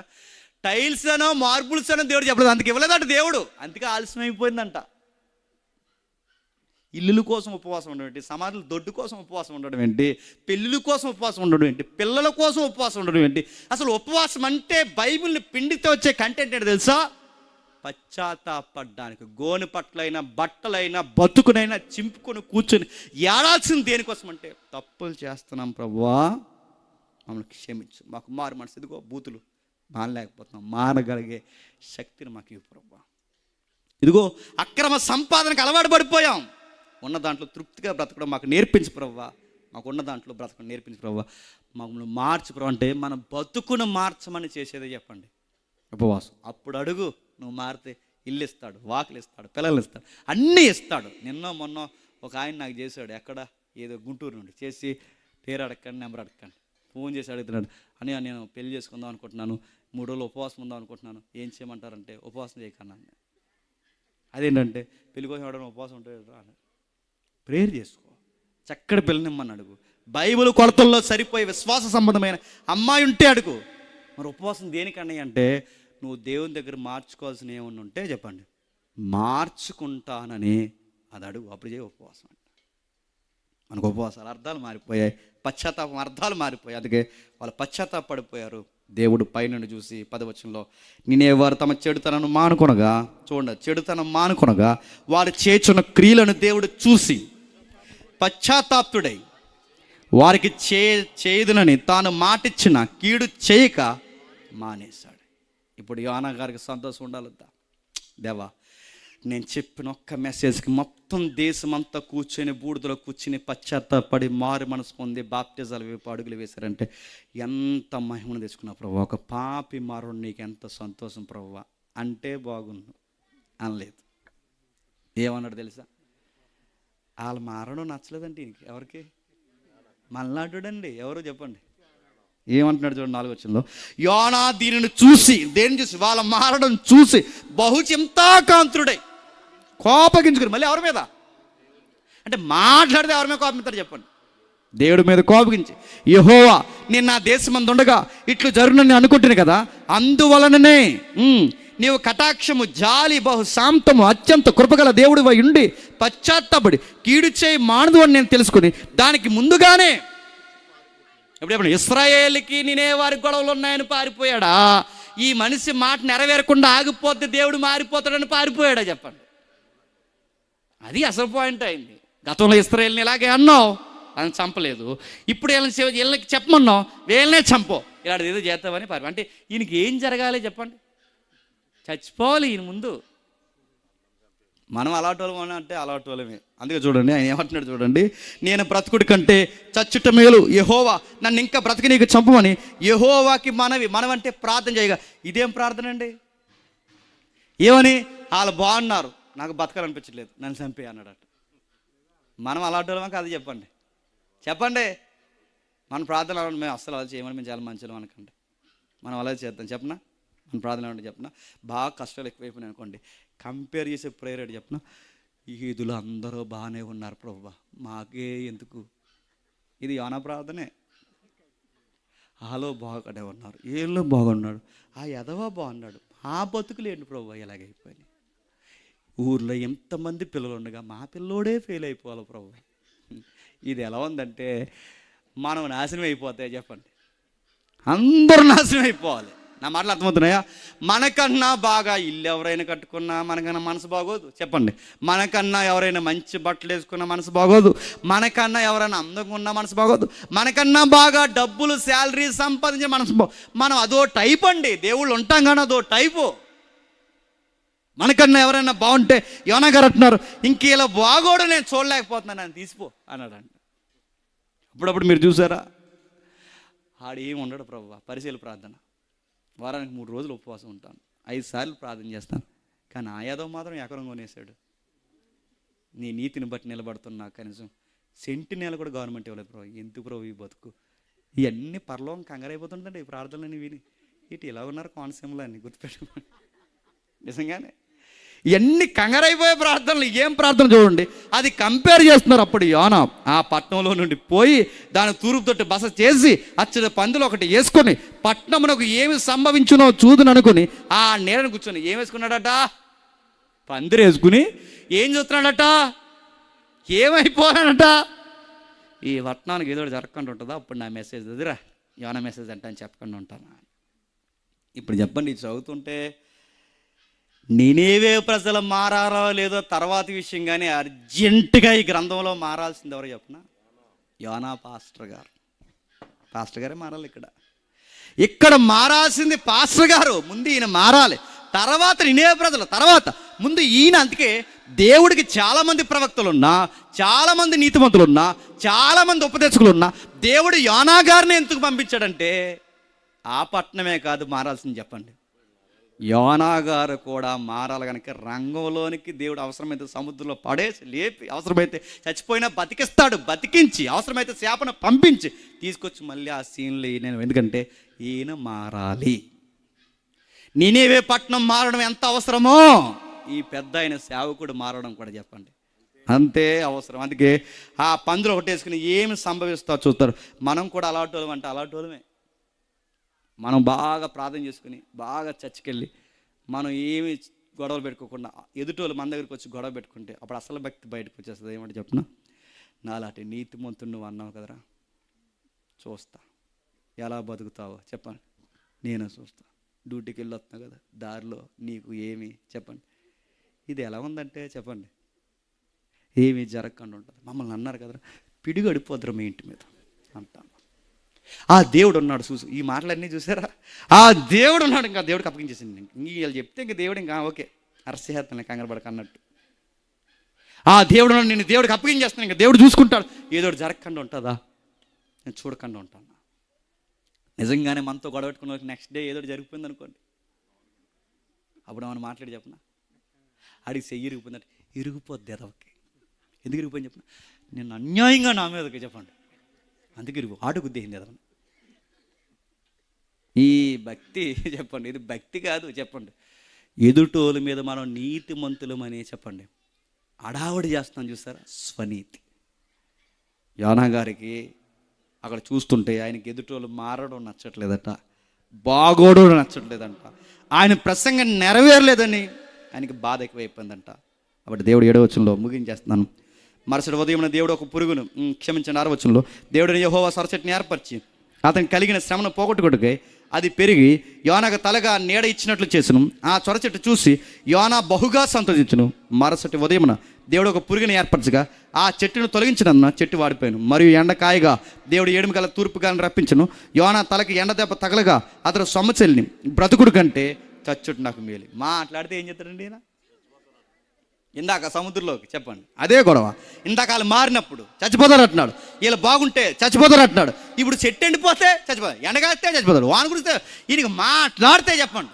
టైల్స్ అనో మార్బుల్స్ అనో దేవుడు చెప్పలేదు, అందుకు ఇవ్వలేదంట దేవుడు. అందుకే ఆలస్యం అయిపోయిందంట. ఇల్లుల కోసం ఉపవాసం ఉండడం ఏంటి? సమాధుల దొడ్డు కోసం ఉపవాసం ఉండడం ఏంటి? పెళ్ళిళ్ళ కోసం ఉపవాసం ఉండడం ఏంటి? పిల్లల కోసం ఉపవాసం ఉండడం ఏంటి? అసలు ఉపవాసం అంటే బైబిల్ని పిండితో వచ్చే కంటెంట్ ఏంటి తెలుసా? పశ్చాత్తాపడ్డానికి. గోనె పట్లైనా బట్టలైనా బతుకునైనా చింపుకొని కూర్చొని ఏడాల్సింది దేనికోసం అంటే, తప్పులు చేస్తున్నాం ప్రభువా మమ్మల్ని క్షమించు, మాకు మారు మనసు, ఇదిగో బూతులు మానలేకపోతున్నాం, మానగలిగే శక్తిని మాకు ఇవ్వు ప్రభువా. ఇదిగో అక్రమ సంపాదనకు అలవాటు పడిపోయాం, ఉన్న దాంట్లో తృప్తిగా బ్రతకడం మాకు నేర్పించు ప్రభువా, మాకు ఉన్న దాంట్లో బ్రతకడం నేర్పించు ప్రభువా, మమ్మల్ని మార్చు ప్రభు. అంటే మన బతుకును మార్చమని చేసేదే చెప్పండి ఉపవాసం. అప్పుడు అడుగు, నువ్వు మారితే ఇల్లు ఇస్తాడు, వాకిలు ఇస్తాడు, పిల్లలు ఇస్తాడు, అన్నీ ఇస్తాడు. మొన్న ఒక ఆయన నాకు చేశాడు, ఎక్కడ ఏదో గుంటూరు నుండి చేసి, పేరు అడగండి, నెంబర్ అడగండి, ఫోన్ చేసి అడుగుతున్నాడు, అని నేను పెళ్లి చేసుకుందాం అనుకుంటున్నాను, 3 రోజులు ఉపవాసం ఉందాం అనుకుంటున్నాను, ఏం చేయమంటారంటే ఉపవాసం చేయకన్నా. అదేంటంటే పెళ్లి కోసం ఎవడన్నా ఉపవాసం ఉంటే ప్రేయర్ చేసుకో, చక్కటి పిల్లనిమ్మని అడుగు, బైబిల్ కొలతల్లో సరిపోయే విశ్వాస సంబంధమైన అమ్మాయి ఉంటే అడుగు. మరి ఉపవాసం దేనికన్నా అంటే, నువ్వు దేవుని దగ్గర మార్చుకోవాల్సిన ఏమన్నా ఉంటే చెప్పండి, మార్చుకుంటానని అది అడుగు, అప్పుడు చేయ ఉపవాసం. మనకు ఉపవాసాలు అర్థాలు మారిపోయాయి, పశ్చాత్తాపం అర్థాలు మారిపోయాయి. అందుకే వాళ్ళు పశ్చాత్తాపడిపోయారు. దేవుడు పైనుండి చూసి 10వ వచనంలో, నినేవారు తమ చెడుతనను మానుకొనగా, చూడండి, చెడుతనం మానుకొనగా వారు చేస్తున్న క్రియలను దేవుడు చూసి పశ్చాత్తాప్తుడై వారికి చేయదునని తాను మాటిచ్చిన కీడు చేయక మానేశాడు. ఇప్పుడు యోనా గారికి సంతోషం ఉండాలద్దా? దేవా, నేను చెప్పిన ఒక్క మెసేజ్కి మొత్తం దేశమంతా కూర్చొని బూడిదలో కూర్చుని పశ్చాత్తాపడి మారు మనసు పొంది బాప్టిజాలు వైపు అడుగులు వేశారంటే ఎంత మహిమను తెచ్చుకున్నా ప్రభు. ఒక పాపి మారు నీకు ఎంత సంతోషం ప్రభు అంటే బాగుండు అనలేదు. ఏమన్నాడు తెలుసా? వాళ్ళు మారడం నచ్చలేదండి ఎవరికి? మల్నాడుడండి. ఎవరు చెప్పండి? ఏమంటున్నాడు చూడండి 4వ వచనంలో, యోనా దీనిని చూసి, దేని చూసి? వాళ్ళ మారడం చూసి బహు చింతాకాంతుడై, కోపగించుకుని, మళ్ళీ ఎవరి మీద అంటే మాట్లాడితే ఎవరి మీద కోపమిస్తాడు చెప్పండి? దేవుడి మీద కోపగించి, యెహోవా నేను నా దేశమందు ఉండగా ఇట్లు జరుగునని అనుకుంటున్నాను కదా, అందువలననే నీవు కటాక్షము, జాలి, బహు శాంతము, అత్యంత కృపగల దేవుడివై ఉండి పశ్చాత్తాపడి కీడు చేయి మానదు అని నేను తెలుసుకుని దానికి ముందుగానే ఎప్పుడెప్పుడు ఇశ్రాయేలుకి నేనే వారి గొడవలు ఉన్నాయని పారిపోయాడా? ఈ మనిషి మాట నెరవేరకుండా ఆగిపోతే దేవుడు మారిపోతాడని పారిపోయాడా? చెప్పండి. అది అసలు పాయింట్ అయింది. గతంలో ఇశ్రాయేలుని ఇలాగే అన్నావు, అని చంపలేదు. ఇప్పుడు వీళ్ళకి చెప్పమన్నావు, వీళ్ళనే చంపో, ఇలాంటిది ఏదో చేస్తామని అంటే ఈయనకి ఏం జరగాలి చెప్పండి? చచ్చిపోవాలి ఈయన ముందు. మనం అలాంటి వాళ్ళం అంటే అలాంటి వాళ్ళమే. అందుకే చూడండి ఆయన ఏమంటున్నాడు చూడండి, నేను బ్రతుకుడి కంటే చచ్చుట మేలు, యెహోవా నన్ను ఇంకా బ్రతికి నీకు చంపమని యెహోవాకి మనవంటే ప్రార్థన చేయగా. ఇదేం ప్రార్థన అండి? ఏమని? వాళ్ళు బాగున్నారు, నాకు బతకాలనిపించట్లేదు, నన్ను చంపే అన్నాడట. మనం అలాంటి వాళ్ళం కాదు చెప్పండి. చెప్పండి, మన ప్రార్థన మేము అస్సలు అలా చేయమని మేము చాలా మంచిగా అనకండి. మనం అలా చేద్దాం చెప్పనా? మన ప్రార్థన అంటే చెప్పనా, బాగా కష్టాలు ఎక్కువైపోయినాయి అనుకోండి, కంపేర్ చేసే ప్రేయర్ అంటే చెప్పనా, ఈదులు అందరూ బాగానే ఉన్నారు ప్రభువా, మాకే ఎందుకు? ఇది యోనా ప్రార్థనే. ఆలో బాగానే ఉన్నారు, ఏళ్ళు బాగున్నాడు, ఆ ఎదవా బాగున్నాడు, మా బతుకులు ఏంటి ప్రభువా ఇలాగైపోయినాయి? ఊర్లో ఎంతమంది పిల్లలు ఉండగా మా పిల్లోడే ఫెయిల్ అయిపోవాలి ప్రభువా. ఇది ఎలా ఉందంటే మనం నాశనం అయిపోతే చెప్పండి, అందరూ నాశనం అయిపోవాలి. నా మాటలు అర్థమవుతున్నాయా? మనకన్నా బాగా ఇల్లు ఎవరైనా కట్టుకున్నా మనకన్నా మనసు బాగోదు చెప్పండి. మనకన్నా ఎవరైనా మంచి బట్టలు వేసుకున్నా మనసు బాగోదు. మనకన్నా ఎవరైనా అందంగా ఉన్నా మనసు బాగోదు. మనకన్నా బాగా డబ్బులు శాలరీ సంపాదించే మనసు మనం అదో టైప్ అండి. దేవుళ్ళు ఉంటాం కానీ అదో టైపు. మనకన్నా ఎవరైనా బాగుంటే యోనా గారు అంటున్నారు, ఇంక ఇలా బాగోడు నేను చూడలేకపోతున్నాను, అని తీసిపో అన్నాడంట. అప్పుడప్పుడు మీరు చూసారా? ఆడు ఏమి ఉండడు ప్రభువా, పరిశీలి ప్రార్థన, వారానికి 3 రోజులు ఉపవాసం ఉంటాను, 5 సార్లు ప్రార్థన చేస్తాను, కానీ ఆ యాదవ్ మాత్రం ఎకరం కొనేసాడు. నీ నీతిని బట్టి నిలబడుతున్నా, కనీసం సెంటి నేల కూడా గవర్నమెంట్ ఇవ్వలేదు ప్రభు. ఎందుకు ప్రభు ఈ బతుకు? ఇవన్నీ పరలోకం కంగారైపోతుందండి ఈ ప్రార్థనలని విని. ఇటు ఇలా ఉన్నారు కోనసీమలో అని గుర్తుపెట్టుకోండి. నిజంగానే ఇవన్నీ కంగారైపోయే ప్రార్థనలు. ఏం ప్రార్థన చూడండి, అది కంపేర్ చేస్తున్నారు. అప్పుడు యోనా ఆ పట్టణంలో నుండి పోయి దాని తూర్పు తోటి బస చేసి అచ్చట పందులు ఒకటి వేసుకొని పట్టణమునకు ఏమి సంభవించునో చూదును అనుకుని ఆ నీడను కూర్చొని ఏం వేసుకున్నాడట? పందిరి వేసుకుని ఏం చూస్తున్నాడట? ఏమైపోయాడట? ఈ పట్టణానికి ఏదో జరగకుండా ఉంటుందా? అప్పుడు నా మెసేజ్ అదిరా, యోనా మెసేజ్ అంటే అని చెప్పకుండా ఉంటాను. ఇప్పుడు చెప్పండి, ఇది చదువుతుంటే నేనేవే ప్రజలు మారారో లేదో తర్వాత విషయం, కానీ అర్జెంటుగా ఈ గ్రంథంలో మారాల్సింది ఎవరు చెప్పనా? యోనా పాస్టర్ గారు. పాస్టర్ గారే మారాలి. ఇక్కడ మారాల్సింది పాస్టర్ గారు. ముందు ఈయన మారాలి, తర్వాత నేనే ప్రజలు, తర్వాత ముందు ఈయన. అందుకే దేవుడికి చాలామంది ప్రవక్తలు ఉన్నా, చాలామంది నీతిమంతులు ఉన్నా, చాలామంది ఉపదేశకులు ఉన్నా, దేవుడు యోనా గారిని ఎందుకు పంపించాడంటే ఆ పట్టణమే కాదు మారాల్సింది చెప్పండి, యోనా గారు కూడా మారాలి. కనుక రంగంలోనికి దేవుడు అవసరమైతే సముద్రంలో పడేసి లేపి, అవసరమైతే చచ్చిపోయినా బతికిస్తాడు, బతికించి అవసరమైతే శాపను పంపించి తీసుకొచ్చి మళ్ళీ ఆ సీన్లో నేను, ఎందుకంటే ఈయన మారాలి. నినివే పట్టణం మారడం ఎంత అవసరమో ఈ పెద్ద ఆయన సేవకుడు మారడం కూడా చెప్పండి అంతే అవసరం. అందుకే ఆ పందులు ఒకటేసుకుని ఏమి సంభవిస్తా చూస్తారు. మనం కూడా అలాంటి వాళ్ళం అంటే అలాంటి వాళ్ళమే. మనం బాగా ప్రార్థన చేసుకుని బాగా చర్చికెళ్ళి మనం ఏమి గొడవలు పెట్టుకోకుండా ఎదుటోళ్ళు మన దగ్గరికి వచ్చి గొడవ పెట్టుకుంటే అప్పుడు అసలు భక్తి బయటకు వచ్చేస్తుంది. ఏమంటే చెప్పిన నాలాంటి నీతిమంతుడు నువ్వు అన్నావు కదరా, చూస్తా ఎలా బతుకుతావో చెప్పండి, నేను చూస్తా. డ్యూటీకి వెళ్ళి వస్తున్నావు కదా, దారిలో నీకు ఏమి చెప్పండి. ఇది ఎలా ఉందంటే చెప్పండి, ఏమీ జరగకుండా ఉంటుంది. మమ్మల్ని అన్నారు కదరా, పిడుగు అడిపోద్దురా మీ ఇంటి మీద అంటాను. ఆ దేవుడు ఉన్నాడు చూసు. ఈ మాటలన్నీ చూసారా? ఆ దేవుడు ఉన్నాడు. ఇంకా దేవుడికి అప్పగించేసింది. వీళ్ళు చెప్తే ఇంకా దేవుడు ఇంకా ఓకే అరసేస్తాను కంగారు పడక అన్నట్టు. ఆ దేవుడు ఉన్నాడు, నేను దేవుడికి అప్పగించేస్తాను, ఇంకా దేవుడు చూసుకుంటాడు. ఏదో జరగకుండా ఉంటుందా? నేను చూడకుండా ఉంటాను. నిజంగానే మనతో గొడవ పెట్టుకున్న నెక్స్ట్ డే ఏదో జరిగిపోయింది అనుకోండి, అప్పుడు మనం మాట్లాడి చెప్పిన అడిగి చెయ్యి ఇరిగిపోయిందంటే ఇరిగిపోద్ది ఎదవకి. ఎందుకు ఇరిగిపోయింది చెప్పిన, నేను అన్యాయంగా నా మీదకి చెప్పండి, అందుకే ఇరుగు ఆటు గుద్దేసింది ఎదవని. ఈ భక్తి చెప్పండి, ఇది భక్తి కాదు చెప్పండి. ఎదుటోళ్ళ మీద మనం నీతిమంతులమని చెప్పండి అడావుడి చేస్తాం చూసారా, స్వనీతి. యోనా గారికి అక్కడ చూస్తుంటే ఆయనకి ఎదుటోళ్ళు మారడం నచ్చట్లేదట, బాగోడు నచ్చట్లేదంట. ఆయన ప్రసంగం నెరవేరలేదని ఆయనకి బాధ ఎక్కువైపోయిందంట. కాబట్టి దేవుడు 7వ వచనంలో ముగించేస్తున్నాను. మరుసటి ఉదయం దేవుడు ఒక పురుగును క్షమించండి 6వ వచనంలో, దేవుడిని యెహోవా సొరచెట్టుని ఏర్పరిచి అతనికి కలిగిన శ్రమను పోగొట్టుకొట్టుకై అది పెరిగి యోనాకు తలగా నీడ ఇచ్చినట్లు చేసును. ఆ సొరచెట్టు చూసి యోనా బహుగా సంతోషించును. మరుసటి ఉదయమున దేవుడు ఒక పురుగుని ఏర్పరచగా ఆ చెట్టును తొలగించినందున చెట్టు వాడిపోయాను. మరియు ఎండకాయగా దేవుడు 7 గల తూర్పు గాలిని రప్పించును. యోనా తలకి ఎండ దెబ్బ తగలగా అతడు సొమ్మచెల్ని బ్రతుకుడు కంటే చచ్చుట నాకు మేలు. మాట్లాడితే ఏం చెప్తాడండి ఈయన? ఇందాక సముద్రంలోకి చెప్పండి, అదే గొడవ. ఇందాక వాళ్ళు మారినప్పుడు చచ్చిపోతారు అంటున్నాడు, వీళ్ళు బాగుంటే చచ్చిపోతారు అంటున్నాడు. ఇప్పుడు చెట్టు ఎండిపోతే చచ్చిపోతారు, ఎండగాస్తే చచ్చిపోతాడు, వాన కుడితే. ఈయనకి మాట్లాడితే చెప్పండి,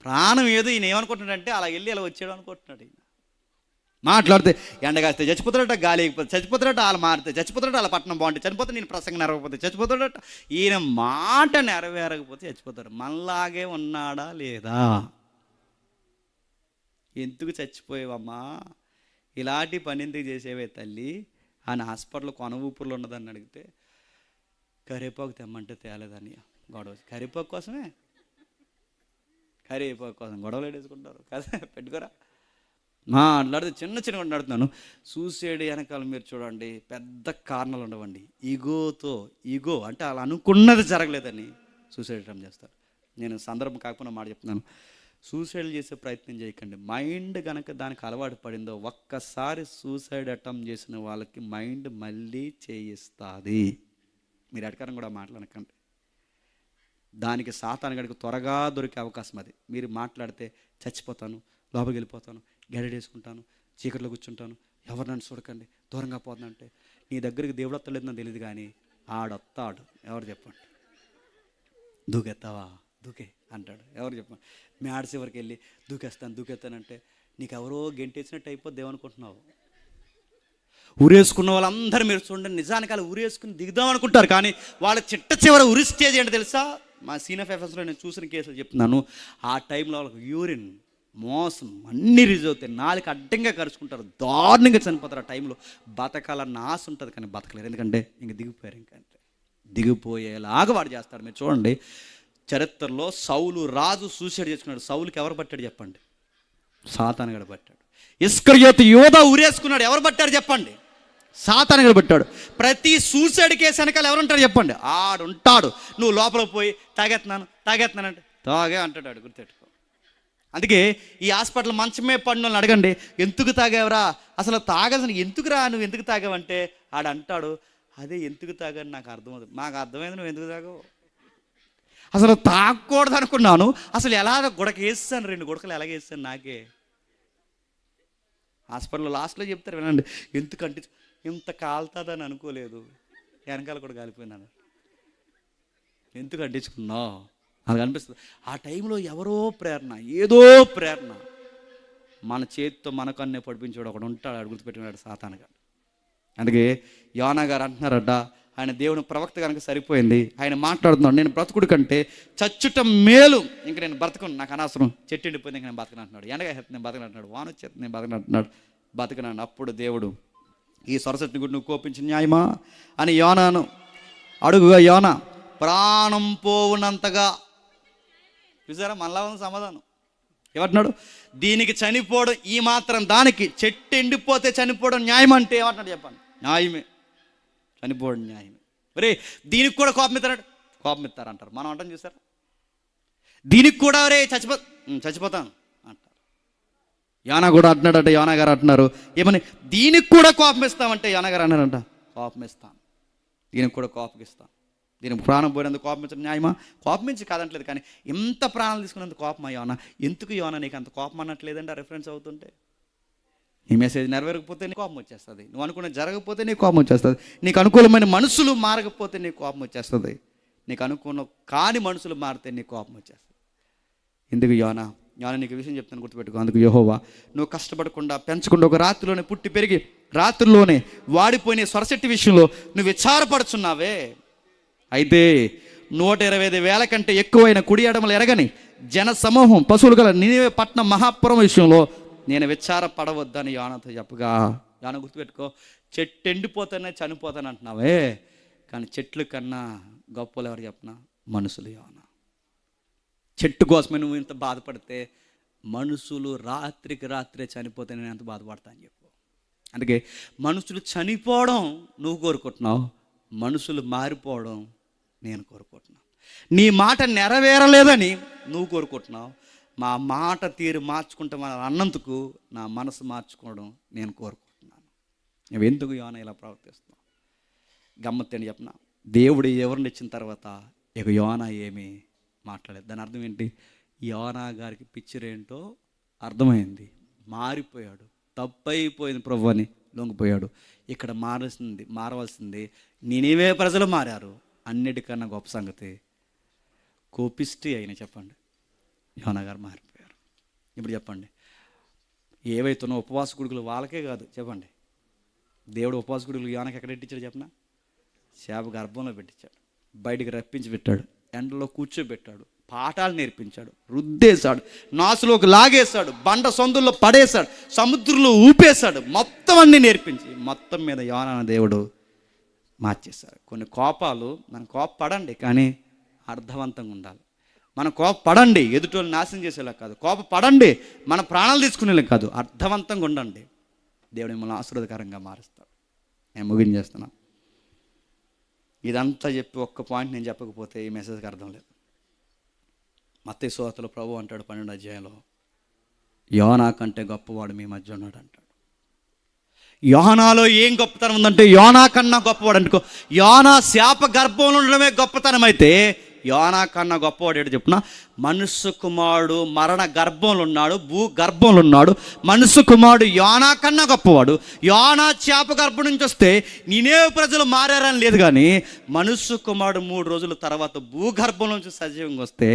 ప్రాణం ఏదో ఈయన ఏమనుకుంటున్నాడంటే అలా వెళ్ళి ఇలా వచ్చాడు అనుకుంటున్నాడు. ఈయన మాట్లాడితే ఎండగాస్తే చచ్చిపోతాడట, గాలి అయిపోతే చచ్చిపోతాడట, వాళ్ళు మారితే చచ్చిపోతాడట, వాళ్ళ పట్టణం బాగుంటే చచ్చిపోతే, నేను ప్రసంగం నెరవేరకపోతే చచ్చిపోతాడట. ఈయన మాట నెరవేరకపోతే చచ్చిపోతాడు. మనలాగే ఉన్నాడా లేదా? ఎందుకు చచ్చిపోయావమ్మా, ఇలాంటి పని ఎందుకు చేసేవే తల్లి అని హాస్పిటల్ కొన ఊపిరిలో ఉన్నదాన్ని అడిగితే కరివేపాకు తెమ్మంటే తేలేదని గొడవ. కరివేపాకు కోసమే, కరివేపాకు కోసం గొడవలు వేసుకుంటారు కదా, పెట్టుకోరా. అట్లాడితే చిన్న చిన్నగా నడుతున్నాను. సూసైడ్ వెనకాల మీరు చూడండి పెద్ద కారణాలు ఉండవండి. ఈగో అంటే అలా అనుకున్నది జరగలేదని సూసైడ్ అటెంప్ట్ చేస్తారు. నేను సందర్భం కాకపోయినా మాట చెప్తున్నాను, సూసైడ్ చేసే ప్రయత్నం చేయకండి. మైండ్ కనుక దానికి అలవాటు పడిందో ఒక్కసారి సూసైడ్ అటెంప్ట్ చేసిన వాళ్ళకి మైండ్ మళ్ళీ చేయిస్తుంది. మీరు ఎడకరం కూడా మాట్లాడకండి. దానికి సాతాను గడికి త్వరగా దొరికే అవకాశం అది. మీరు మాట్లాడితే చచ్చిపోతాను, లోపలికి వెళ్ళిపోతాను, గెడడేసుకుంటాను, చీకట్లో కూర్చుంటాను, ఎవరు నన్ను చూడకండి, దూరంగా పోతానంటే నీ దగ్గరికి దేవుడు వస్తలేదు నాకు తెలియదు, కానీ ఆడొత్తాడు. ఎవరు చెప్పండి? దూకెత్తావా? దూకే అంటాడు. ఎవరు చెప్పండి? మేడ చివరికి వెళ్ళి దూకేస్తానంటే నీకు ఎవరో గెంటేసినట్టు అయిపోద్ది ఏమనుకుంటున్నావు? ఉరేసుకున్న వాళ్ళందరూ మీరు చూడండి, నిజానికి వాళ్ళు ఉరేసుకుని దిగుదాం అనుకుంటారు, కానీ వాళ్ళ చివర ఉరి స్టేజ్ ఏంటో తెలుసా? మా సీనియర్ ఎఫ్ఎస్లో నేను చూసిన కేసులు చెప్తున్నాను. ఆ టైంలో వాళ్ళకి యూరిన్, మోసం అన్నీ రిలీజ్ అవుతాయి, నాలుగు అడ్డంగా కరుచుకుంటారు, దారుణంగా చనిపోతారు. ఆ టైంలో బతకాలన్న ఆశ ఉంటుంది కానీ బతకలేరు, ఎందుకంటే ఇంక దిగిపోయారు. ఇంకంటే దిగిపోయేలాగా వాడు చేస్తాడు. మీరు చూడండి చరిత్రలో సౌలు రాజు సూసైడ్ చేసుకున్నాడు. సౌలుకి ఎవరు పట్టాడు చెప్పండి? సాతాను గడు పట్టాడు. ఇస్కరియోతు యూదా ఉరేసుకున్నాడు. ఎవరు పట్టారు చెప్పండి? సాతాను గడు పట్టాడు. ప్రతి సూసైడ్ కేసు వెనకాల ఎవరుంటారు చెప్పండి? ఆడుంటాడు. నువ్వు లోపల పోయి తాగేస్తున్నానంటే తాగే అంటాడు ఆడు, గుర్తెట్టుకో. అందుకే ఈ హాస్పిటల్ మంచమే పడిన అడగండి, ఎందుకు తాగావురా, అసలు తాగాల్సిన ఎందుకురా, నువ్వు ఎందుకు తాగావంటే ఆడు అంటాడు, అదే ఎందుకు తాగాని నాకు అర్థమవుతుంది. మాకు అర్థమైంది, నువ్వు ఎందుకు తాగావు? అసలు తాగకూడదు అనుకున్నాను, అసలు ఎలాగ గుడక వేస్తాను, 2 గుడకలు ఎలాగ వేస్తాను నాకే. హాస్పిటల్లో లాస్ట్లో చెప్తారు వినండి, ఎందుకంటే ఇంత కాలుతుందని అనుకోలేదు, వెనకాల కూడా కాలిపోయినాను, ఎందుకు అంటించుకున్నావు అది అనిపిస్తుంది. ఆ టైంలో ఎవరో ప్రేరణ, ఏదో ప్రేరణ, మన చేతితో మన కన్నే పడిపించాడు ఒకడు ఉంటాడు, అడు గుర్తుపెట్టుకున్నాడు సాతానుగా. అందుకే యోనా గారు అంటున్నారట, ఆయన దేవుని ప్రవక్త కనుక సరిపోయింది. ఆయన మాట్లాడుతున్నాడు, నేను బ్రతుకుడు కంటే చచ్చుట మేలు, ఇంక నేను బ్రతకను, నాకు అనవసరం, చెట్టు ఎండిపోయింది ఇంక నేను బతకను అంటున్నాడు, ఎండగా నేను బతకను అంటున్నాడు, వాన వచ్చేది నేను బతకను అంటున్నాడు, బతకనాను. అప్పుడు దేవుడు, ఈ సొరసెట్టుని కూడా నువ్వు కోపించిన న్యాయమా అని యోనాను అడుగుగా, యోనా ప్రాణం పోవునంతగా, చూసారా మనలా ఉంది సమాధానం. ఏమంటున్నాడు? దీనికి చనిపోవడం ఈ మాత్రం దానికి, చెట్టు ఎండిపోతే చనిపోవడం న్యాయం అంటే ఏమంటున్నాడు చెప్పండి? న్యాయమే, చనిపోవడం న్యాయమే. ఒరే దీనికి కూడా కోపం ఇస్తారంటారు. మనం అంటాం చూసారా, దీనికి కూడా ఒరే చచ్చిపోతాను అంటారు. యోనా కూడా అంటున్నాడట, యోనా గారు అంటున్నారు ఏమని, దీనికి కూడా కోపం ఇస్తామంటే యోనా గారు అన్నారంట, కోపం ఇస్తాను, దీనికి కూడా కోపం ఇస్తాను. దీనికి ప్రాణం పోయినందుకు కోపం ఇచ్చడం న్యాయమా? కోపం ఇచ్చి కాదంటలేదు, కానీ ఎంత ప్రాణాలు తీసుకున్నందుకు కోపమా యోనా? ఎందుకు యోనా నీకు అంత కోపం అన్నట్లేదండి? ఆ రెఫరెన్స్ అవుతుంటే ఈ మెసేజ్ నెరవేరకపోతే నీ కోపం వచ్చేస్తుంది, నువ్వు అనుకున్న జరగకపోతే నీ కోపం వచ్చేస్తుంది, నీకు అనుకూలమైన మనుషులు మారకపోతే నీ కోపం వచ్చేస్తుంది, నీకు అనుకున్న కాని మనుషులు మారితే నీ కోపం వచ్చేస్తుంది. ఎందుకు యోనా నీకు విషయం చెప్తాను గుర్తుపెట్టుకో. అందుకు యెహోవా నువ్వు కష్టపడకుండా పెంచకుండా ఒక రాత్రిలోనే పుట్టి పెరిగి రాత్రిలోనే వాడిపోయిన సొరసెట్టి విషయంలో నువ్వు విచారపడుచున్నావే, అయితే 125,000 కంటే ఎక్కువైన కుడి ఎడమలు ఎరగని జన సమూహం పశువులు గల నినివే పట్టణం మహాపురం విషయంలో నేను విచారపడవద్దని యోనాతో చెప్పగా, యోనా గుర్తుపెట్టుకో, చెట్టు ఎండిపోతేనే చనిపోతాను అంటున్నావే, కానీ చెట్లు కన్నా గొప్పలు ఎవరు చెప్పనా? మనుషులు. యోనా చెట్టు కోసమే నువ్వు ఇంత బాధపడితే మనుషులు రాత్రికి రాత్రే చనిపోతే నేను ఎంత బాధపడతా అని చెప్పు. అందుకే మనుషులు చనిపోవడం నువ్వు కోరుకుంటున్నావు, మనుషులు మారిపోవడం నేను కోరుకుంటున్నాను. నీ మాట నెరవేరలేదని నువ్వు కోరుకుంటున్నావు, మా మాట తీరు మార్చుకుంటామని అన్నందుకు నా మనసు మార్చుకోవడం నేను కోరుకుంటున్నాను. నువ్వు ఎందుకు యోనా ఇలా ప్రవర్తిస్తున్నావు? గమ్మత్తని చెప్పిన దేవుడు ఎవరిని ఇచ్చిన తర్వాత ఇక యోనా ఏమీ మాట్లాడలేదు. దాని అర్థం ఏంటి? యోనా గారికి పిక్చర్ ఏంటో అర్థమైంది, మారిపోయాడు, తప్పైపోయింది ప్రభు అని లొంగిపోయాడు. ఇక్కడ మారవలసింది నినివే ప్రజలు మారారు. అన్నిటికన్నా గొప్ప సంగతి కోపిష్టి అయిన చెప్పండి యోనా గారు మారిపోయారు. ఇప్పుడు చెప్పండి, ఏవైతున్నా ఉపవాస గుడుకులు వాళ్ళకే కాదు చెప్పండి, దేవుడు ఉపవాస గుడుకులు యోనాకి ఎక్కడ పెట్టించాడు చెప్పనా? చేప గర్భంలో పెట్టించాడు, బయటికి రప్పించి పెట్టాడు, ఎండలో కూర్చోబెట్టాడు, పాఠాలు నేర్పించాడు, రుద్దేశాడు, నాసులోకి లాగేశాడు, బండ సొందుల్లో పడేశాడు, సముద్రంలో ఊపేశాడు, మొత్తం అన్నీ నేర్పించి మొత్తం మీద యోనా దేవుడు మార్చేశారు. కొన్ని కోపాలు మనం కోపపడండి, కానీ అర్థవంతంగా ఉండాలి. మనం కోపపడండి ఎదుటోళ్ళు నాశనం చేసేలా కాదు, కోపపడండి మన ప్రాణాలు తీసుకునేలా కాదు, అర్థవంతంగా ఉండండి. దేవుడు మిమ్మల్ని ఆశీర్వాదకరంగా మారుస్తాడు. నేను ముగించేస్తున్నాను. ఇదంతా చెప్పి ఒక్క పాయింట్ నేను చెప్పకపోతే ఈ మెసేజ్కి అర్థం లేదు. మత్తయి సువార్తలో ప్రభు అంటాడు 12వ అధ్యాయంలో, యోనా కంటే గొప్పవాడు మీ మధ్య ఉన్నాడు అంటాడు. యోనాలో ఏం గొప్పతనం ఉందంటే యోనా కన్నా గొప్పవాడు అనుకో. యోనా శాప గర్భంలో ఉండడమే గొప్పతనం అయితే యోనా కన్నా గొప్పవాడు ఏంటో చెప్పున, మనుష్య కుమారుడు మరణ గర్భంలో ఉన్నాడు, భూ గర్భంలో ఉన్నాడు. మనుష్య కుమారుడు యోనా కన్నా గొప్పవాడు. యోనా శాప గర్భం నుంచి వస్తే నినివే ప్రజలు మారారని లేదు, కానీ మనుష్య కుమారుడు 3 రోజుల తర్వాత భూగర్భం నుంచి సజీవంగా వస్తే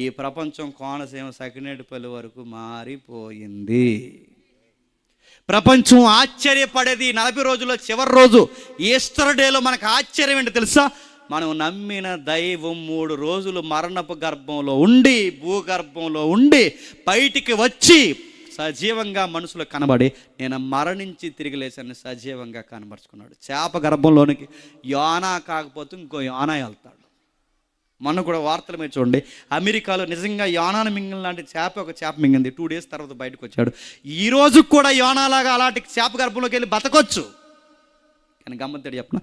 ఈ ప్రపంచం కోనసీమ సకినేటిపల్లి వరకు మారిపోయింది. ప్రపంచం ఆశ్చర్యపడేది 40 రోజుల్లో చివరి రోజు ఈస్టర్ డేలో మనకు ఆశ్చర్యం ఏంటో తెలుసా? మనం నమ్మిన దైవం 3 రోజులు మరణపు గర్భంలో ఉండి భూగర్భంలో ఉండి బయటికి వచ్చి సజీవంగా మనుషులు కనబడి నేను మరణించి తిరిగి లేచాను సజీవంగా కనబరుచుకున్నాడు. చేప గర్భంలోనికి యోనా కాకపోతే ఇంకో యోనా వెళ్తాడు. మొన్న కూడా వార్తల మీద చూడండి, అమెరికాలో నిజంగా యోనాను మింగిన లాంటి ఒక చేప మింగింది. 2 డేస్ తర్వాత బయటకు వచ్చాడు. ఈ రోజు కూడా యోనాలాగా అలాంటి చేప గర్భంలోకి వెళ్ళి బతకొచ్చు, కానీ గమ్మత్తడి చెప్పిన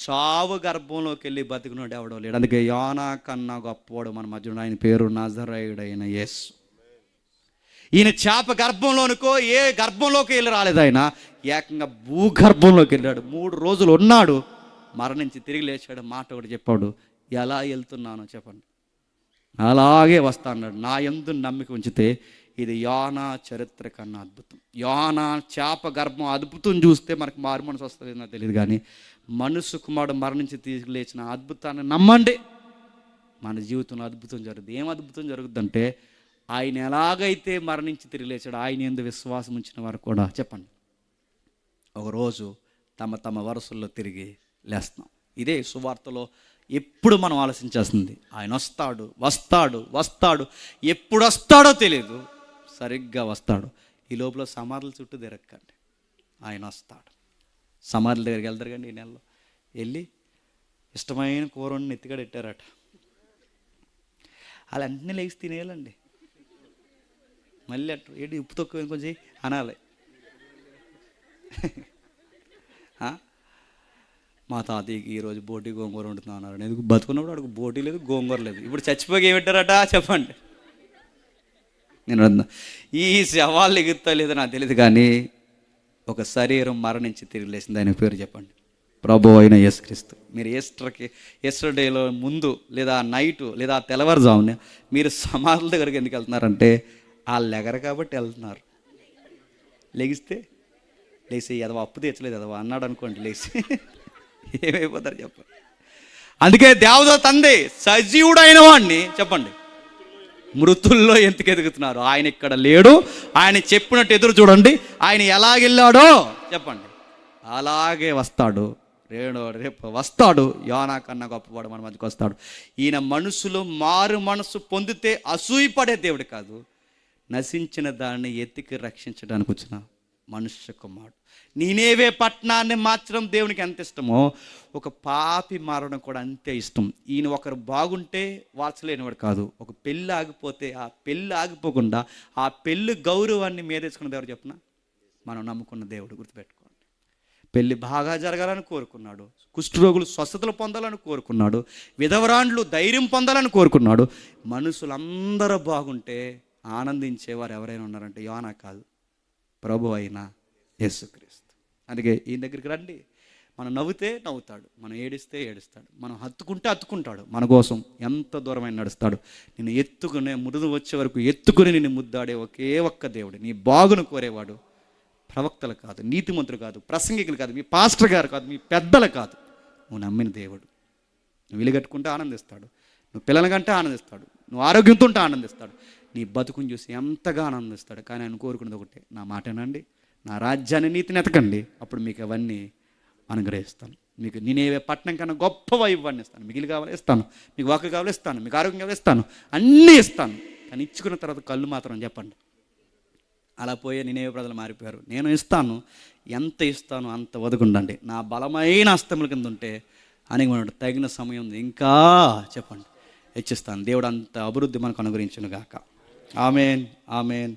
చావు గర్భంలోకి వెళ్ళి బతికినాడు ఎవడో లేడు. అందుకే యోనా కన్నా గొప్పవాడు మన మధ్య, ఆయన పేరు నజరేయుడైన యేసు. ఈయన చేప గర్భంలోనికో ఏ గర్భంలోకి వెళ్ళి రాలేదు, ఆయన ఏకంగా భూగర్భంలోకి వెళ్ళాడు. 3 రోజులు ఉన్నాడు, మరణించి తిరిగి లేచాడు. మాట ఒకటి చెప్పాడు, ఎలా వెళ్తున్నానో చెప్పండి, అలాగే వస్తా అన్నాడు. నా యందు నమ్మిక ఉంచితే ఇది యోనా చరిత్ర కన్నా అద్భుతం. యోనా చేప గర్భం అద్భుతం చూస్తే మనకు మారు మనసు వస్తుందో తెలియదు, కానీ మనుష్య కుమారుడు మరణించి తిరిగి లేచిన అద్భుతాన్ని నమ్మండి, మన జీవితంలో అద్భుతం జరుగుతుంది. ఏం అద్భుతం జరుగుతుందంటే ఆయన ఎలాగైతే మరణించి తిరిగి లేచాడు, ఆయన యందు విశ్వాసం ఉంచిన వారు కూడా చెప్పండి ఒకరోజు తమ తమ వరుసల్లో తిరిగి లేస్తున్నాం. ఇదే సువార్తలో ఎప్పుడు మనం ఆలోచించాల్సింది. ఆయన వస్తాడు వస్తాడు వస్తాడు, ఎప్పుడు వస్తాడో తెలియదు, సరిగ్గా వస్తాడు. ఈ లోపల సమాధుల చుట్టూ తిరగకండి, ఆయన వస్తాడు. సమాధుల దగ్గరికి వెళ్తారు కండి. ఈ నెలలో వెళ్ళి ఇష్టమైన కూరని నెత్తిగా పెట్టారట, అలా అన్నీ లేచి తినేయాలండి. మళ్ళీ అట్టు ఏంటి ఉప్పు తక్కువ కొంచెం అనాలి. మా తాతయ్యకి ఈరోజు బోటి గోంగూర వండుతున్నా అన్నారు. ఎందుకు? బతుకున్నప్పుడు అడుగు బోటి లేదు గోంగూర లేదు. ఇప్పుడు చచ్చిపోయి ఏమిట్టారట చెప్పండి. నేను అన్నా ఈ శవాళ్ళు ఎగుతా లేదో నాకు తెలియదు, కానీ ఒక శరీరం మరణించి తిరిగి లేచింది, ఆయన పేరు చెప్పండి, ప్రభువు అయిన యేసుక్రీస్తు. మీరు ఈస్టర్ డేలో ముందు లేదా నైటు లేదా తెల్లవారుజామున మీరు సమాధుల దగ్గరికి ఎందుకు వెళ్తున్నారంటే వాళ్ళు ఎగరు కాబట్టి వెళ్తున్నారు. లేగిస్తే లేచి ఎదవ అప్పు తెచ్చలేదు ఎదవ అన్నాడు అనుకోండి, లేచి ఏమైపోతారు చెప్పండి. అందుకే దేవదూత అంది, సజీవుడైన వాడిని చెప్పండి మృతుల్లో ఎందుకు ఎదుగుతున్నారు? ఆయన ఇక్కడ లేడు, ఆయన చెప్పినట్టు ఎదురు చూడండి. ఆయన ఎలాగెళ్ళాడో చెప్పండి అలాగే వస్తాడు. రేపు వస్తాడు. యోనా కన్నా గొప్పవాడు మన మధ్యకి వస్తాడు. ఈయన మనుషులు మారు మనసు పొందితే అసూయపడే దేవుడు కాదు, నశించిన దాన్ని ఎత్తికి రక్షించడానికి వచ్చిన మనుష్య కుమారుడు. నీనేవే పట్టణాన్ని మార్చడం దేవునికి ఎంత ఇష్టమో ఒక పాపి మారడం కూడా అంతే ఇష్టం. ఈయన ఒకరు బాగుంటే వాల్చలేనివాడు కాదు. ఒక పెళ్ళి ఆగిపోతే ఆ పెళ్ళి ఆగిపోకుండా ఆ పెళ్ళి గౌరవాన్ని మీదేసుకున్న ఎవరు చెప్పిన? మనం నమ్ముకున్న దేవుడు. గుర్తుపెట్టుకోండి. పెళ్ళి బాగా జరగాలని కోరుకున్నాడు, కుష్ఠరోగులు స్వస్థతలు పొందాలని కోరుకున్నాడు, విధవరాండ్లు ధైర్యం పొందాలని కోరుకున్నాడు. మనుషులందరూ బాగుంటే ఆనందించేవారు ఎవరైనా ఉన్నారంటే యోనా కాదు, ప్రభు అయిన యేసుక్రీస్తు. అందుకే ఈయన దగ్గరికి రండి. మనం నవ్వుతే నవ్వుతాడు, మనం ఏడిస్తే ఏడుస్తాడు, మనం హత్తుకుంటే హత్తుకుంటాడు, మన కోసం ఎంత దూరమైన నడుస్తాడు. నిన్ను ఎత్తుకునే మృదు వచ్చే వరకు ఎత్తుకుని నిన్ను ముద్దాడే ఒకే ఒక్క దేవుడు. నీ బాగును కోరేవాడు ప్రవక్తలు కాదు, నీతిమంతులు కాదు, ప్రసంగికులు కాదు, మీ పాస్టర్ గారు కాదు, మీ పెద్దలు కాదు, నువ్వు నమ్మిన దేవుడు. నువ్వు ఇల్లు కట్టుకుంటే ఆనందిస్తాడు, నువ్వు పిల్లల కంటే ఆనందిస్తాడు, నువ్వు ఆరోగ్యంతో ఉంటే ఆనందిస్తాడు, నీ బతుకుని చూసి ఎంతగా ఆనందిస్తాడు. కానీ ఆయన కోరుకున్నది ఒకటే, నా మాటేనండి, నా రాజ్యాన్ని నీతిని ఎతకండి, అప్పుడు మీకు అవన్నీ అనుగ్రహిస్తాను. మీకు నేనేవే పట్టణం కన్నా గొప్ప ఇవ్వన్నీ ఇస్తాను. మీకు ఇల్లు కావాలి ఇస్తాను, మీకు వాకు కావాలి ఇస్తాను, మీకు ఆరోగ్యం కావాలి ఇస్తాను, అన్నీ ఇస్తాను. కానీ ఇచ్చుకున్న తర్వాత కళ్ళు మాత్రం చెప్పండి. అలా పోయే నేనేవే ప్రజలు మారిపోయారు. నేను ఇస్తాను, ఎంత ఇస్తాను అంత వదుకుండండి, నా బలమైన హస్తముల కింద ఉంటే అని తగిన సమయం ఉంది, ఇంకా చెప్పండి హెచ్చిస్తాను. దేవుడు అంత అభివృద్ధి మనకు అనుగ్రహించును గాక. Amen, amen.